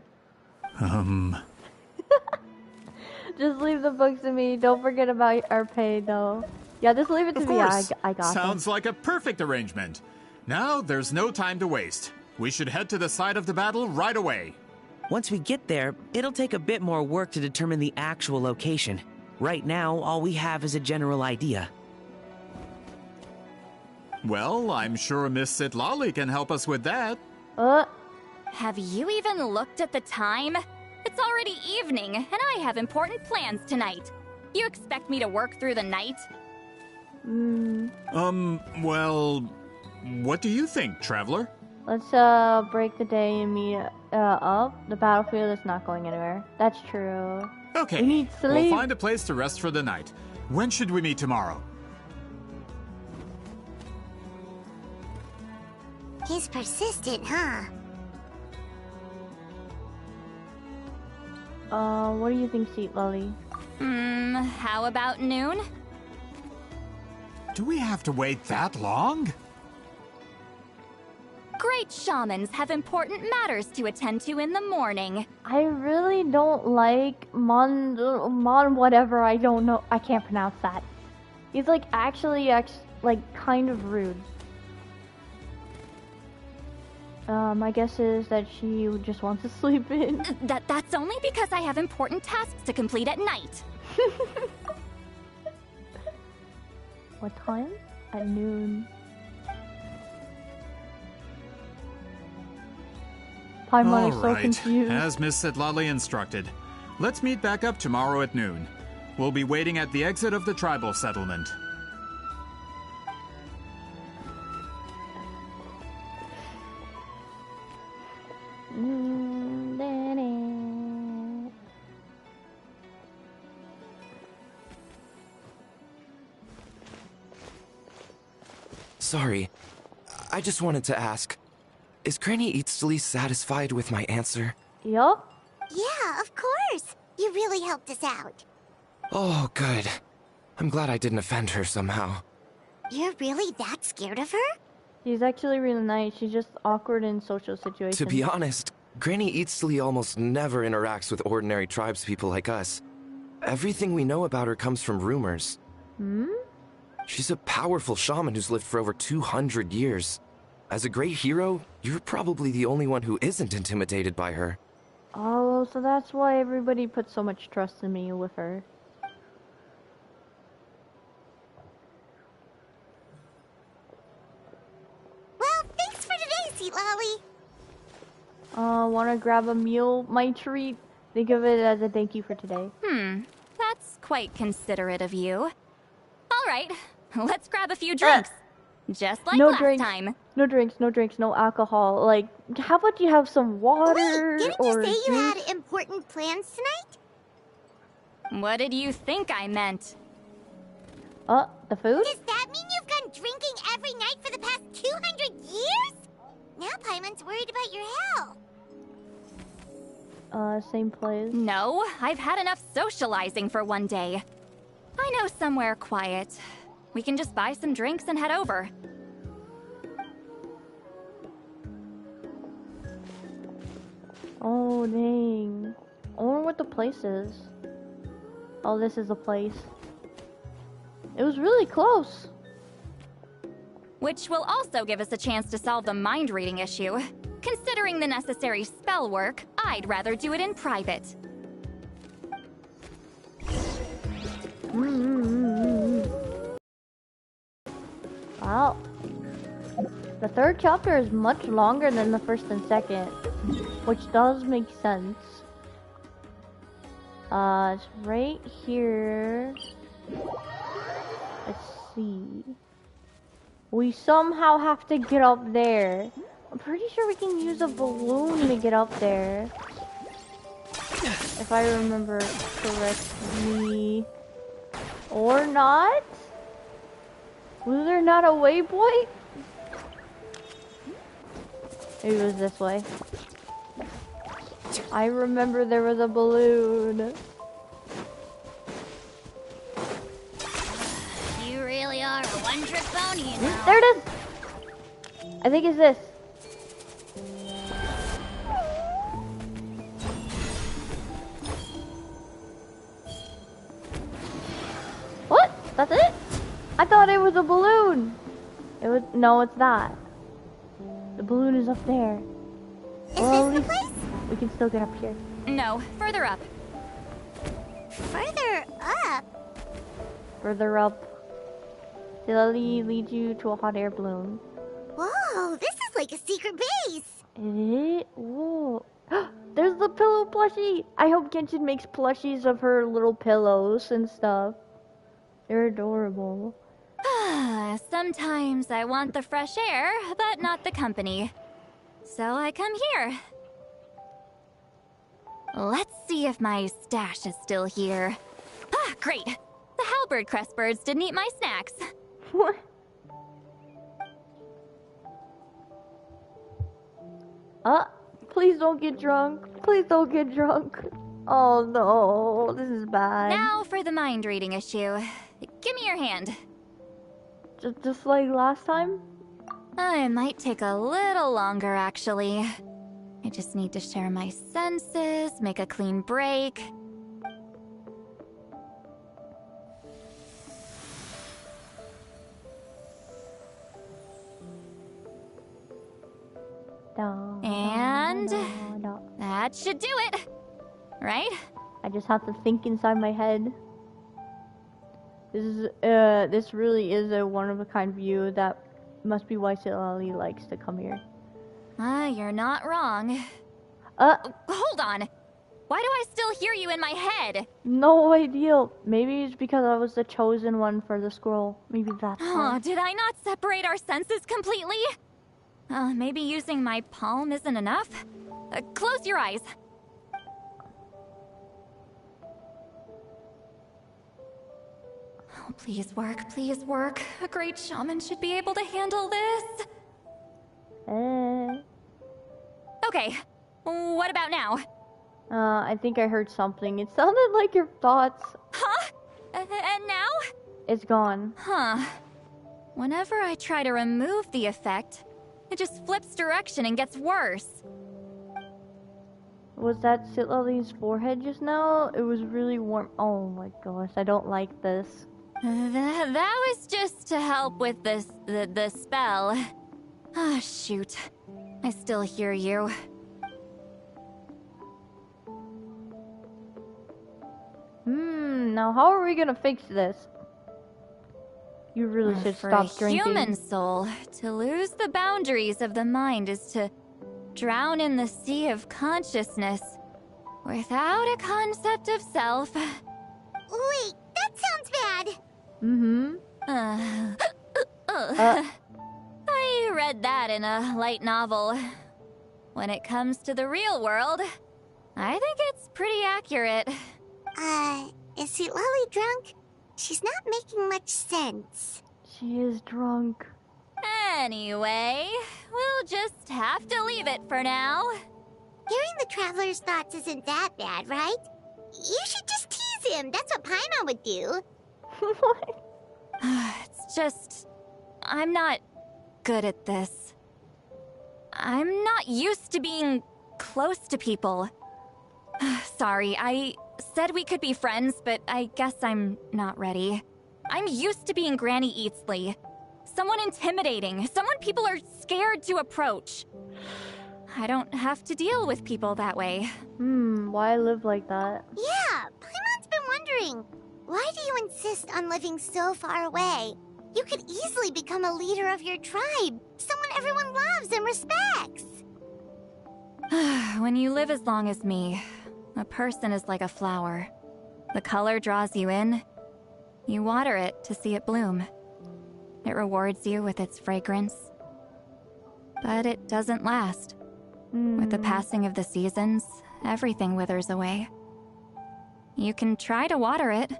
Just leave the books to me. Don't forget about our pay, though. Yeah, just leave it to me. I got Sounds them. like a perfect arrangement. Now, there's no time to waste. We should head to the site of the battle right away. Once we get there, it'll take a bit more work to determine the actual location. Right now, all we have is a general idea. Well, I'm sure Miss Citlali can help us with that. Have you even looked at the time? It's already evening, and I have important plans tonight. You expect me to work through the night? Well, what do you think, traveler? Let's break the day and meet up. The battlefield is not going anywhere. That's true. Okay, we need sleep. We'll find a place to rest for the night. When should we meet tomorrow? He's persistent, huh? What do you think, Citlali? How about noon? Do we have to wait that long? Great shamans have important matters to attend to in the morning. I really don't like Mon whatever, I don't know. I can't pronounce that. He's like actually like kind of rude. My guess is that she just wants to sleep in. That's only because I have important tasks to complete at night. What time? At noon. Paimon is so confused. As Miss Citlali instructed. Let's meet back up tomorrow at noon. We'll be waiting at the exit of the tribal settlement. Sorry, I just wanted to ask, is Granny Eatsley satisfied with my answer? Yup. Yeah, of course. You really helped us out. Oh, good. I'm glad I didn't offend her somehow. You're really that scared of her? She's actually really nice. She's just awkward in social situations. To be honest, Granny Eatsley almost never interacts with ordinary tribespeople like us. Everything we know about her comes from rumors. She's a powerful shaman who's lived for over 200 years. As a great hero, you're probably the only one who isn't intimidated by her. Oh, so that's why everybody puts so much trust in me with her. Well, thanks for today, Citlali. Wanna grab a meal? My treat. Think of it as a thank you for today. That's quite considerate of you. All right, let's grab a few drinks. Just like no last drinks, time. No drinks, no alcohol. Like, how about you have some water? Wait, didn't or you say you juice? had important plans tonight? What did you think I meant? The food? Does that mean you've gone drinking every night for the past 200 years? Now Paimon's worried about your health. Same place. No, I've had enough socializing for one day. I know somewhere quiet. We can just buy some drinks and head over. Oh, dang. I wonder what the place is. Oh, this is the place. It was really close. Which will also give us a chance to solve the mind reading issue. Considering the necessary spell work, I'd rather do it in private. Wow. The third chapter is much longer than the first and second, which does make sense. It's right here. Let's see. We somehow have to get up there. I'm pretty sure we can use a balloon to get up there. If I remember correctly. Or not? Was there not a waypoint? Maybe it was this way. I remember there was a balloon. You really are a one-trick pony, you know. There it is! I think it's this. What? That's it? I thought it was a balloon. It was no, it's not. The balloon is up there. Well, at least we can still get up here. No, further up. Further up? Further up. Citlali leads you to a hot air balloon. Whoa, this is like a secret base. Is it? Whoa. There's the pillow plushie. I hope Genshin makes plushies of her little pillows and stuff. They're adorable. Sometimes I want the fresh air, but not the company. so I come here. Let's see if my stash is still here. Ah, great! The halberd crest birds didn't eat my snacks. What? Please don't get drunk. Please don't get drunk. Oh no, this is bad. Now for the mind reading issue. Give me your hand. Just like last time? It might take a little longer, actually. I just need to share my senses, make a clean break. And that should do it, right? I just have to think inside my head. This really is a one-of-a-kind view. That must be why Citlali likes to come here. You're not wrong. Hold on. Why do I still hear you in my head? No idea. Maybe it's because I was the chosen one for the scroll. Maybe that's why. Did I not separate our senses completely? Maybe using my palm isn't enough? Close your eyes. Oh, please work, please work. A great shaman should be able to handle this. Okay, what about now? I think I heard something. It sounded like your thoughts. Huh? And now? It's gone. Huh. Whenever I try to remove the effect, it just flips direction and gets worse. Was that Citlali's forehead just now? It was really warm. Oh my gosh, I don't like this. That was just to help with the spell. Ah, shoot. I still hear you. Now how are we gonna fix this? You really should stop drinking. For a human soul, to lose the boundaries of the mind is to drown in the sea of consciousness without a concept of self. Wait, that sounds bad. I read that in a light novel. When it comes to the real world, I think it's pretty accurate. Is Citlali drunk? She's not making much sense. She is drunk. Anyway, we'll just have to leave it for now. Hearing the traveler's thoughts isn't that bad, right? You should just tease him. That's what Paimon would do. What? It's just... I'm not good at this. I'm not used to being close to people. Sorry, I said we could be friends, but I guess I'm not ready. I'm used to being Granny Eatsley. Someone intimidating, someone people are scared to approach. I don't have to deal with people that way. Why live like that? Yeah, Paimon's been wondering. Why do you insist on living so far away? You could easily become a leader of your tribe, someone everyone loves and respects. When you live as long as me, a person is like a flower. The color draws you in. You water it to see it bloom. It rewards you with its fragrance. But it doesn't last. With the passing of the seasons, everything withers away. You can try to water it,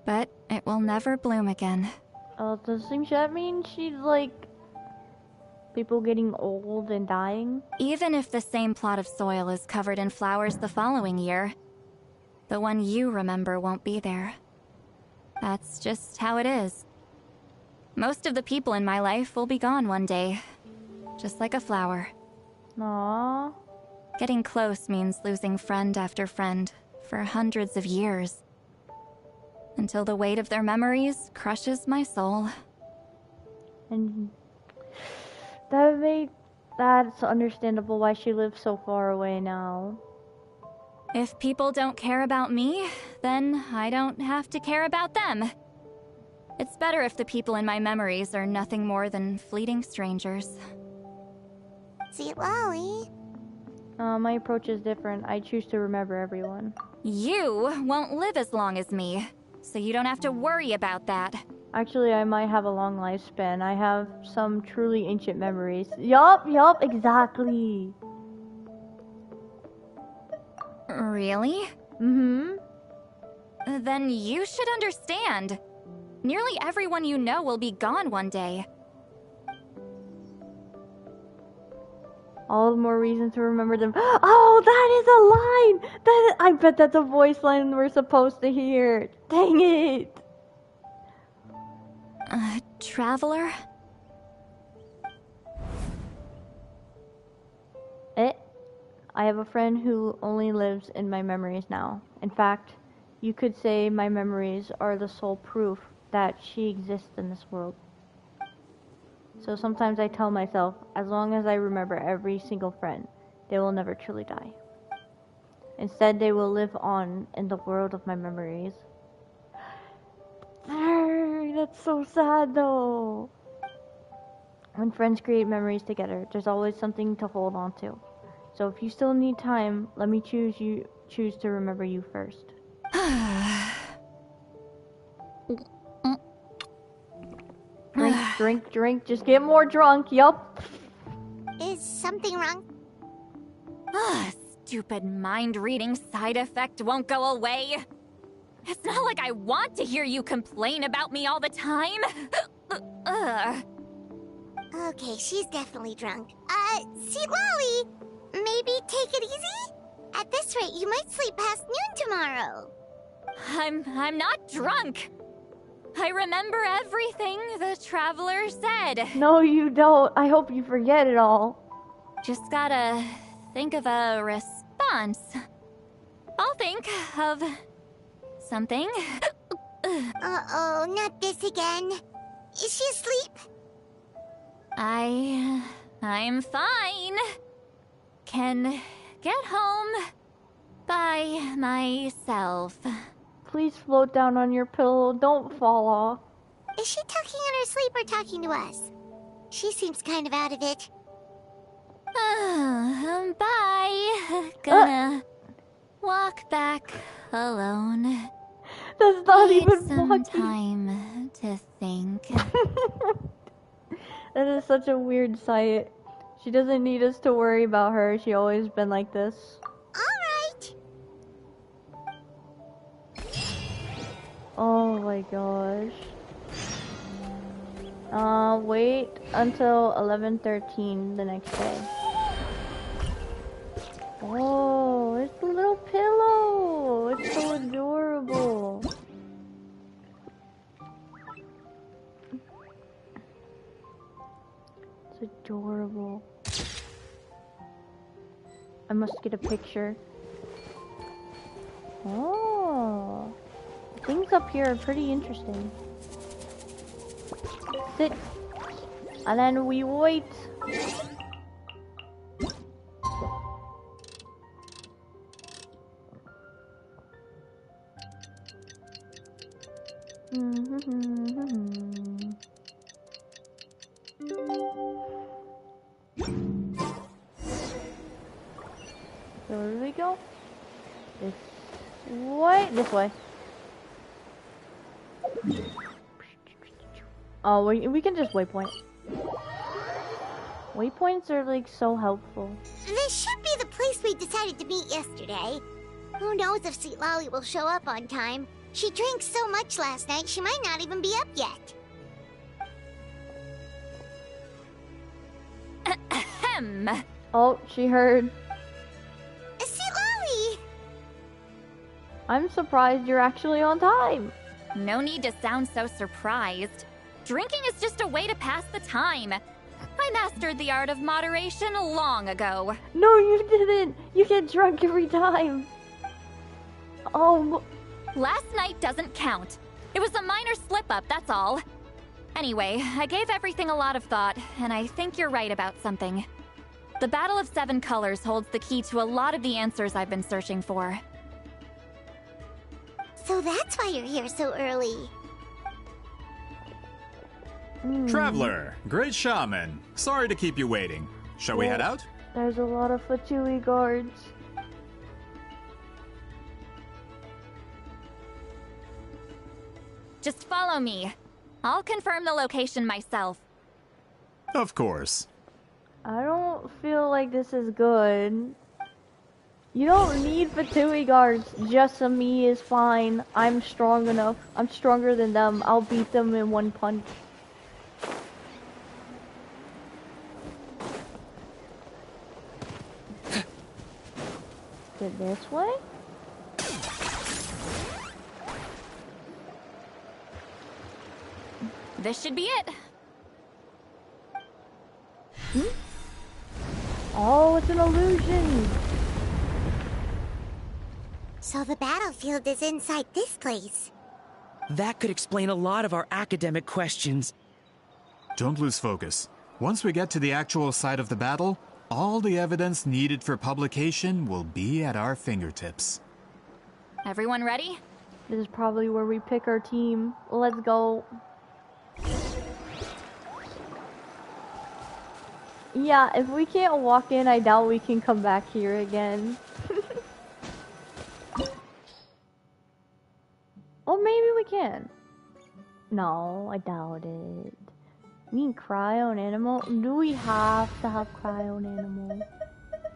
but it will never bloom again. Doesn't that mean she's like... people getting old and dying? Even if the same plot of soil is covered in flowers the following year, the one you remember won't be there. That's just how it is. Most of the people in my life will be gone one day, just like a flower. Aww. Getting close means losing friend after friend for hundreds of years, until the weight of their memories crushes my soul. And that's understandable why she lives so far away now. If people don't care about me, then I don't have to care about them. It's better if the people in my memories are nothing more than fleeting strangers. Citlali. My approach is different. I choose to remember everyone. You won't live as long as me, so you don't have to worry about that. Actually, I might have a long lifespan. I have some truly ancient memories. Yup, exactly. Really? Mm-hmm. Then you should understand. Nearly everyone you know will be gone one day. All the more reason to remember them. Oh, that is a line! I bet that's a voice line we're supposed to hear. Dang it! Traveler? I have a friend who only lives in my memories now. In fact, you could say my memories are the sole proof that she exists in this world. So sometimes I tell myself, as long as I remember every single friend, they will never truly die. Instead, they will live on in the world of my memories. That's so sad though. When friends create memories together, there's always something to hold on to. So if you still need time, let me choose to remember you first. Drink, just get more drunk, yup. Is something wrong? Stupid mind-reading side effect won't go away. It's not like I want to hear you complain about me all the time. Okay, she's definitely drunk. Citlali, maybe take it easy? At this rate, you might sleep past noon tomorrow. I'm not drunk. I remember everything the traveler said. No, you don't. I hope you forget it all. Just gotta think of a response. I'll think of something. Uh-oh, not this again. Is she asleep? I'm fine. Can get home by myself. Please float down on your pillow. Don't fall off. Is she talking in her sleep or talking to us? She seems kind of out of it. Bye. Gonna walk back alone. That's not Need even some walking. time to think. That is such a weird sight. She doesn't need us to worry about her. She always been like this. Alright. Oh my gosh. Wait until 11:13 the next day. Oh, it's a little pillow. It's so adorable. It's adorable. I must get a picture. Oh. Things up here are pretty interesting. Sit. And then we wait. So where do we go? This way? This way. Oh, we can just waypoint. Waypoints are like so helpful. This should be the place we decided to meet yesterday. Who knows if Citlali will show up on time. She drank so much last night, she might not even be up yet. Ahem. Oh, she heard. Citlali! I'm surprised you're actually on time. No need to sound so surprised. Drinking is just a way to pass the time. I mastered the art of moderation long ago. No, you didn't. You get drunk every time. Oh. Last night doesn't count. It was a minor slip-up, that's all. Anyway, I gave everything a lot of thought, and I think you're right about something. The Battle of Seven Colors holds the key to a lot of the answers I've been searching for. So that's why you're here so early. Traveler, great shaman. Sorry to keep you waiting. Shall we head out? There's a lot of Fatui guards. Just follow me. I'll confirm the location myself. Of course. I don't feel like this is good. You don't need Fatui guards. Just a me is fine. I'm strong enough. I'm stronger than them. I'll beat them in one punch. Get this way? This should be it. Oh, it's an illusion. So the battlefield is inside this place. That could explain a lot of our academic questions. Don't lose focus. Once we get to the actual site of the battle, all the evidence needed for publication will be at our fingertips. Everyone ready? This is probably where we pick our team. Let's go. Yeah, if we can't walk in, I doubt we can come back here again. Or maybe we can. No, I doubt it. We need cryo animal. Do we have to have cryo animal?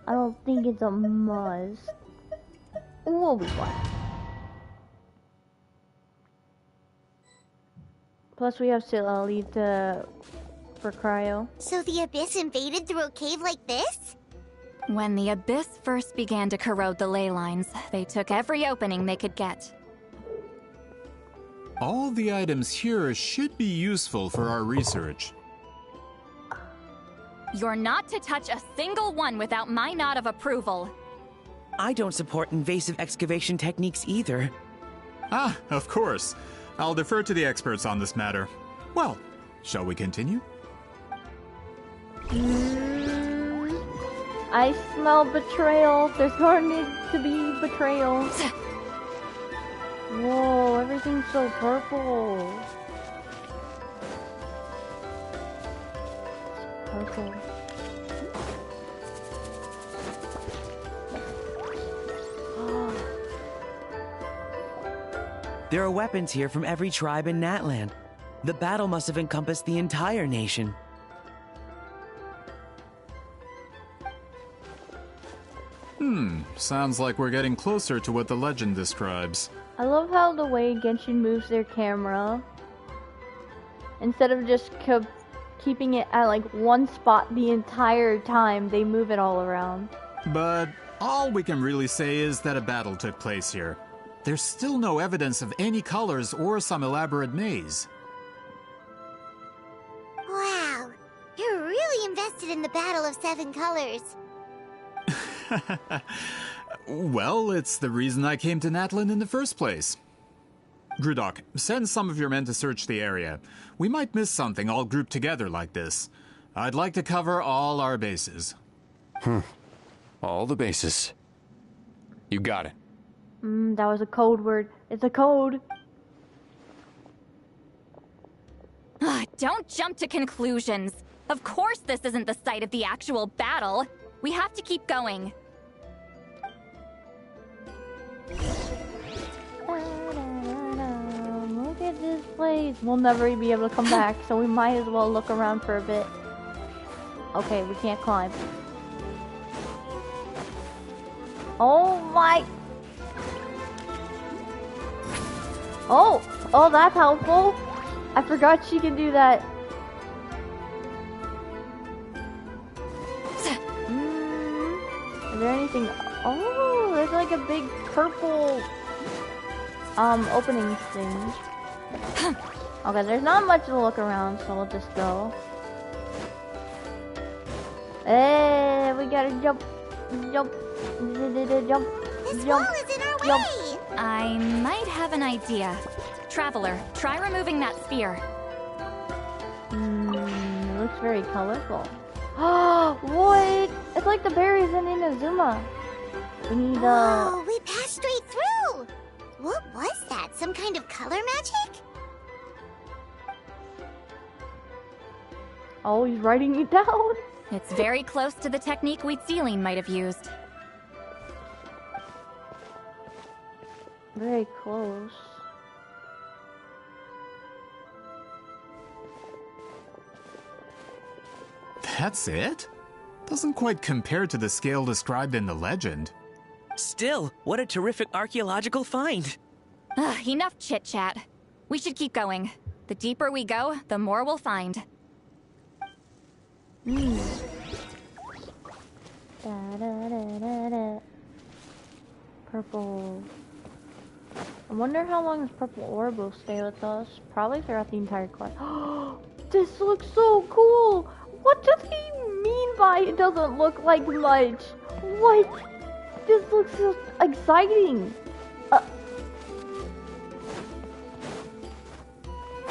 I don't think it's a must. We'll be fine. Plus we have Citlali for cryo. So the Abyss invaded through a cave like this? When the Abyss first began to corrode the ley lines, they took every opening they could get. All the items here should be useful for our research. You're not to touch a single one without my nod of approval. I don't support invasive excavation techniques either. Ah, of course. I'll defer to the experts on this matter. Well, shall we continue? I smell betrayal. There's going to be betrayal. Whoa, everything's so purple. It's purple. There are weapons here from every tribe in Natlan. The battle must have encompassed the entire nation. Sounds like we're getting closer to what the legend describes. I love how the way Genshin moves their camera. Instead of just keeping it at like one spot the entire time, they move it all around. But all we can really say is that a battle took place here. There's still no evidence of any colors or some elaborate maze. Wow, you're really invested in the Battle of Seven Colors. Well, it's the reason I came to Natlan in the first place. Grudok, send some of your men to search the area. We might miss something all grouped together like this. I'd like to cover all our bases. All the bases. You got it. That was a code word. It's a code. Don't jump to conclusions. Of course this isn't the site of the actual battle. We have to keep going. Look at this place. We'll never be able to come back, so we might as well look around for a bit. Okay, we can't climb. Oh my... Oh, that's helpful. I forgot she can do that. Is there anything? Oh, there's like a big purple opening thing. Okay, there's not much to look around, so we'll just go. Hey, we gotta jump. Jump. This wall is in our way! I might have an idea. Traveler, try removing that sphere. It looks very colorful. Oh, what? It's like the berries in Inazuma. We need Oh, we passed straight through! What was that? Some kind of color magic? Oh, he's writing it down. It's very close to the technique Citlali might have used. Very close. That's it? Doesn't quite compare to the scale described in the legend. Still, what a terrific archaeological find. Enough chit-chat. We should keep going. The deeper we go, the more we'll find. Purple. I wonder how long this purple orb will stay with us. Probably throughout the entire quest. This looks so cool! What does he mean by it doesn't look like much? What? This looks so exciting!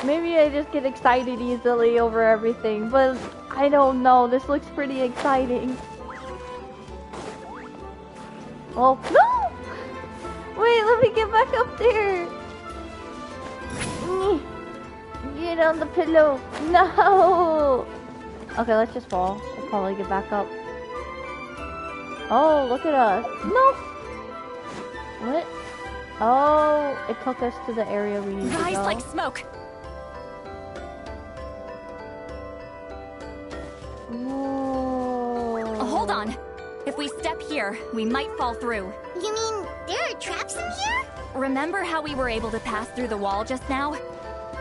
Maybe I just get excited easily over everything, but I don't know. This looks pretty exciting. Oh, no! Wait, let me get back up there! Get on the pillow! No! Okay, let's just fall. We'll probably get back up. Oh, look at us. No! What? Oh, it took us to the area we need to go. Rise like smoke! Whoa. Hold on. If we step here, we might fall through. You mean there are traps in here? Remember how we were able to pass through the wall just now?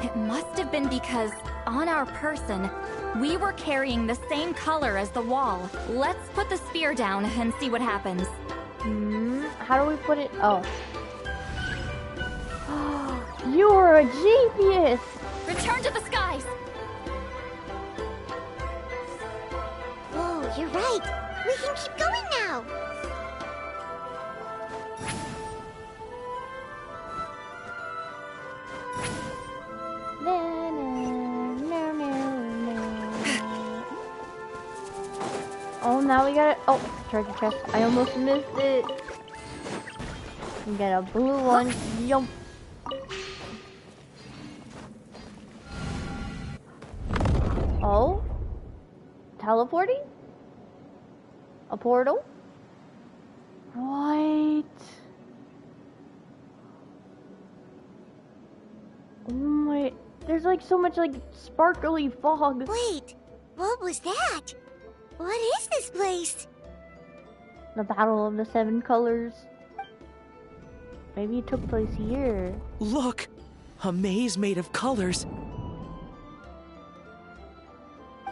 It must have been because, on our person, we were carrying the same color as the wall. Let's put the spear down and see what happens. How do we put it? Oh. You're a genius! Return to the skies! Whoa, you're right. We can keep going now. Oh, now we got it. Oh, treasure chest. I almost missed it. We got a blue one. Yum. Oh? Teleporting? A portal? What? Oh my, there's like so much like sparkly fog. Wait, what was that? What is this place? The Battle of the Seven Colors. Maybe it took place here. Look! A maze made of colors.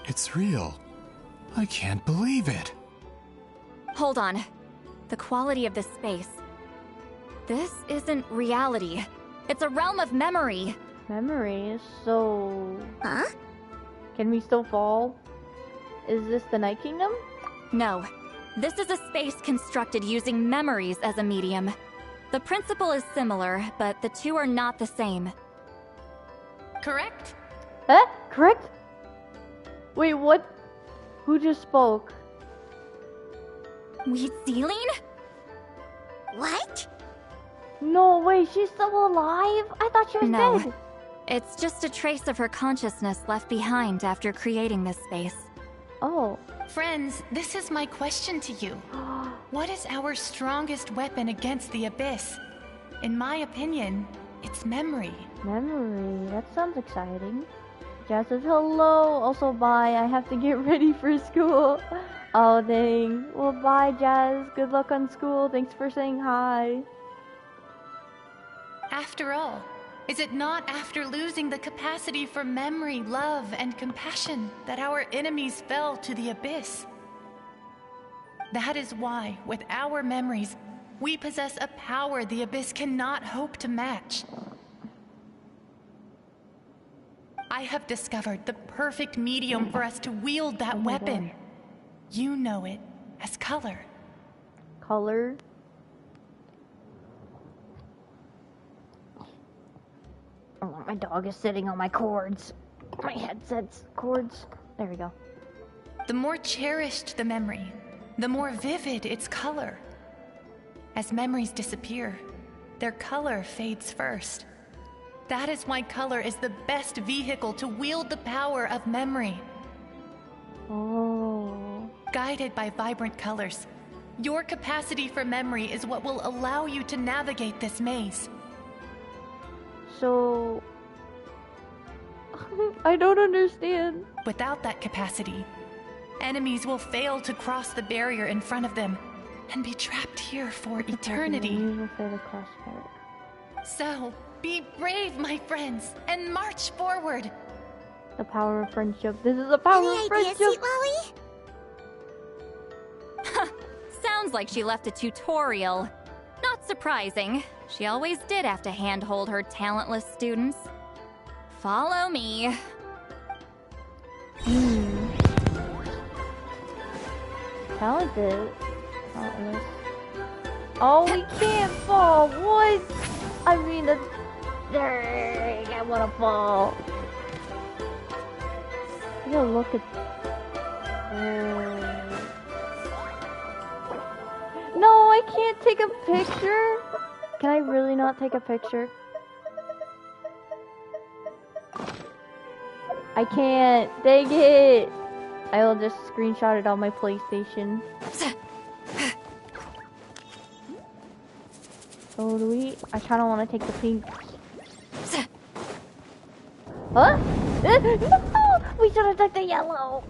It's real. I can't believe it. Hold on. The quality of this space. This isn't reality. It's a realm of memory. Memory? So... Huh? Can we still fall? Is this the Night Kingdom? No. This is a space constructed using memories as a medium. The principle is similar, but the two are not the same. Correct? Correct? Wait, what? Who just spoke? Celine? What? No way, she's still alive? I thought she was dead. No. It's just a trace of her consciousness left behind after creating this space. Oh. Friends, this is my question to you. What is our strongest weapon against the Abyss? In my opinion, it's memory. Memory? That sounds exciting. Jazz says hello. Also, bye. I have to get ready for school. Oh, dang. Well, bye, Jazz. Good luck on school. Thanks for saying hi. After all, is it not after losing the capacity for memory, love, and compassion that our enemies fell to the Abyss? That is why, with our memories, we possess a power the Abyss cannot hope to match. I have discovered the perfect medium for us to wield that weapon. You know it as color. Color? Oh, my dog is sitting on my cords. My headset's cords. There we go. The more cherished the memory, the more vivid its color. As memories disappear, their color fades first. That is why color is the best vehicle to wield the power of memory. Oh. Guided by vibrant colors, your capacity for memory is what will allow you to navigate this maze. So... I don't understand. Without that capacity, enemies will fail to cross the barrier in front of them and be trapped here for eternity. So, be brave, my friends, and march forward. The power of friendship. This is the power of friendship. Citlali? Sounds like she left a tutorial. Not surprising. She always did have to handhold her talentless students. Follow me. Talented. Oh, we can't fall. What? I mean, I wanna fall. I gotta look at. No, I can't take a picture. Can I really not take a picture? I can't. Dang it. I will just screenshot it on my PlayStation. So do we? I kind of want to take the pink. Huh? No! We should have took the yellow.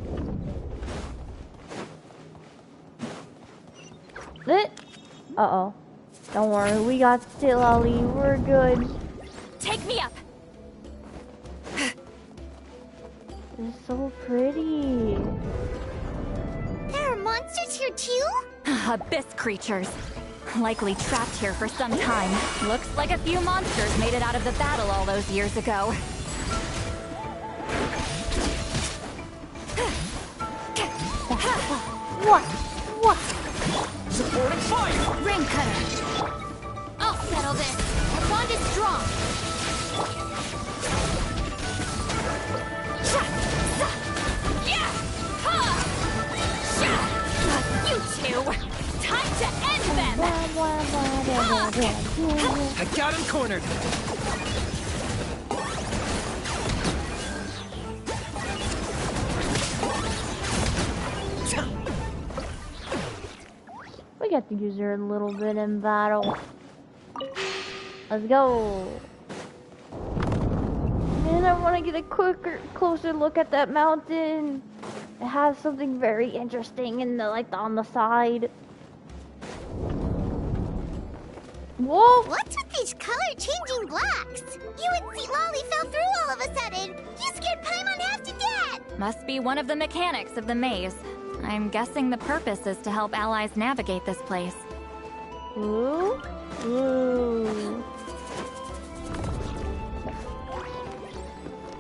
Uh-oh. Don't worry, we got Citlali. We're good. Take me up. It's so pretty. There are monsters here too? Abyss creatures. Likely trapped here for some time. Looks like a few monsters made it out of the battle all those years ago. What? Supporting fire! Ring cutter! I'll settle this. Our bond is strong. You two! Time to end them! I got him cornered! We got to use her a little bit in battle. Let's go! And I want to get a closer look at that mountain. It has something very interesting in the on the side. Whoa! What's with these color-changing blocks? You and Citlali fell through all of a sudden. You scared Paimon half to death. Must be one of the mechanics of the maze. I'm guessing the purpose is to help allies navigate this place. Ooh. Ooh.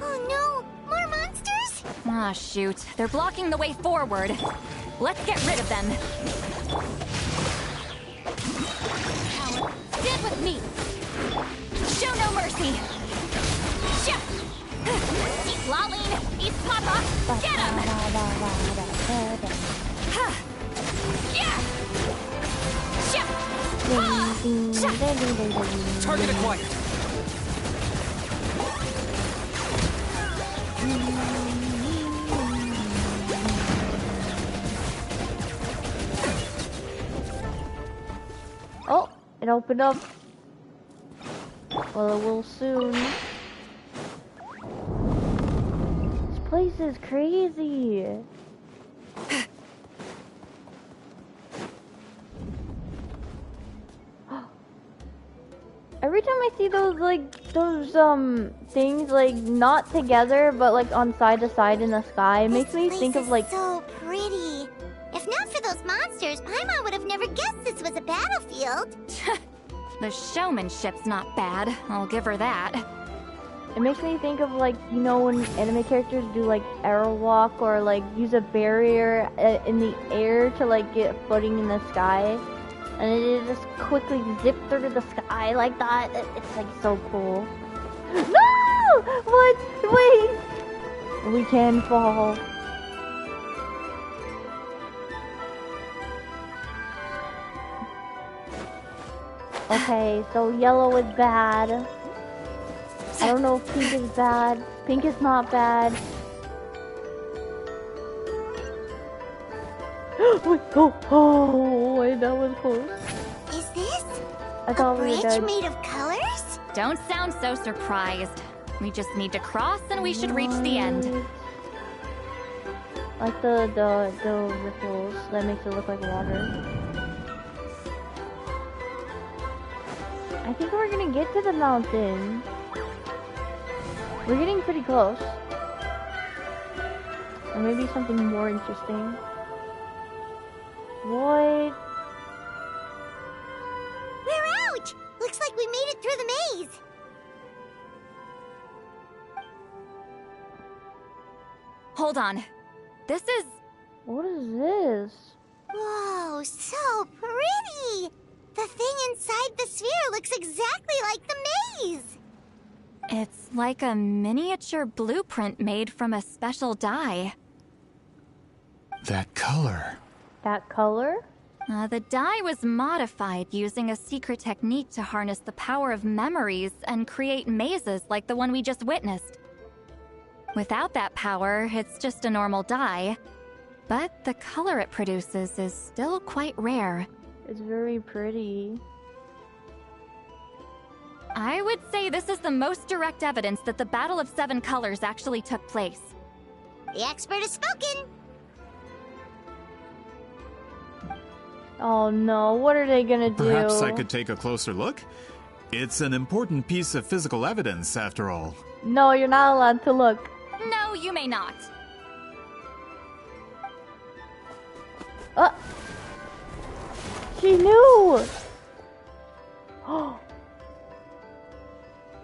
Oh no! More monsters? Ah, shoot. They're blocking the way forward. Let's get rid of them. Stand with me! Show no mercy! Citlali! East Papa! Get him! Target acquired! Oh, it opened up. Well, it will soon. This place is crazy. Every time I see those things not together but on side to side in the sky, it makes me think of so pretty. If not for those monsters, Paimon would have never guessed this was a battlefield. The showmanship's not bad, I'll give her that. It makes me think of when anime characters do arrow walk or use a barrier in the air to get footing in the sky. And it just quickly zip through the sky like that. It's so cool. No! What? Wait! We can fall. Okay, so yellow is bad. I don't know if pink is bad. Pink is not bad. Oh, wait, that was close. Is this I thought a we were bridge dead. made of colors? Don't sound so surprised. We just need to cross and we should reach the end. Like the ripples that makes it look like water. I think we're gonna get to the mountain. We're getting pretty close. Or maybe something more interesting. What? We're out! Looks like we made it through the maze. Hold on. This is... What is this? Whoa, so pretty! The thing inside the sphere looks exactly like the maze! It's like a miniature blueprint made from a special dye. That color. That color? The dye was modified using a secret technique to harness the power of memories and create mazes like the one we just witnessed. Without that power, it's just a normal dye. But the color it produces is still quite rare. It's very pretty. I would say this is the most direct evidence that the Battle of Seven Colors actually took place. The expert has spoken! Oh no, what are they gonna do? Perhaps I could take a closer look? It's an important piece of physical evidence, after all. No, you're not allowed to look. No, you may not. She knew! Oh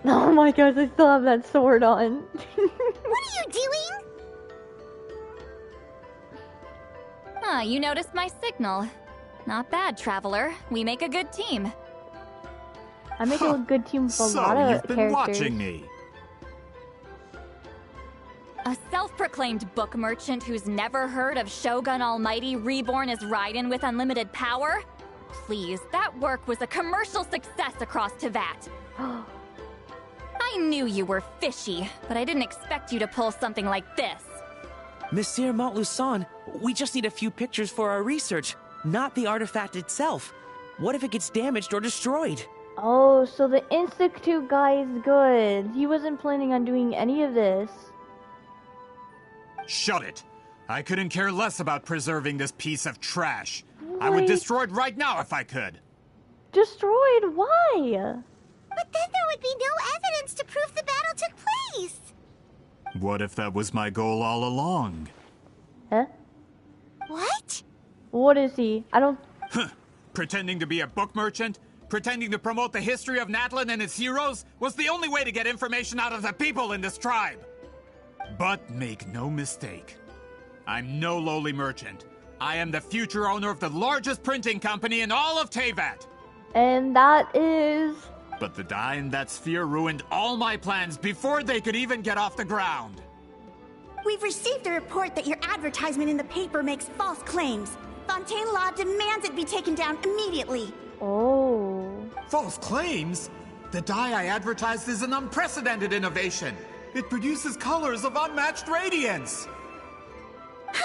my gosh, I still have that sword on. What are you doing? You noticed my signal. Not bad, Traveler. We make a good team. I make a good team with a lot of you've been characters. watching me. A self-proclaimed book merchant who's never heard of Shogun Almighty reborn as Raiden with unlimited power? Please, that work was a commercial success across Teyvat. I knew you were fishy, but I didn't expect you to pull something like this. Monsieur Montluçon, we just need a few pictures for our research, not the artifact itself. What if it gets damaged or destroyed? Oh, so the Institute guy is good. He wasn't planning on doing any of this. Shut it! I couldn't care less about preserving this piece of trash. I would destroy it right now if I could. Destroyed? Why? But then there would be no evidence to prove the battle took place! What if that was my goal all along? Huh? What? What is he? I don't... Pretending to be a book merchant? Pretending to promote the history of Natlan and its heroes was the only way to get information out of the people in this tribe. But make no mistake, I'm no lowly merchant. I am the future owner of the largest printing company in all of Teyvat. And that is... But the dye in that sphere ruined all my plans before they could even get off the ground. We've received a report that your advertisement in the paper makes false claims. Fontaine Law demands it be taken down immediately. Oh. False claims? The dye I advertised is an unprecedented innovation. It produces colors of unmatched radiance.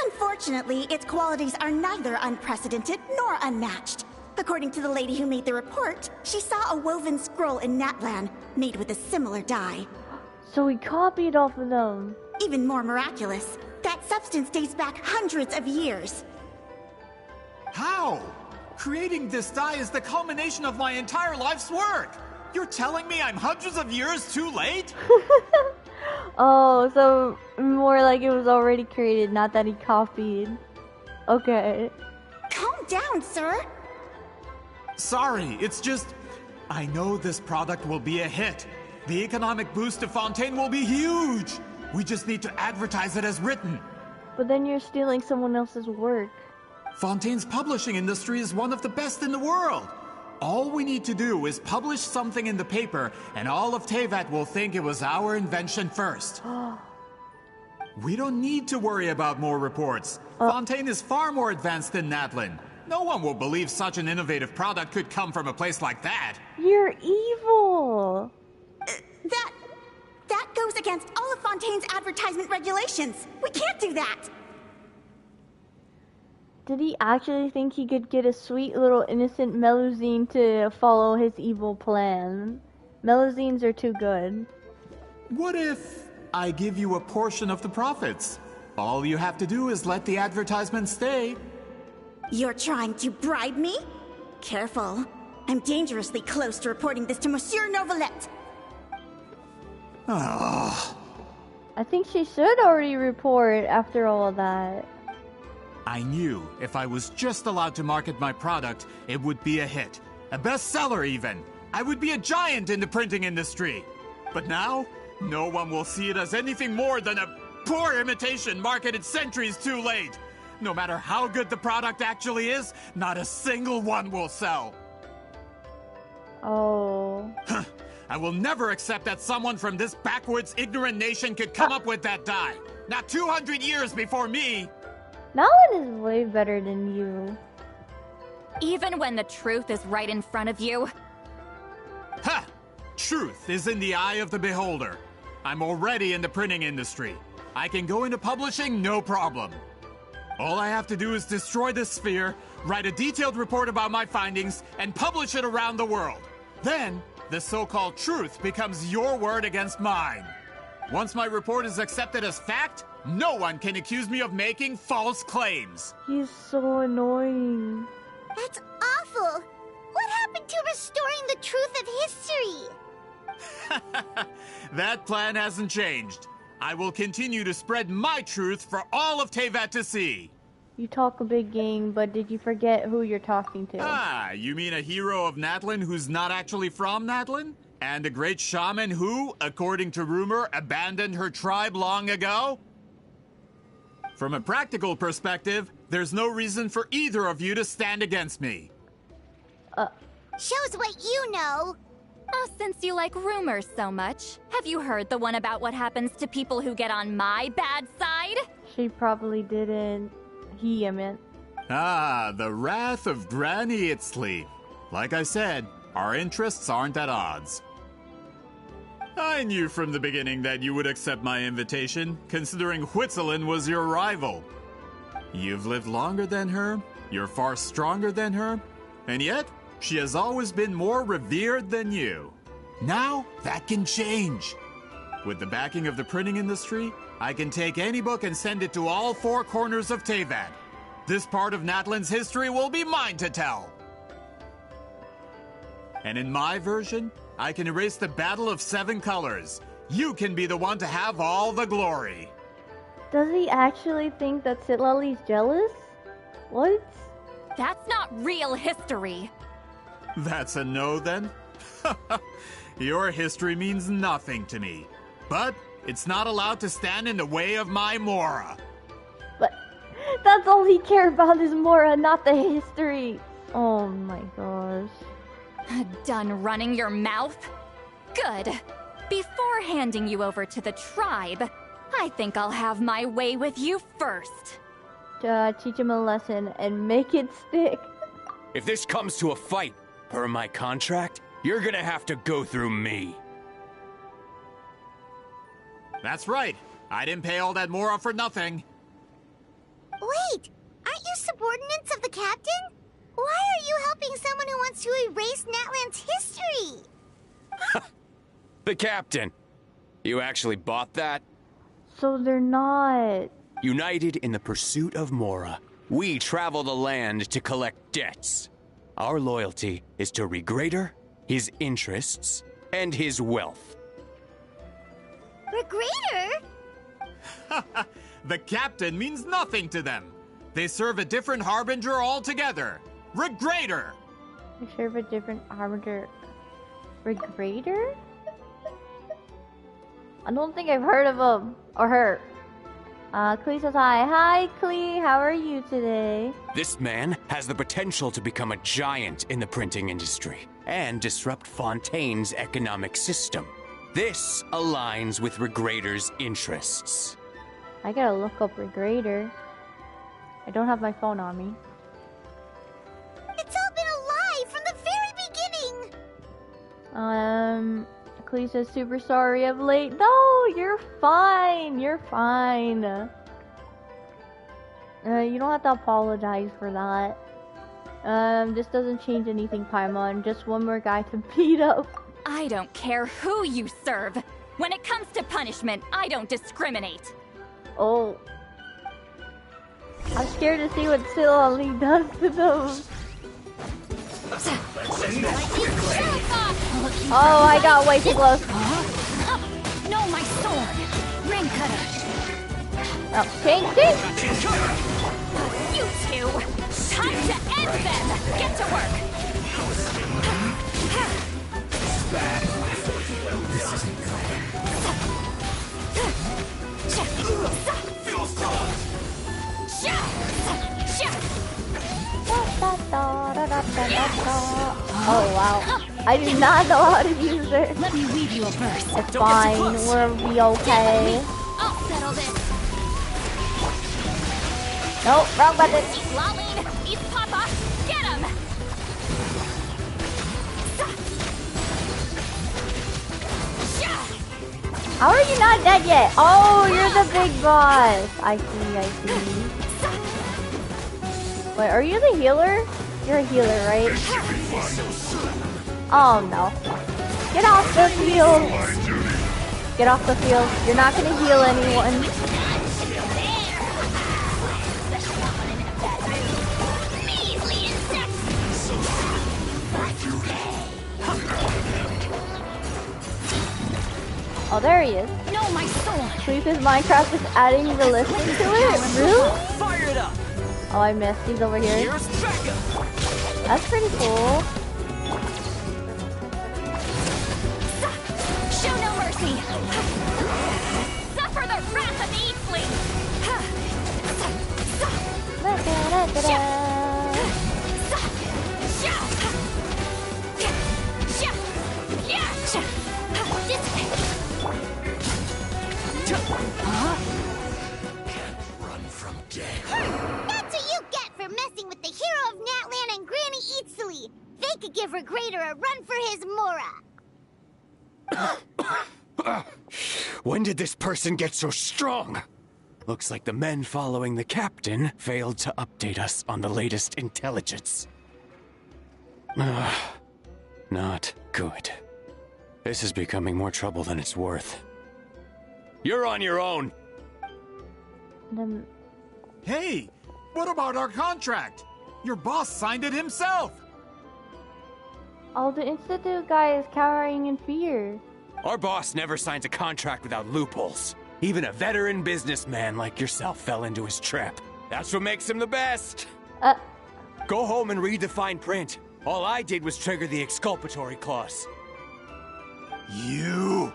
Unfortunately, its qualities are neither unprecedented nor unmatched. According to the lady who made the report, she saw a woven scroll in Natlan made with a similar dye. So he copied off of them. Even more miraculous, that substance dates back hundreds of years. How? Creating this dye is the culmination of my entire life's work. You're telling me I'm hundreds of years too late? Oh, so more like it was already created, not that he copied. Okay. Calm down, sir. Sorry, it's just... I know this product will be a hit. The economic boost to Fontaine will be huge. We just need to advertise it as written. But then you're stealing someone else's work. Fontaine's publishing industry is one of the best in the world. All we need to do is publish something in the paper, and all of Teyvat will think it was our invention first. We don't need to worry about more reports. Fontaine is far more advanced than Natlan. No one will believe such an innovative product could come from a place like that. You're evil. That goes against all of Fontaine's advertisement regulations. We can't do that. Did he actually think he could get a sweet little innocent Melusine to follow his evil plan? Melusines are too good. What if I give you a portion of the profits? All you have to do is let the advertisement stay. You're trying to bribe me? Careful. I'm dangerously close to reporting this to Monsieur Novelette. Oh. I think she should already report after all of that. I knew if I was just allowed to market my product, it would be a hit. A bestseller even. I would be a giant in the printing industry. But now, no one will see it as anything more than a poor imitation marketed centuries too late. No matter how good the product actually is, not a single one will sell. Oh. I will never accept that someone from this backwoods, ignorant nation could come up with that dye. Not 200 years before me. Nalan is way better than you. Even when the truth is right in front of you. Ha! Truth is in the eye of the beholder. I'm already in the printing industry. I can go into publishing, no problem. All I have to do is destroy this sphere, write a detailed report about my findings, and publish it around the world. Then, the so-called truth becomes your word against mine. Once my report is accepted as fact, no one can accuse me of making false claims. He's so annoying. That's awful. What happened to restoring the truth of history? That plan hasn't changed. I will continue to spread my truth for all of Teyvat to see. You talk a big game, but did you forget who you're talking to? Ah, you mean a hero of Natlan who's not actually from Natlan? And a great shaman who, according to rumor, abandoned her tribe long ago? From a practical perspective, there's no reason for either of you to stand against me. Shows what you know. Oh, since you like rumors so much, have you heard the one about what happens to people who get on my bad side? She probably didn't. He, I meant. Ah, the wrath of Granny Itzli. Like I said, our interests aren't at odds. I knew from the beginning that you would accept my invitation, considering Huitzilin was your rival. You've lived longer than her, you're far stronger than her, and yet, she has always been more revered than you. Now, that can change. With the backing of the printing industry, I can take any book and send it to all four corners of Teyvat. This part of Natlan's history will be mine to tell. And in my version, I can erase the Battle of Seven Colors. You can be the one to have all the glory. Does he actually think that Citlali's jealous? What? That's not real history. That's a no, then? Your history means nothing to me. But it's not allowed to stand in the way of my Mora. But that's all he cares about is Mora, not the history. Oh my gosh. Done running your mouth? Good. Before handing you over to the tribe, I think I'll have my way with you first. Teach him a lesson and make it stick. If this comes to a fight, per my contract, you're gonna have to go through me. That's right. I didn't pay all that Mora for nothing. Wait, aren't you subordinates of the captain? Why are you helping someone who wants to erase Natlan's history? The captain. You actually bought that? So they're not... United in the pursuit of Mora, we travel the land to collect debts. Our loyalty is to Regrader, his interests, and his wealth. Regrader? The captain means nothing to them. They serve a different harbinger altogether. Regrader! They serve a different harbinger. Regrader? I don't think I've heard of him. Or her. Klee says hi. Hi, Klee. How are you today? This man has the potential to become a giant in the printing industry and disrupt Fontaine's economic system. This aligns with Regrader's interests. I gotta look up Regrader. I don't have my phone on me. It's all been a lie from the very beginning! Klee says super sorry I'm late. No, you're fine. You're fine. You don't have to apologize for that. This doesn't change anything, Paimon. Just one more guy to beat up. I don't care who you serve. When it comes to punishment, I don't discriminate. Oh. I'm scared to see what Citlali does to them. Oh, I got way too close. No, my sword! Ring cutter! Oh, change! You two! Time to end them! Get to work! Oh wow. I do not know how to use it. Let me weave you a verse. It's fine. We'll be okay. I'll settle this. Nope, wrong button. Citlali, eat Papa. Get him. How are you not dead yet? Oh, you're the big boss. I see, I see. Wait, are you the healer? You're a healer, right? Oh no. Get off the field! Get off the field. You're not gonna heal anyone. Oh, there he is. No, my sword. Sweep is Minecraft is adding the listen to it? Really? Fire it up! Oh, I missed. He's over here. Here's backup. That's pretty cool. Show no mercy. Suffer the wrath of Eatsley. That's what you get for messing with the hero of Natlan and Granny Eatsley. They could give Regrader a run for his Mora. When did this person get so strong? Looks like the men following the captain failed to update us on the latest intelligence. Not good. This is becoming more trouble than it's worth. You're on your own! Hey! What about our contract? Your boss signed it himself! Oh, the Institute guy is cowering in fear. Our boss never signs a contract without loopholes. Even a veteran businessman like yourself fell into his trap. That's what makes him the best! Go home and read the fine print. All I did was trigger the exculpatory clause. You!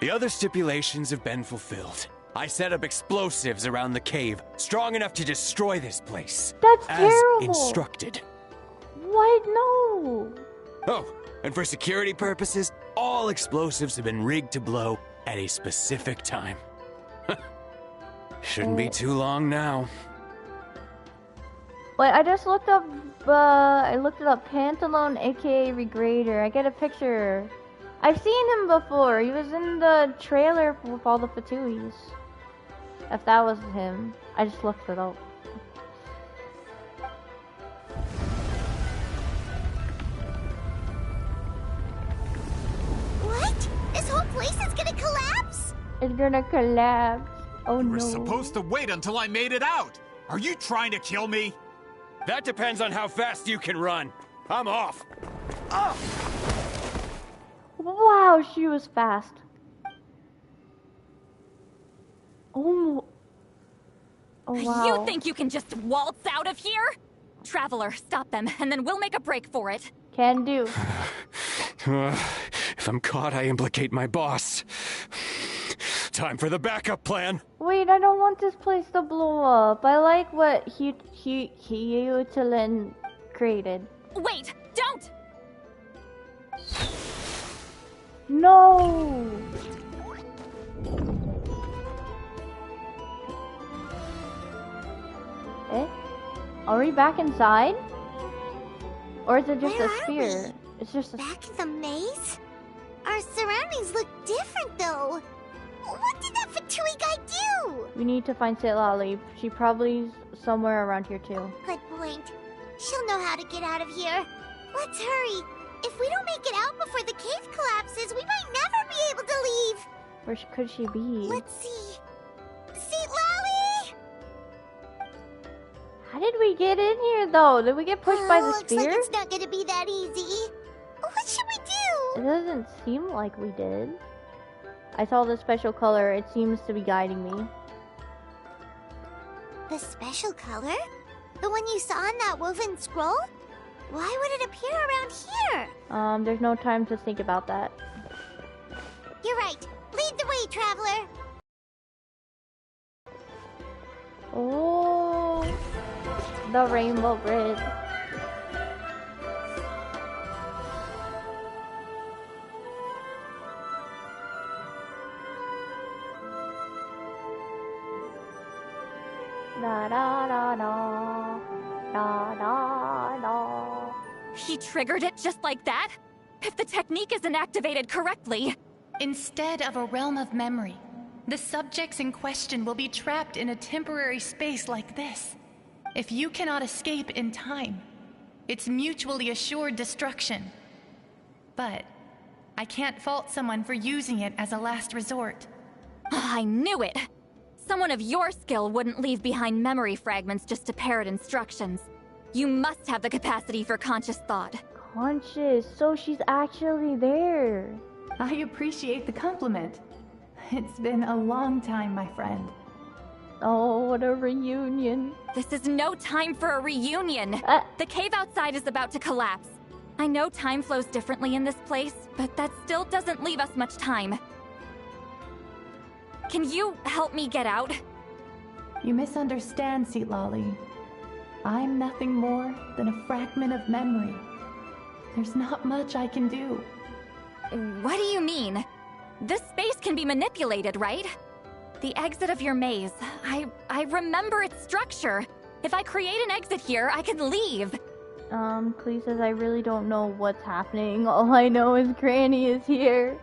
The other stipulations have been fulfilled. I set up explosives around the cave, strong enough to destroy this place. That's as terrible. instructed. What? No! Oh, and for security purposes, all explosives have been rigged to blow at a specific time. Shouldn't be too long now. Wait, I just looked up, I looked it up, Pantalone aka Regrader. I get a picture. I've seen him before. He was in the trailer with all the Fatuis. If that was him. I just looked it up. What? This whole place is gonna collapse? It's gonna collapse. Oh no. We're supposed to wait until I made it out. Are you trying to kill me? That depends on how fast you can run. I'm off. Wow, she was fast. Oh wow. You think you can just waltz out of here? Traveler, stop them, and then we'll make a break for it. Can do. If I'm caught, I implicate my boss. Time for the backup plan. Wait, I don't want this place to blow up. I like what Hyutilin created. Wait, don't! No! Eh? Are we back inside? Or is it just Where a are sphere? It's just a Back in the maze? Our surroundings look different, though. What did that Fatui guy do? We need to find Citlali. She probably somewhere around here too. Good point. She'll know how to get out of here. Let's hurry. If we don't make it out before the cave collapses, we might never be able to leave. Where could she be? Let's see. Citlali! How did we get in here, though? Did we get pushed by the Looks spear? like it's not gonna be that easy. What should we do? It doesn't seem like we did. I saw the special color. It seems to be guiding me. The special color? The one you saw in that woven scroll? Why would it appear around here? There's no time to think about that. You're right. Lead the way, traveler. Oh, the Rainbow Bridge. Da da da da da da da. He triggered it just like that? If the technique isn't activated correctly... Instead of a realm of memory, the subjects in question will be trapped in a temporary space like this. If you cannot escape in time, it's mutually assured destruction. But I can't fault someone for using it as a last resort. I knew it! Someone of your skill wouldn't leave behind memory fragments just to parrot instructions. You must have the capacity for conscious thought. Conscious, so she's actually there. I appreciate the compliment. It's been a long time, my friend. Oh, what a reunion. This is no time for a reunion. The cave outside is about to collapse. I know time flows differently in this place, but that still doesn't leave us much time. Can you help me get out? You misunderstand, Citlali. I'm nothing more than a fragment of memory. There's not much I can do. What do you mean? This space can be manipulated, right? The exit of your maze. I remember its structure. If I create an exit here, I can leave. Clee says I really don't know what's happening. All I know is Granny is here.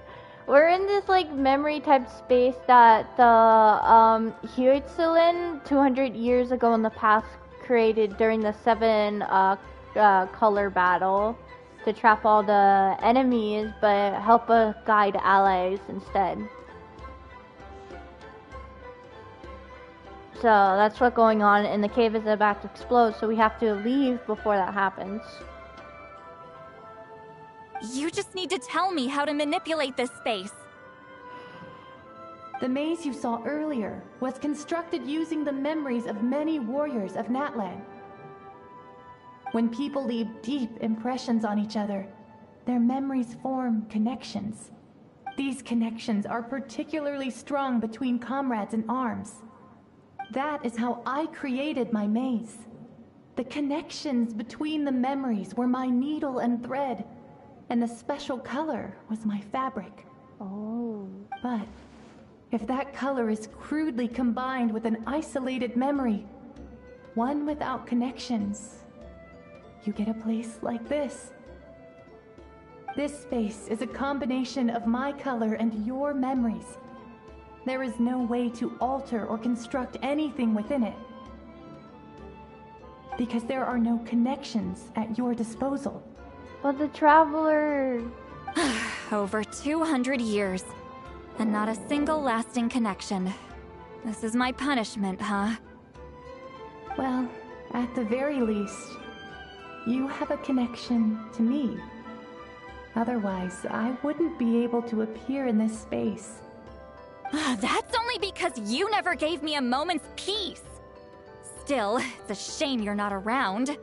We're in this, like, memory type space that the, Citlali 200 years ago in the past created during the 7, color battle to trap all the enemies, but help us guide allies instead. So that's what's going on, and the cave is about to explode, so we have to leave before that happens. You just need to tell me how to manipulate this space. The maze you saw earlier was constructed using the memories of many warriors of Natlan. When people leave deep impressions on each other, their memories form connections. These connections are particularly strong between comrades in arms. That is how I created my maze. The connections between the memories were my needle and thread, and the special color was my fabric. Oh. But if that color is crudely combined with an isolated memory, one without connections, you get a place like this. This space is a combination of my color and your memories. There is no way to alter or construct anything within it, because there are no connections at your disposal. But the traveler... Over 200 years, and not a single lasting connection. This is my punishment, huh? Well, at the very least, you have a connection to me. Otherwise, I wouldn't be able to appear in this space. That's only because you never gave me a moment's peace. Still, it's a shame you're not around.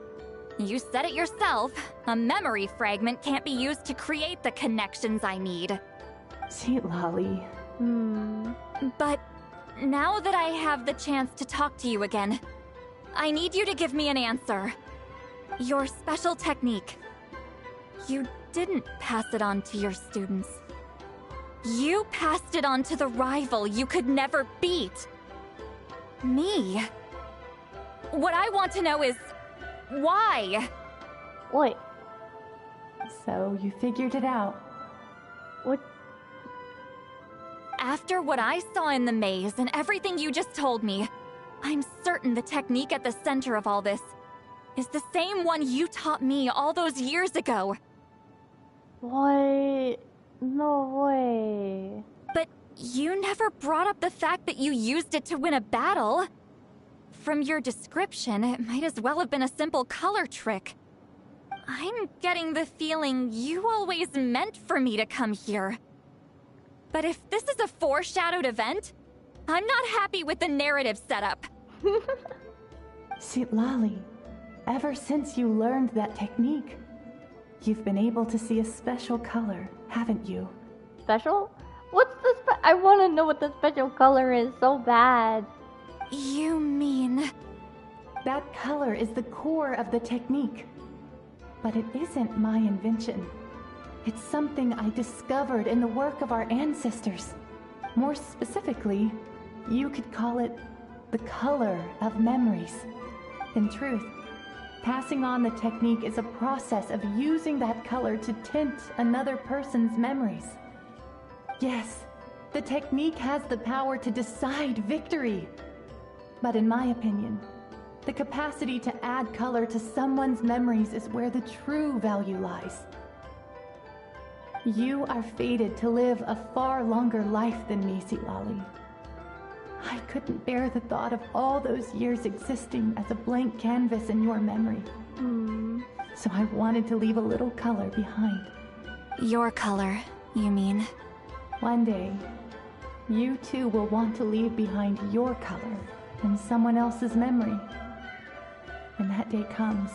You said it yourself. A memory fragment can't be used to create the connections I need. Citlali. But now that I have the chance to talk to you again, I need you to give me an answer. Your special technique. You didn't pass it on to your students. You passed it on to the rival you could never beat. Me. What I want to know is, why? Wait. So you figured it out. What? After what I saw in the maze and everything you just told me, I'm certain the technique at the center of all this is the same one you taught me all those years ago. What? No way. But You never brought up the fact that you used it to win a battle. From your description, it might as well have been a simple color trick. I'm getting the feeling you always meant for me to come here. But if this is a foreshadowed event, I'm not happy with the narrative setup. Citlali, ever since you learned that technique, you've been able to see a special color, haven't you? Special? What's the I want to know what the special color is so bad. You mean... That color is the core of the technique. But it isn't my invention. It's something I discovered in the work of our ancestors. More specifically, you could call it the color of memories. In truth, passing on the technique is a process of using that color to tint another person's memories. Yes, the technique has the power to decide victory. But in my opinion, the capacity to add color to someone's memories is where the true value lies. You are fated to live a far longer life than me, Citlali. I couldn't bear the thought of all those years existing as a blank canvas in your memory. So I wanted to leave a little color behind. Your color, you mean? One day, you too will want to leave behind your color in someone else's memory. When that day comes,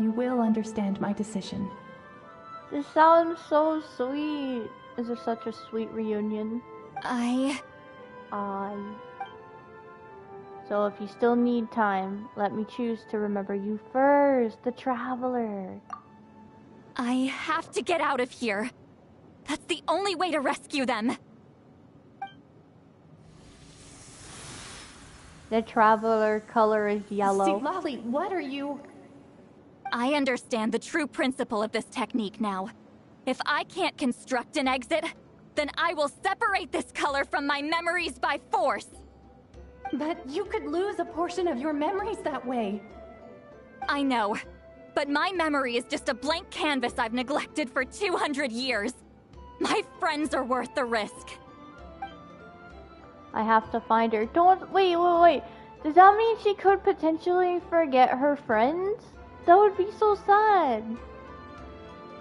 you will understand my decision. This sounds so sweet. This is such a sweet reunion. So if you still need time, let me choose to remember you first, the Traveler. I have to get out of here. That's the only way to rescue them. The Traveler color is yellow. Citlali, what are you... I understand the true principle of this technique now. If I can't construct an exit, then I will separate this color from my memories by force. But you could lose a portion of your memories that way. I know, but my memory is just a blank canvas I've neglected for 200 years. My friends are worth the risk. I have to find her. Wait. Does that mean she could potentially forget her friends? That would be so sad.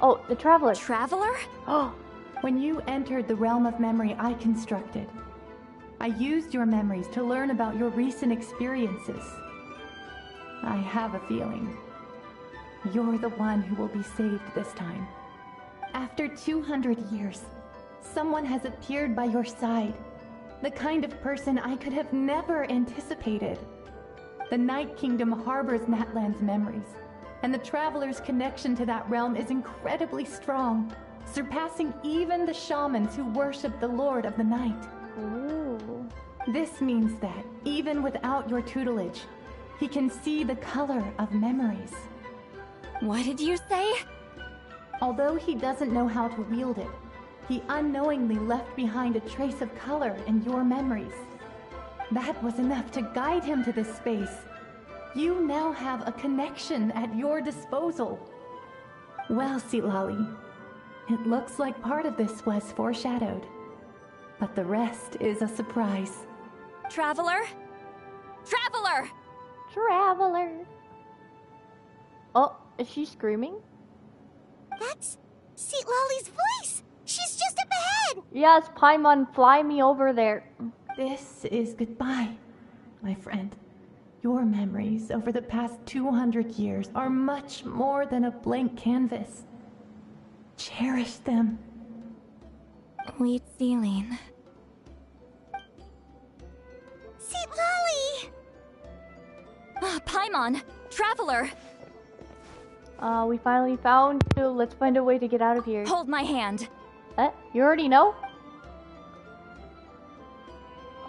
Oh, the Traveler. Traveler? Oh, when you entered the realm of memory I constructed, I used your memories to learn about your recent experiences. I have a feeling you're the one who will be saved this time. After 200 years, someone has appeared by your side. The kind of person I could have never anticipated. The Night Kingdom harbors Natlan's memories, and the Traveler's connection to that realm is incredibly strong, surpassing even the shamans who worship the Lord of the Night. Ooh. This means that, even without your tutelage, he can see the color of memories. What did you say? Although he doesn't know how to wield it, he unknowingly left behind a trace of color in your memories. That was enough to guide him to this space. You now have a connection at your disposal. Well, Citlali, it looks like part of this was foreshadowed, but the rest is a surprise. Traveler? Traveler! Traveler! Oh, is she screaming? That's Citlali's voice! She's just up ahead! Yes, Paimon, fly me over there. This is goodbye, my friend. Your memories over the past 200 years are much more than a blank canvas. Cherish them. Wheat ceiling. Citlali! Paimon! Traveler! We finally found you. Let's find a way to get out of here. Hold my hand. You already know?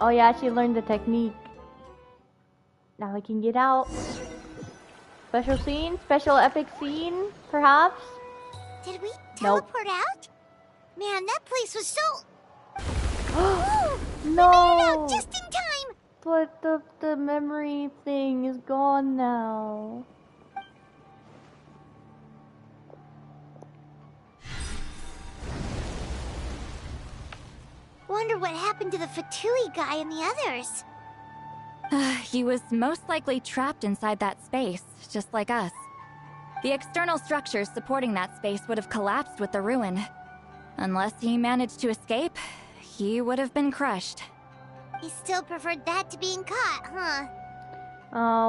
Oh yeah, she learned the technique. Now I can get out. Special scene? Special epic scene? Perhaps? Did we teleport out? Man, that place was so... Ooh, No! We made it out just in time! But the memory thing is gone now. Wonder what happened to the Fatui guy and the others. He was most likely trapped inside that space, just like us. The external structures supporting that space would have collapsed with the ruin. Unless he managed to escape, he would have been crushed. He still preferred that to being caught, huh?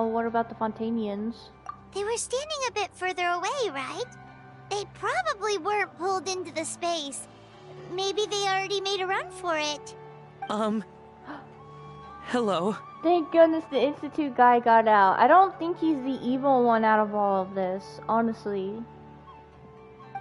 What about the Fontanians? They were standing a bit further away, right? They probably weren't pulled into the space. Maybe they already made a run for it. Hello? Thank goodness the Institute guy got out. I don't think he's the evil one out of all of this, honestly.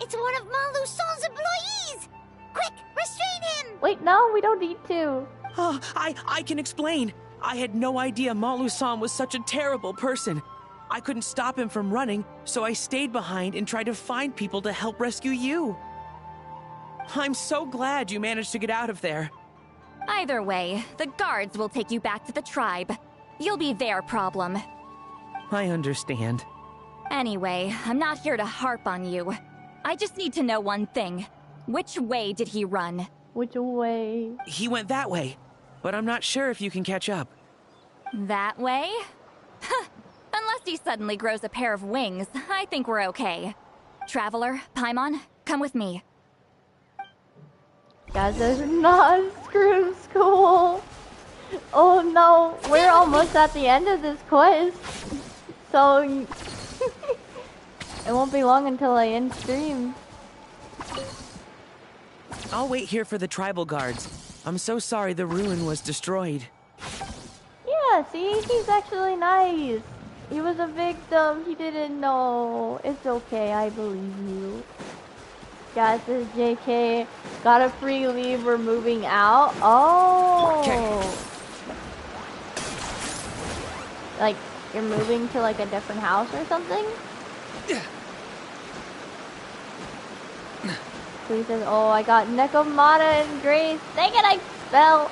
It's one of Maluson's employees! Quick, restrain him! Wait, no, we don't need to. Oh, I can explain. I had no idea Malu-san was such a terrible person. I couldn't stop him from running, so I stayed behind and tried to find people to help rescue you. I'm so glad you managed to get out of there. Either way, the guards will take you back to the tribe. You'll be their problem. I understand. Anyway, I'm not here to harp on you. I just need to know one thing. Which way did he run? Which way? He went that way, but I'm not sure if you can catch up. That way? Huh. Unless he suddenly grows a pair of wings, I think we're okay. Traveler, Paimon, come with me. Guys, this is not Screw School. Oh no, we're almost at the end of this quest. So, it won't be long until I end stream. I'll wait here for the tribal guards. I'm so sorry the ruin was destroyed. Yeah, see, he's actually nice. He was a victim, he didn't know. It's okay, I believe you. Guys, this is JK. Got a free leave, we're moving out. Oh! Okay. Like, you're moving to like a different house or something? So he says, oh, I got Nekomata and Grace. Dang it, I fell.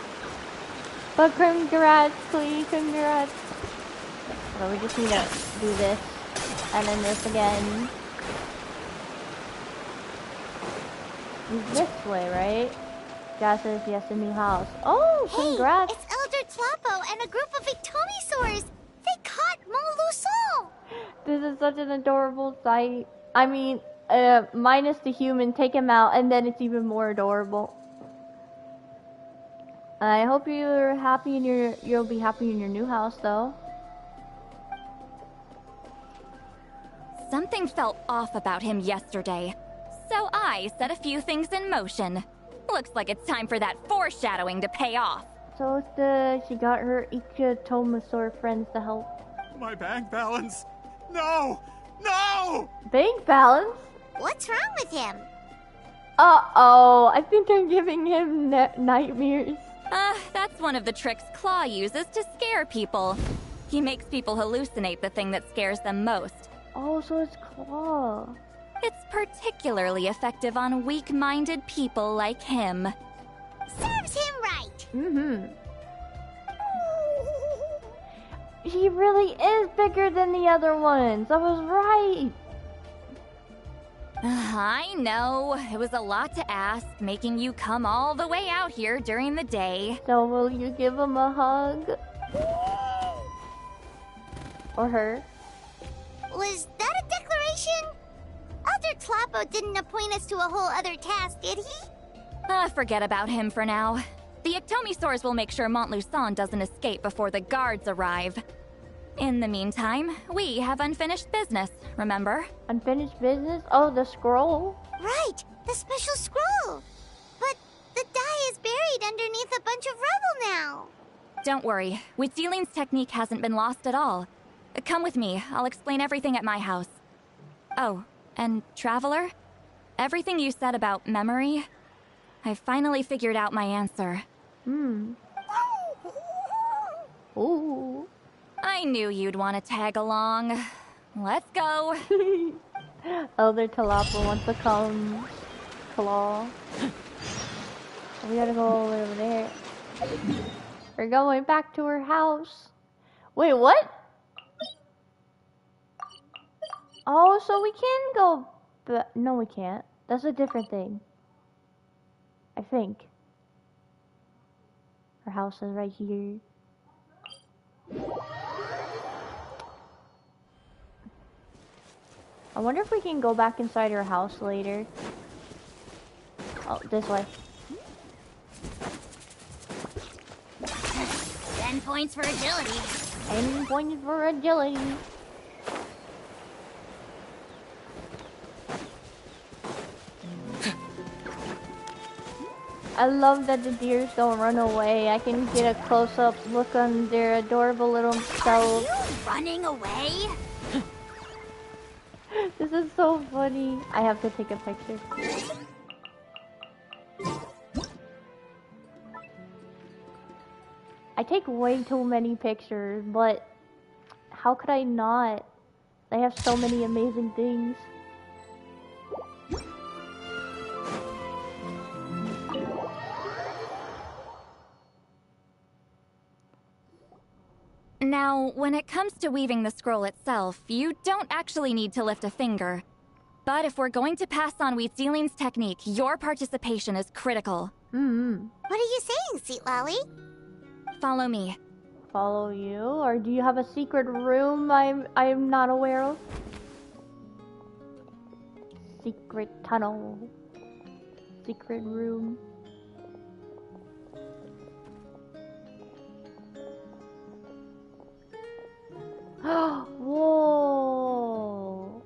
But congrats, please, congrats. Well, we just need to do this. And then this again. This way, right? Dad says yes, a new house. Oh, congrats. Hey, it's Elder Tlapo and a group of Victomisaurs. They caught Moluson. This is such an adorable sight. I mean, minus the human, take him out, and then it's even more adorable. I hope you're happy in you'll be happy in your new house, though. Something felt off about him yesterday, so I set a few things in motion. Looks like it's time for that foreshadowing to pay off. So she got her Ikatomasaur friends to help. My bank balance! No! No! Bank balance? What's wrong with him? Uh-oh, I think I'm giving him nightmares. That's one of the tricks Claw uses to scare people. He makes people hallucinate the thing that scares them most. Oh, so it's Claw. It's particularly effective on weak-minded people like him. Serves him right. Mm-hmm. He really is bigger than the other ones. I was right. I know. It was a lot to ask, making you come all the way out here during the day. So will you give him a hug? Or her? Was that a declaration? Elder Tlapo didn't appoint us to a whole other task, did he? Forget about him for now. The Iktomisaurs will make sure Montluçon doesn't escape before the guards arrive. In the meantime, we have unfinished business, remember? Unfinished business? Oh, the scroll? Right, the special scroll. But the die is buried underneath a bunch of rubble now. Don't worry, Witziline's technique hasn't been lost at all. Come with me, I'll explain everything at my house. Oh, and Traveler? Everything you said about memory, I finally figured out my answer. Ooh. I knew you'd want to tag along. Let's go. Elder Tlapo wants to come. Claw. We gotta go over there. We're going back to her house. Wait, what? Oh, so we can go... No, we can't. That's a different thing. I think. Her house is right here. I wonder if we can go back inside her house later. Oh, this way. 10 points for agility. 10 points for agility. I love that the deers don't run away. I can get a close-up look on their adorable little selves. Are you running away? This is so funny. I have to take a picture. I take way too many pictures, but how could I not? They have so many amazing things. Now, when it comes to weaving the scroll itself, you don't actually need to lift a finger. But if we're going to pass on Wheatsealing's technique, your participation is critical. What are you saying, Citlali? Follow me. Follow you? Or do you have a secret room I'm not aware of? Secret tunnel. Secret room. Whoa!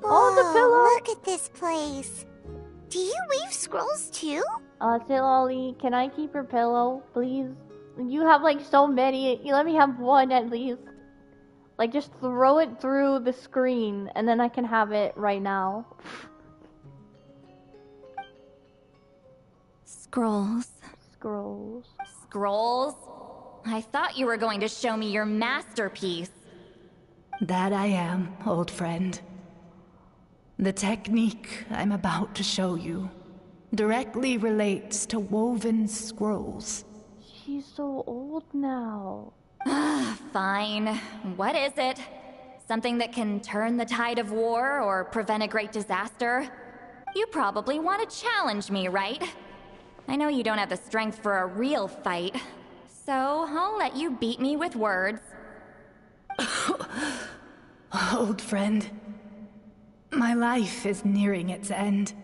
Oh, the pillow! Look at this place. Do you weave scrolls too? Citlali, can I keep your pillow, please? You have like so many. You let me have one at least. Like just throw it through the screen and then I can have it right now. Scrolls. Scrolls. Scrolls? I thought you were going to show me your masterpiece. That I am, old friend. The technique I'm about to show you directly relates to woven scrolls. She's so old now. Fine. What is it? Something that can turn the tide of war or prevent a great disaster? You probably want to challenge me, right? I know you don't have the strength for a real fight, so I'll let you beat me with words. Old friend, my life is nearing its end.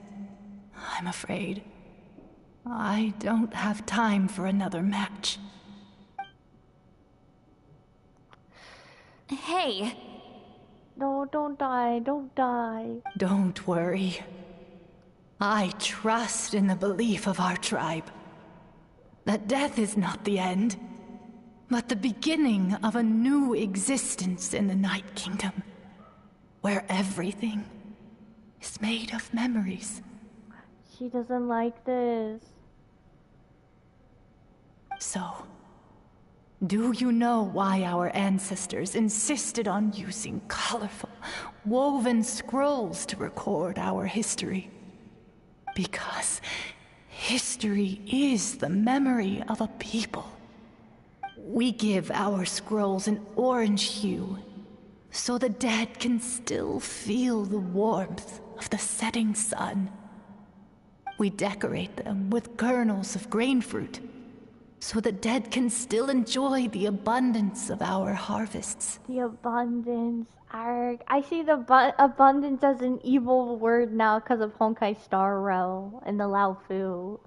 I'm afraid I don't have time for another match. Hey. No, don't die, don't die. Don't worry. I trust in the belief of our tribe that death is not the end, but the beginning of a new existence in the Night Kingdom, where everything is made of memories. She doesn't like this. So, do you know why our ancestors insisted on using colorful, woven scrolls to record our history? Because history is the memory of a people. We give our scrolls an orange hue, so the dead can still feel the warmth of the setting sun. We decorate them with kernels of grain fruit, so the dead can still enjoy the abundance of our harvests. The abundance. Arg. I see the abundance as an evil word now because of Honkai Star Rail and the Lao Fu.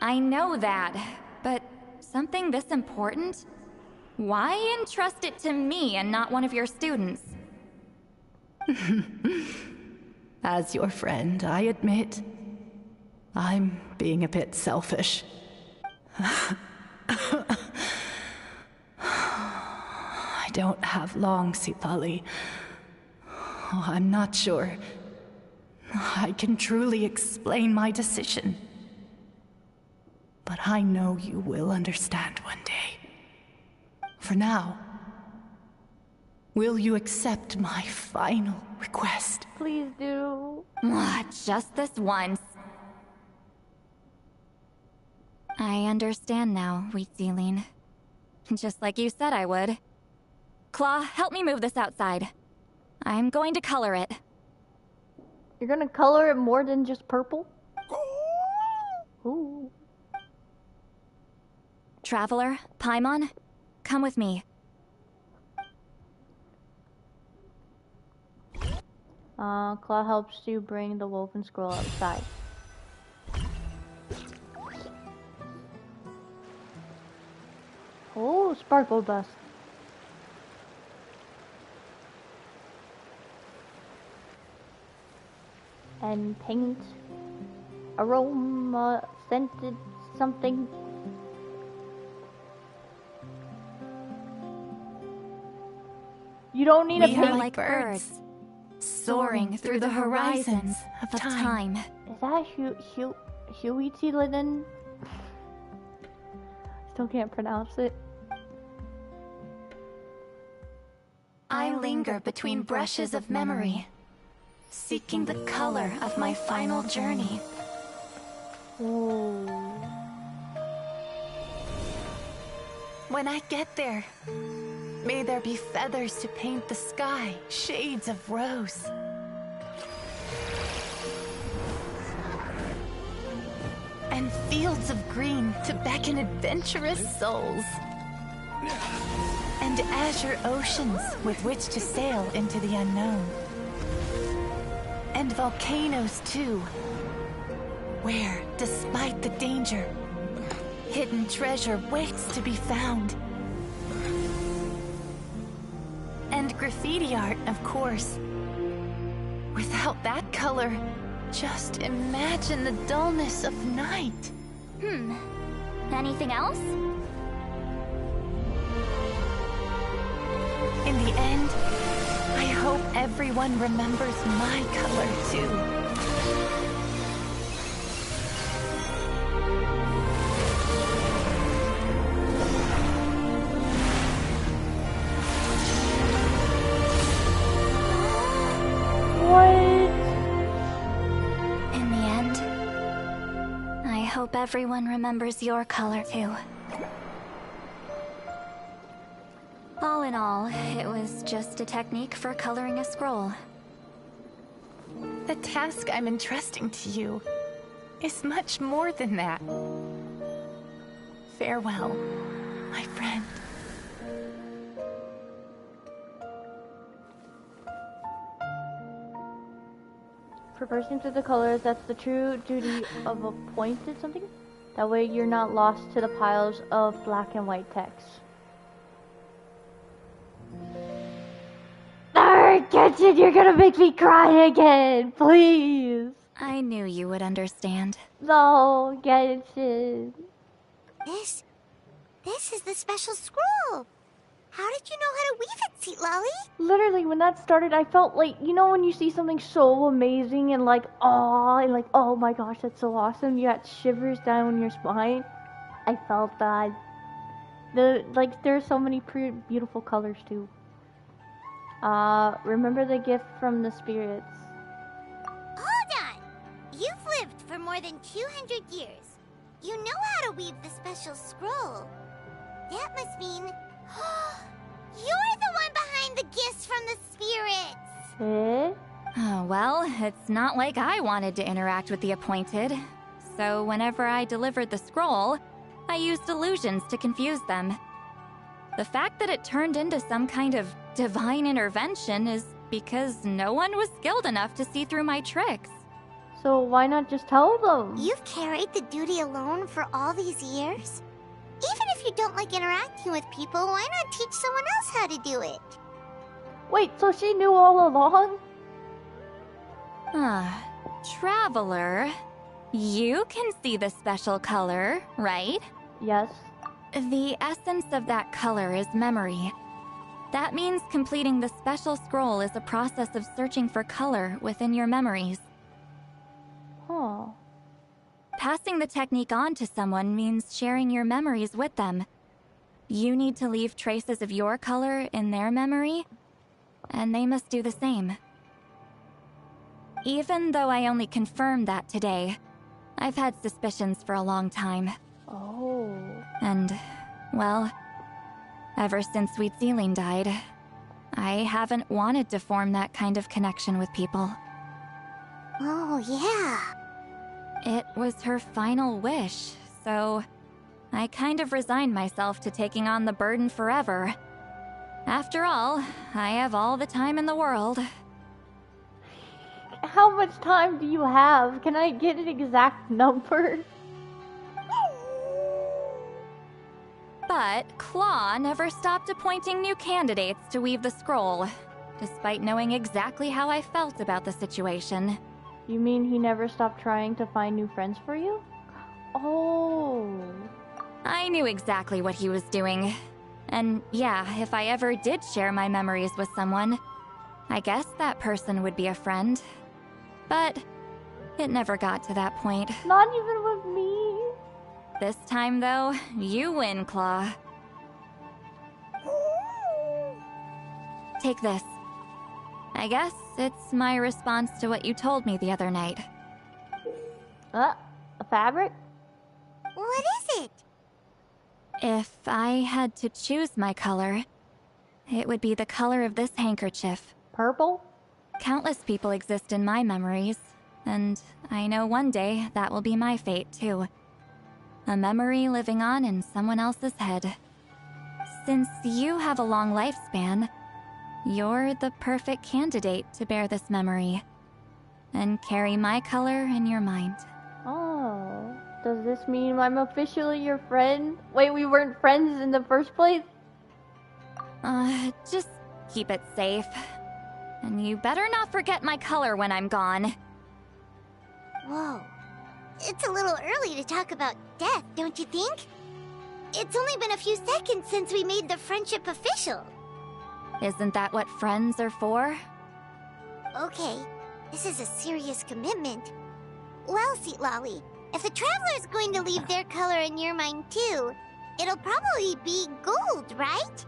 I know that, but something this important? Why entrust it to me and not one of your students? As your friend, I admit, I'm being a bit selfish. I don't have long, Citlali. I'm not sure I can truly explain my decision. But I know you will understand one day. For now, will you accept my final request? Please do. Just this once. I understand now, Wheatsealing. Just like you said I would. Claw, help me move this outside. I'm going to color it. You're gonna color it more than just purple? Ooh. Traveler, Paimon, come with me. Claw helps you bring the woven scroll outside. Oh, sparkle dust. And paint. Aroma, scented something. You don't need a paint. Like birds, soaring through the horizons of time. Is that Citlali? Still can't pronounce it. I linger between brushes of memory, seeking the color of my final journey. Ooh. When I get there, may there be feathers to paint the sky, shades of rose. And fields of green to beckon adventurous souls. And azure oceans with which to sail into the unknown. And volcanoes too, where, despite the danger, hidden treasure waits to be found. And graffiti art, of course. Without that color, just imagine the dullness of night. Anything else? In the end, I hope everyone remembers my color too. Hope everyone remembers your color too. All in all, it was just a technique for coloring a scroll. The task I'm entrusting to you is much more than that. Farewell, my friend. For bursting through the colors, that's the true duty of appointed something. That way you're not lost to the piles of black and white text. Genshin, you're gonna make me cry again, please. I knew you would understand. No, Genshin. This is the special scroll. How did you know how to weave it, Citlali? Literally, when that started, I felt like, you know when you see something so amazing and like, oh my gosh, that's so awesome, you got shivers down your spine? I felt that. There's so many beautiful colors too. Remember the gift from the spirits. Hold on! You've lived for more than 200 years. You know how to weave the special scroll. That must mean... You're the one behind the gifts from the spirits! Oh, well, it's not like I wanted to interact with the appointed. So whenever I delivered the scroll, I used illusions to confuse them. The fact that it turned into some kind of divine intervention is because no one was skilled enough to see through my tricks. So why not just tell them? You've carried the duty alone for all these years? Even if you don't like interacting with people, why not teach someone else how to do it? Wait, so she knew all along? Traveler, you can see the special color, right? Yes. The essence of that color is memory. That means completing the special scroll is a process of searching for color within your memories. Oh. Passing the technique on to someone means sharing your memories with them. You need to leave traces of your color in their memory, and they must do the same. Even though I only confirmed that today, I've had suspicions for a long time. Oh. And, well, ever since Citlali died, I haven't wanted to form that kind of connection with people. Oh, yeah. It was her final wish, so I kind of resigned myself to taking on the burden forever. After all, I have all the time in the world. How much time do you have? Can I get an exact number? But Claw never stopped appointing new candidates to weave the scroll, despite knowing exactly how I felt about the situation. You mean he never stopped trying to find new friends for you? Oh. I knew exactly what he was doing. And yeah, if I ever did share my memories with someone, I guess that person would be a friend. But it never got to that point. Not even with me. This time, though, you win, Claw. Take this. I guess it's my response to what you told me the other night. A fabric? What is it? If I had to choose my color, it would be the color of this handkerchief. Purple? Countless people exist in my memories, and I know one day that will be my fate, too. A memory living on in someone else's head. Since you have a long lifespan, you're the perfect candidate to bear this memory, and carry my color in your mind. Oh, does this mean I'm officially your friend? Wait, we weren't friends in the first place? Just keep it safe. And you better not forget my color when I'm gone. Whoa. It's a little early to talk about death, don't you think? It's only been a few seconds since we made the friendship official. Isn't that what friends are for? Okay, this is a serious commitment. Well, Citlali, if the Traveler's going to leave their color in your mind too, it'll probably be gold, right?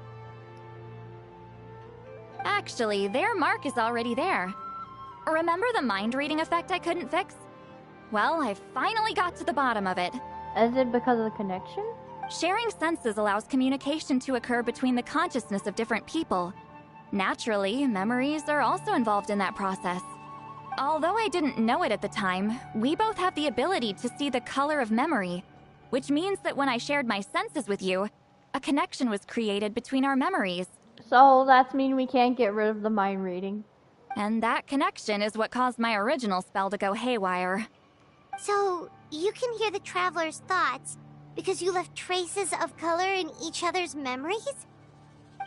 Actually, their mark is already there. Remember the mind-reading effect I couldn't fix? Well, I finally got to the bottom of it. Is it because of the connection? Sharing senses allows communication to occur between the consciousness of different people. Naturally, memories are also involved in that process. Although I didn't know it at the time, we both have the ability to see the color of memory, which means that when I shared my senses with you, a connection was created between our memories. So that's mean we can't get rid of the mind reading. And that connection is what caused my original spell to go haywire. So, you can hear the Traveler's thoughts because you left traces of color in each other's memories?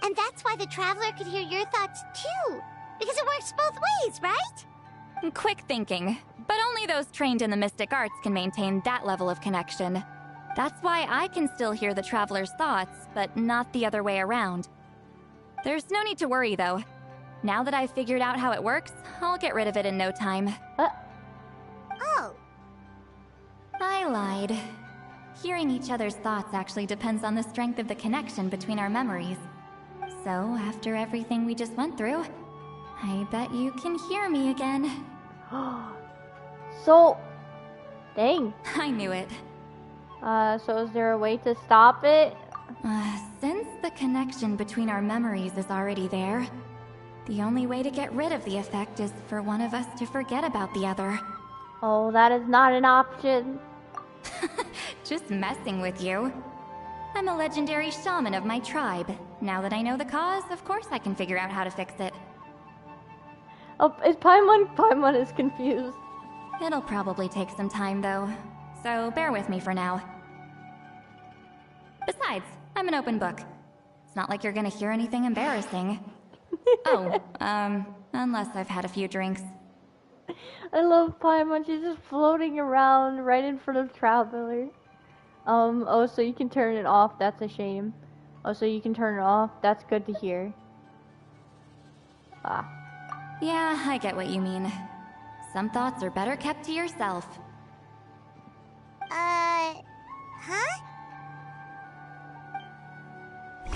And that's why the Traveler could hear your thoughts too, because it works both ways, right? Quick thinking, but only those trained in the mystic arts can maintain that level of connection. That's why I can still hear the Traveler's thoughts, but not the other way around. There's no need to worry, though. Now that I've figured out how it works, I'll get rid of it in no time. Oh. I lied. Hearing each other's thoughts actually depends on the strength of the connection between our memories. So, after everything we just went through, I bet you can hear me again. So, dang. I knew it. So is there a way to stop it? Since the connection between our memories is already there, the only way to get rid of the effect is for one of us to forget about the other. Oh, that is not an option. Just messing with you. I'm a legendary shaman of my tribe. Now that I know the cause, of course I can figure out how to fix it. Oh, is Paimon is confused. It'll probably take some time, though. So bear with me for now. Besides, I'm an open book. It's not like you're gonna hear anything embarrassing. Unless I've had a few drinks. I love Paimon. She's just floating around right in front of Traveler. Oh, so you can turn it off. That's a shame. Oh, so you can turn it off. That's good to hear. Ah. Yeah, I get what you mean. Some thoughts are better kept to yourself. Huh?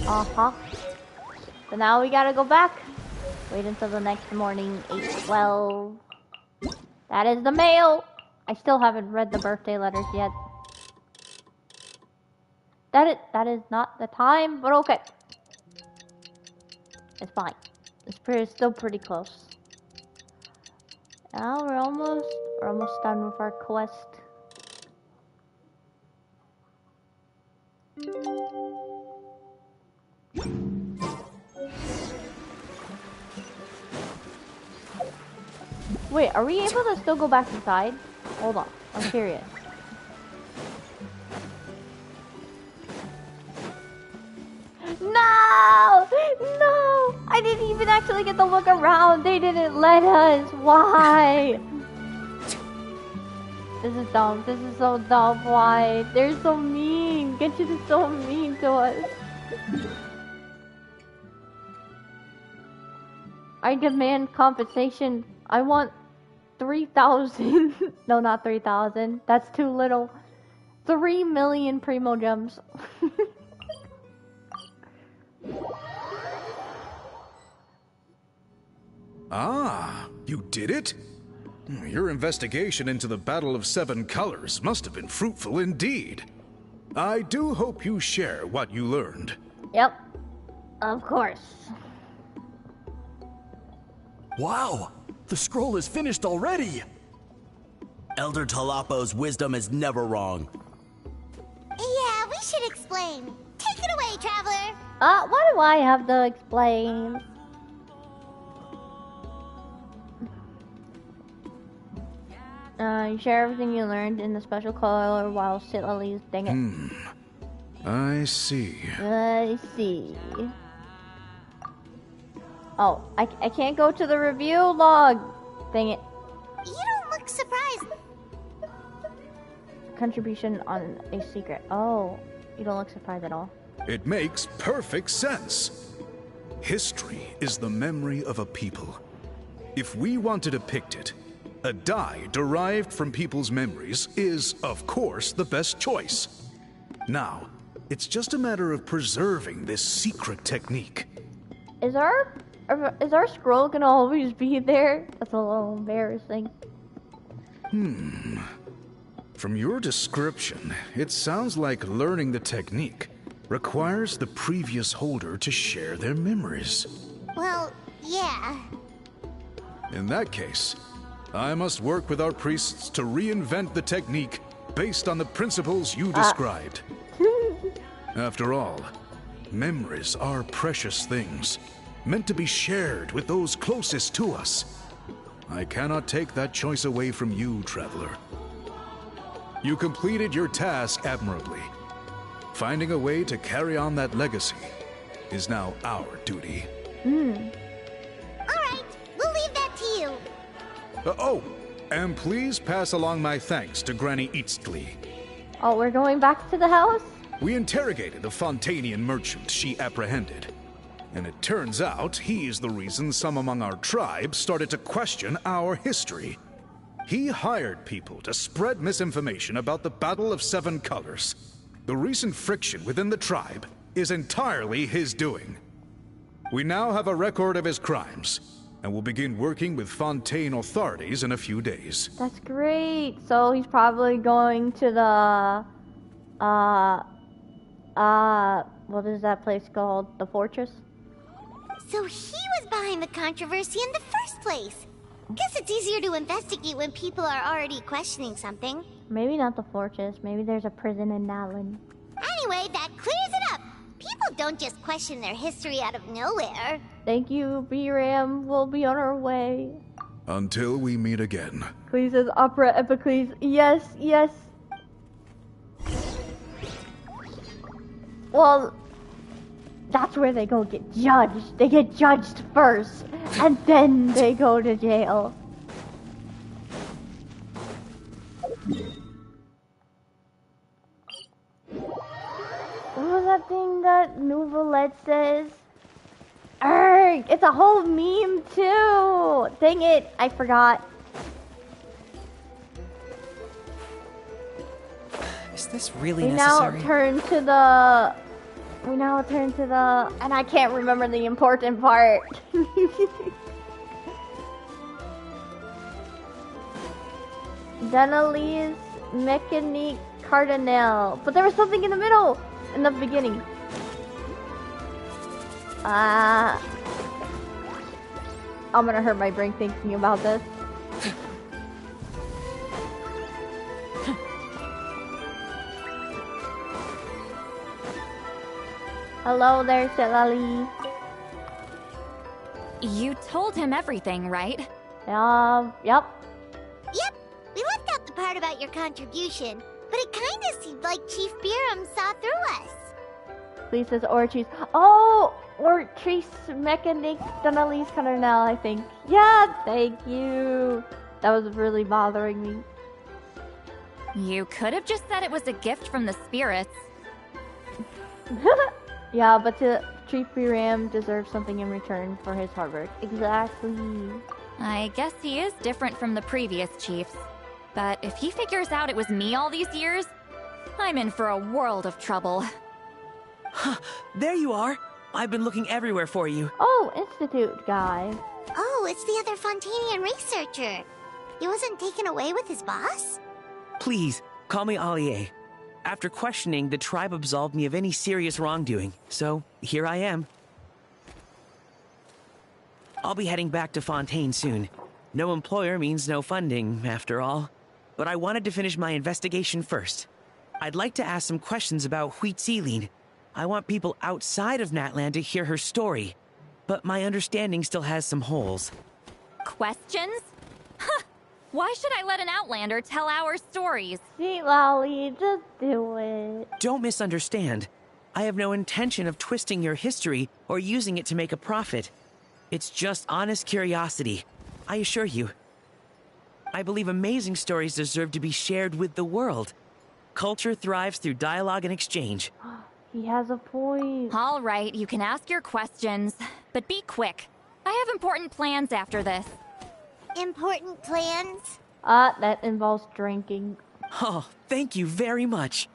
Uh-huh. So now we gotta go back. Wait until the next morning, 8:12. That is the mail! I still haven't read the birthday letters yet. That is not the time, but okay. It's fine. It's still pretty close. Oh, we're almost done with our quest. Wait, are we able to still go back inside? Hold on, I'm curious. No! No! I didn't even actually get to look around. They didn't let us. Why? This is dumb. This is so dumb. Why? They're so mean. Genshin is so mean to us. I demand compensation. I want 3,000. No, not 3,000. That's too little. 3 million primo gems. Ah, you did it? Your investigation into the Battle of Seven Colors must have been fruitful indeed. I do hope you share what you learned. Yep, of course. Wow, the scroll is finished already. Elder Talapo's wisdom is never wrong. Yeah, we should explain. Take it away, Traveler. What do I have to explain? You share everything you learned in the special color while Citlali's dang it. I see. I see. Oh, I can't go to the review log. Dang it. You don't look surprised. Contribution on a secret. Oh, you don't look surprised at all. It makes perfect sense. History is the memory of a people. If we want to depict it, a dye derived from people's memories is, of course, the best choice. Now, it's just a matter of preserving this secret technique. Is our scroll gonna always be there? That's a little embarrassing. From your description, it sounds like learning the technique requires the previous holder to share their memories. Well, yeah. In that case, I must work with our priests to reinvent the technique based on the principles you described. After all, memories are precious things, meant to be shared with those closest to us. I cannot take that choice away from you, Traveler. You completed your task admirably. Finding a way to carry on that legacy is now our duty. Alright, we'll leave that to you. Oh, and please pass along my thanks to Granny Citlali. Oh, we're going back to the house? We interrogated the Fontanian merchant she apprehended. And it turns out he is the reason some among our tribe started to question our history. He hired people to spread misinformation about the Battle of Seven Colors. The recent friction within the tribe is entirely his doing. We now have a record of his crimes, and will begin working with Fontaine authorities in a few days. That's great. So he's probably going to the, what is that place called? The fortress? So he was behind the controversy in the first place. Guess it's easier to investigate when people are already questioning something. Maybe not the fortress. Maybe there's a prison in Natlan. Anyway, that clears it up. People don't just question their history out of nowhere. Thank you, B-Ram. We'll be on our way. Until we meet again. Cleese says Opera Epicles. Yes, yes. Well, that's where they go get judged. They get judged first, and then they go to jail. What was that thing that Nouvelette says? Erg! It's a whole meme too! Dang it, I forgot. Is this really We necessary? now turn to the... And I can't remember the important part. Denalise Mécanique Cardinal. But there was something in the middle! In the beginning. I'm gonna hurt my brain thinking about this. Hello there, Citlali. You told him everything, right? Yep. Yep, we left out the part about your contribution, but it kinda seemed like Chief Biram saw through us. Please says Orchis. Oh, Orchis Mechanic Dunalise Colonel, I think. Yeah, thank you. That was really bothering me. You could have just said it was a gift from the spirits. Yeah, but Chief Biram deserves something in return for his hard work. Exactly. I guess he is different from the previous chiefs. But if he figures out it was me all these years, I'm in for a world of trouble. There you are. I've been looking everywhere for you. Oh, Institute guy. Oh, it's the other Fontanian researcher. He wasn't taken away with his boss? Please, call me Allier. After questioning, the tribe absolved me of any serious wrongdoing, so here I am. I'll be heading back to Fontaine soon. No employer means no funding, after all. But I wanted to finish my investigation first. I'd like to ask some questions about Citlali. I want people outside of Natlan to hear her story, but my understanding still has some holes. Questions? Huh! Why should I let an Outlander tell our stories? Citlali, just do it. Don't misunderstand. I have no intention of twisting your history or using it to make a profit. It's just honest curiosity, I assure you. I believe amazing stories deserve to be shared with the world. Culture thrives through dialogue and exchange. He has a point. All right, you can ask your questions, but be quick. I have important plans after this. Important plans? That involves drinking. Oh, thank you very much.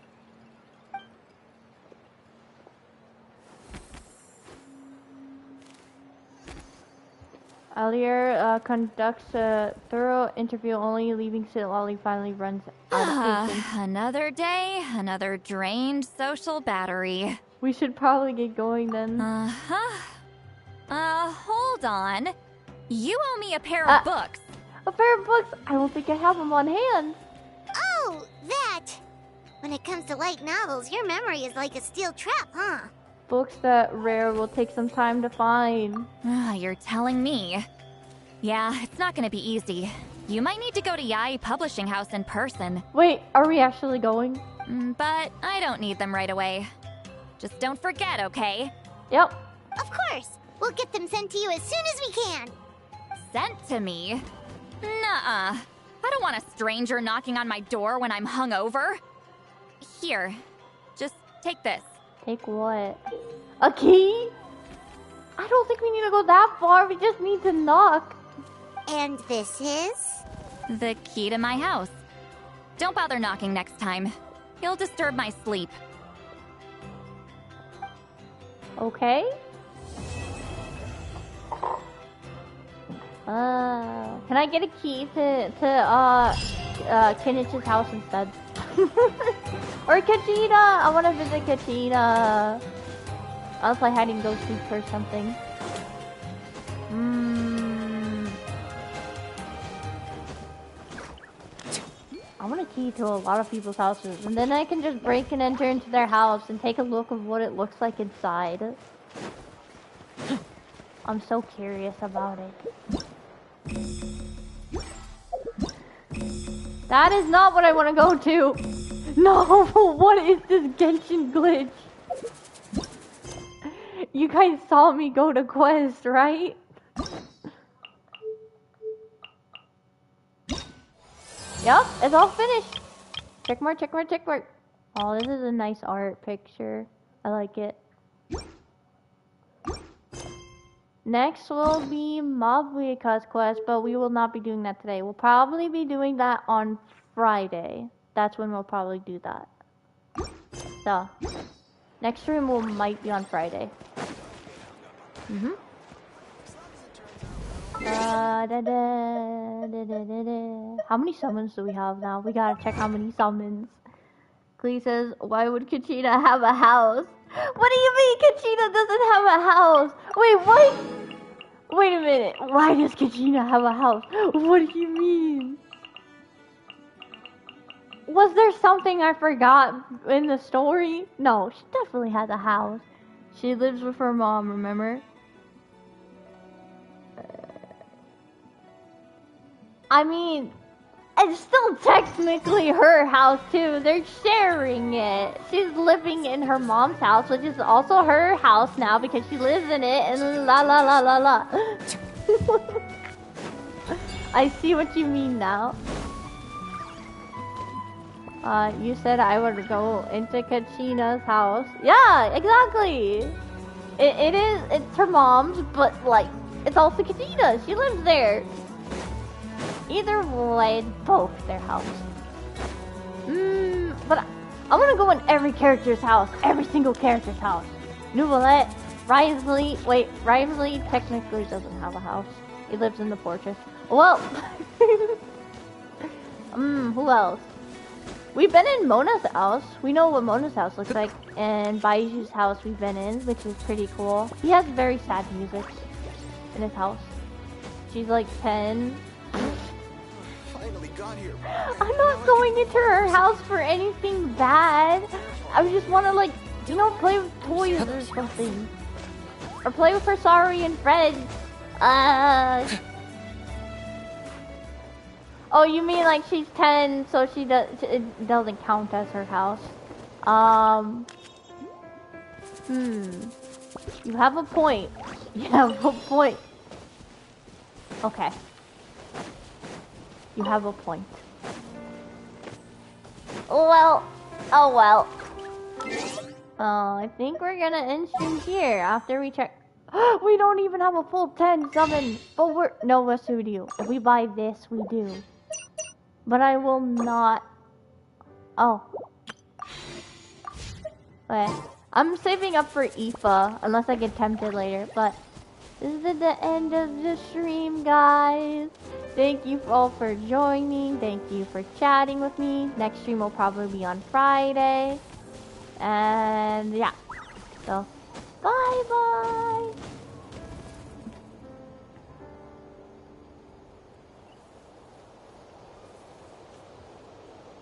Allier conducts a thorough interview, only leaving Citlali finally runs out of patience. Another day, another drained social battery. We should probably get going then. Hold on. You owe me a pair of books. A pair of books? I don't think I have them on hand. Oh, that! When it comes to light novels, your memory is like a steel trap, huh? Books that rare will take some time to find. You're telling me. Yeah, it's not gonna be easy. You might need to go to Yayyyyyy Publishing House in person. Wait, are we actually going? But I don't need them right away. Just don't forget, okay? Yep. Of course! We'll get them sent to you as soon as we can! Sent to me? Nuh-uh. I don't want a stranger knocking on my door when I'm hungover. Here, just take this. Take what? A key? I don't think we need to go that far. We just need to knock. And this is? The key to my house. Don't bother knocking next time. You'll disturb my sleep. Okay. Can I get a key to Kenich's house instead? Or Kachina! I want to visit Kachina. I'll play hide and go seek or something. I want a key to a lot of people's houses, and then I can just break and enter into their house and take a look of what it looks like inside. I'm so curious about it. That is not what I want to go to. No, what is this Genshin glitch? You guys saw me go to quest, right? Yep, it's all finished. Check mark, check mark, check mark. Oh, this is a nice art picture. I like it. Next will be Mabuika's quest, but we will not be doing that today. We'll probably be doing that on Friday. That's when we'll probably do that. So, next stream might be on Friday. How many summons do we have now? We gotta check how many summons. Glee says, why would Kachina have a house? What do you mean Kachina doesn't have a house? Wait, what? Wait a minute. Why does Kachina have a house? What do you mean? Was there something I forgot in the story? No, she definitely has a house. She lives with her mom, remember? I mean, it's still technically her house too. They're sharing it. She's living in her mom's house, which is also her house now because she lives in it, and la la la la la. I see what you mean now. You said I would go into Kachina's house. Yeah, exactly. It's her mom's, but like, it's also Kachina's. She lives there. Either way, it's both their house. But I want to go in every character's house. Every single character's house. Nouvellette, Risley. Wait, Risley technically doesn't have a house. He lives in the fortress. Well, who else? We've been in Mona's house. We know what Mona's house looks like. And Baiju's house we've been in, which is pretty cool. He has very sad music in his house. She's like 10. I'm not going into her house for anything bad. I just want to, like, you know, play with toys or something. Or play with her Sorry and Fred. Oh, you mean like she's 10, so it doesn't count as her house. You have a point. You have a point. Okay. You have a point. Well, oh well. I think we're gonna end stream here after we check. We don't even have a full 10 summon, but no, yes we do. If we buy this, we do. But I will not. Oh. Okay. I'm saving up for Aoife, unless I get tempted later, but this is the end of the stream, guys. Thank you all for joining. Thank you for chatting with me. Next stream will probably be on Friday. And yeah. So, bye-bye.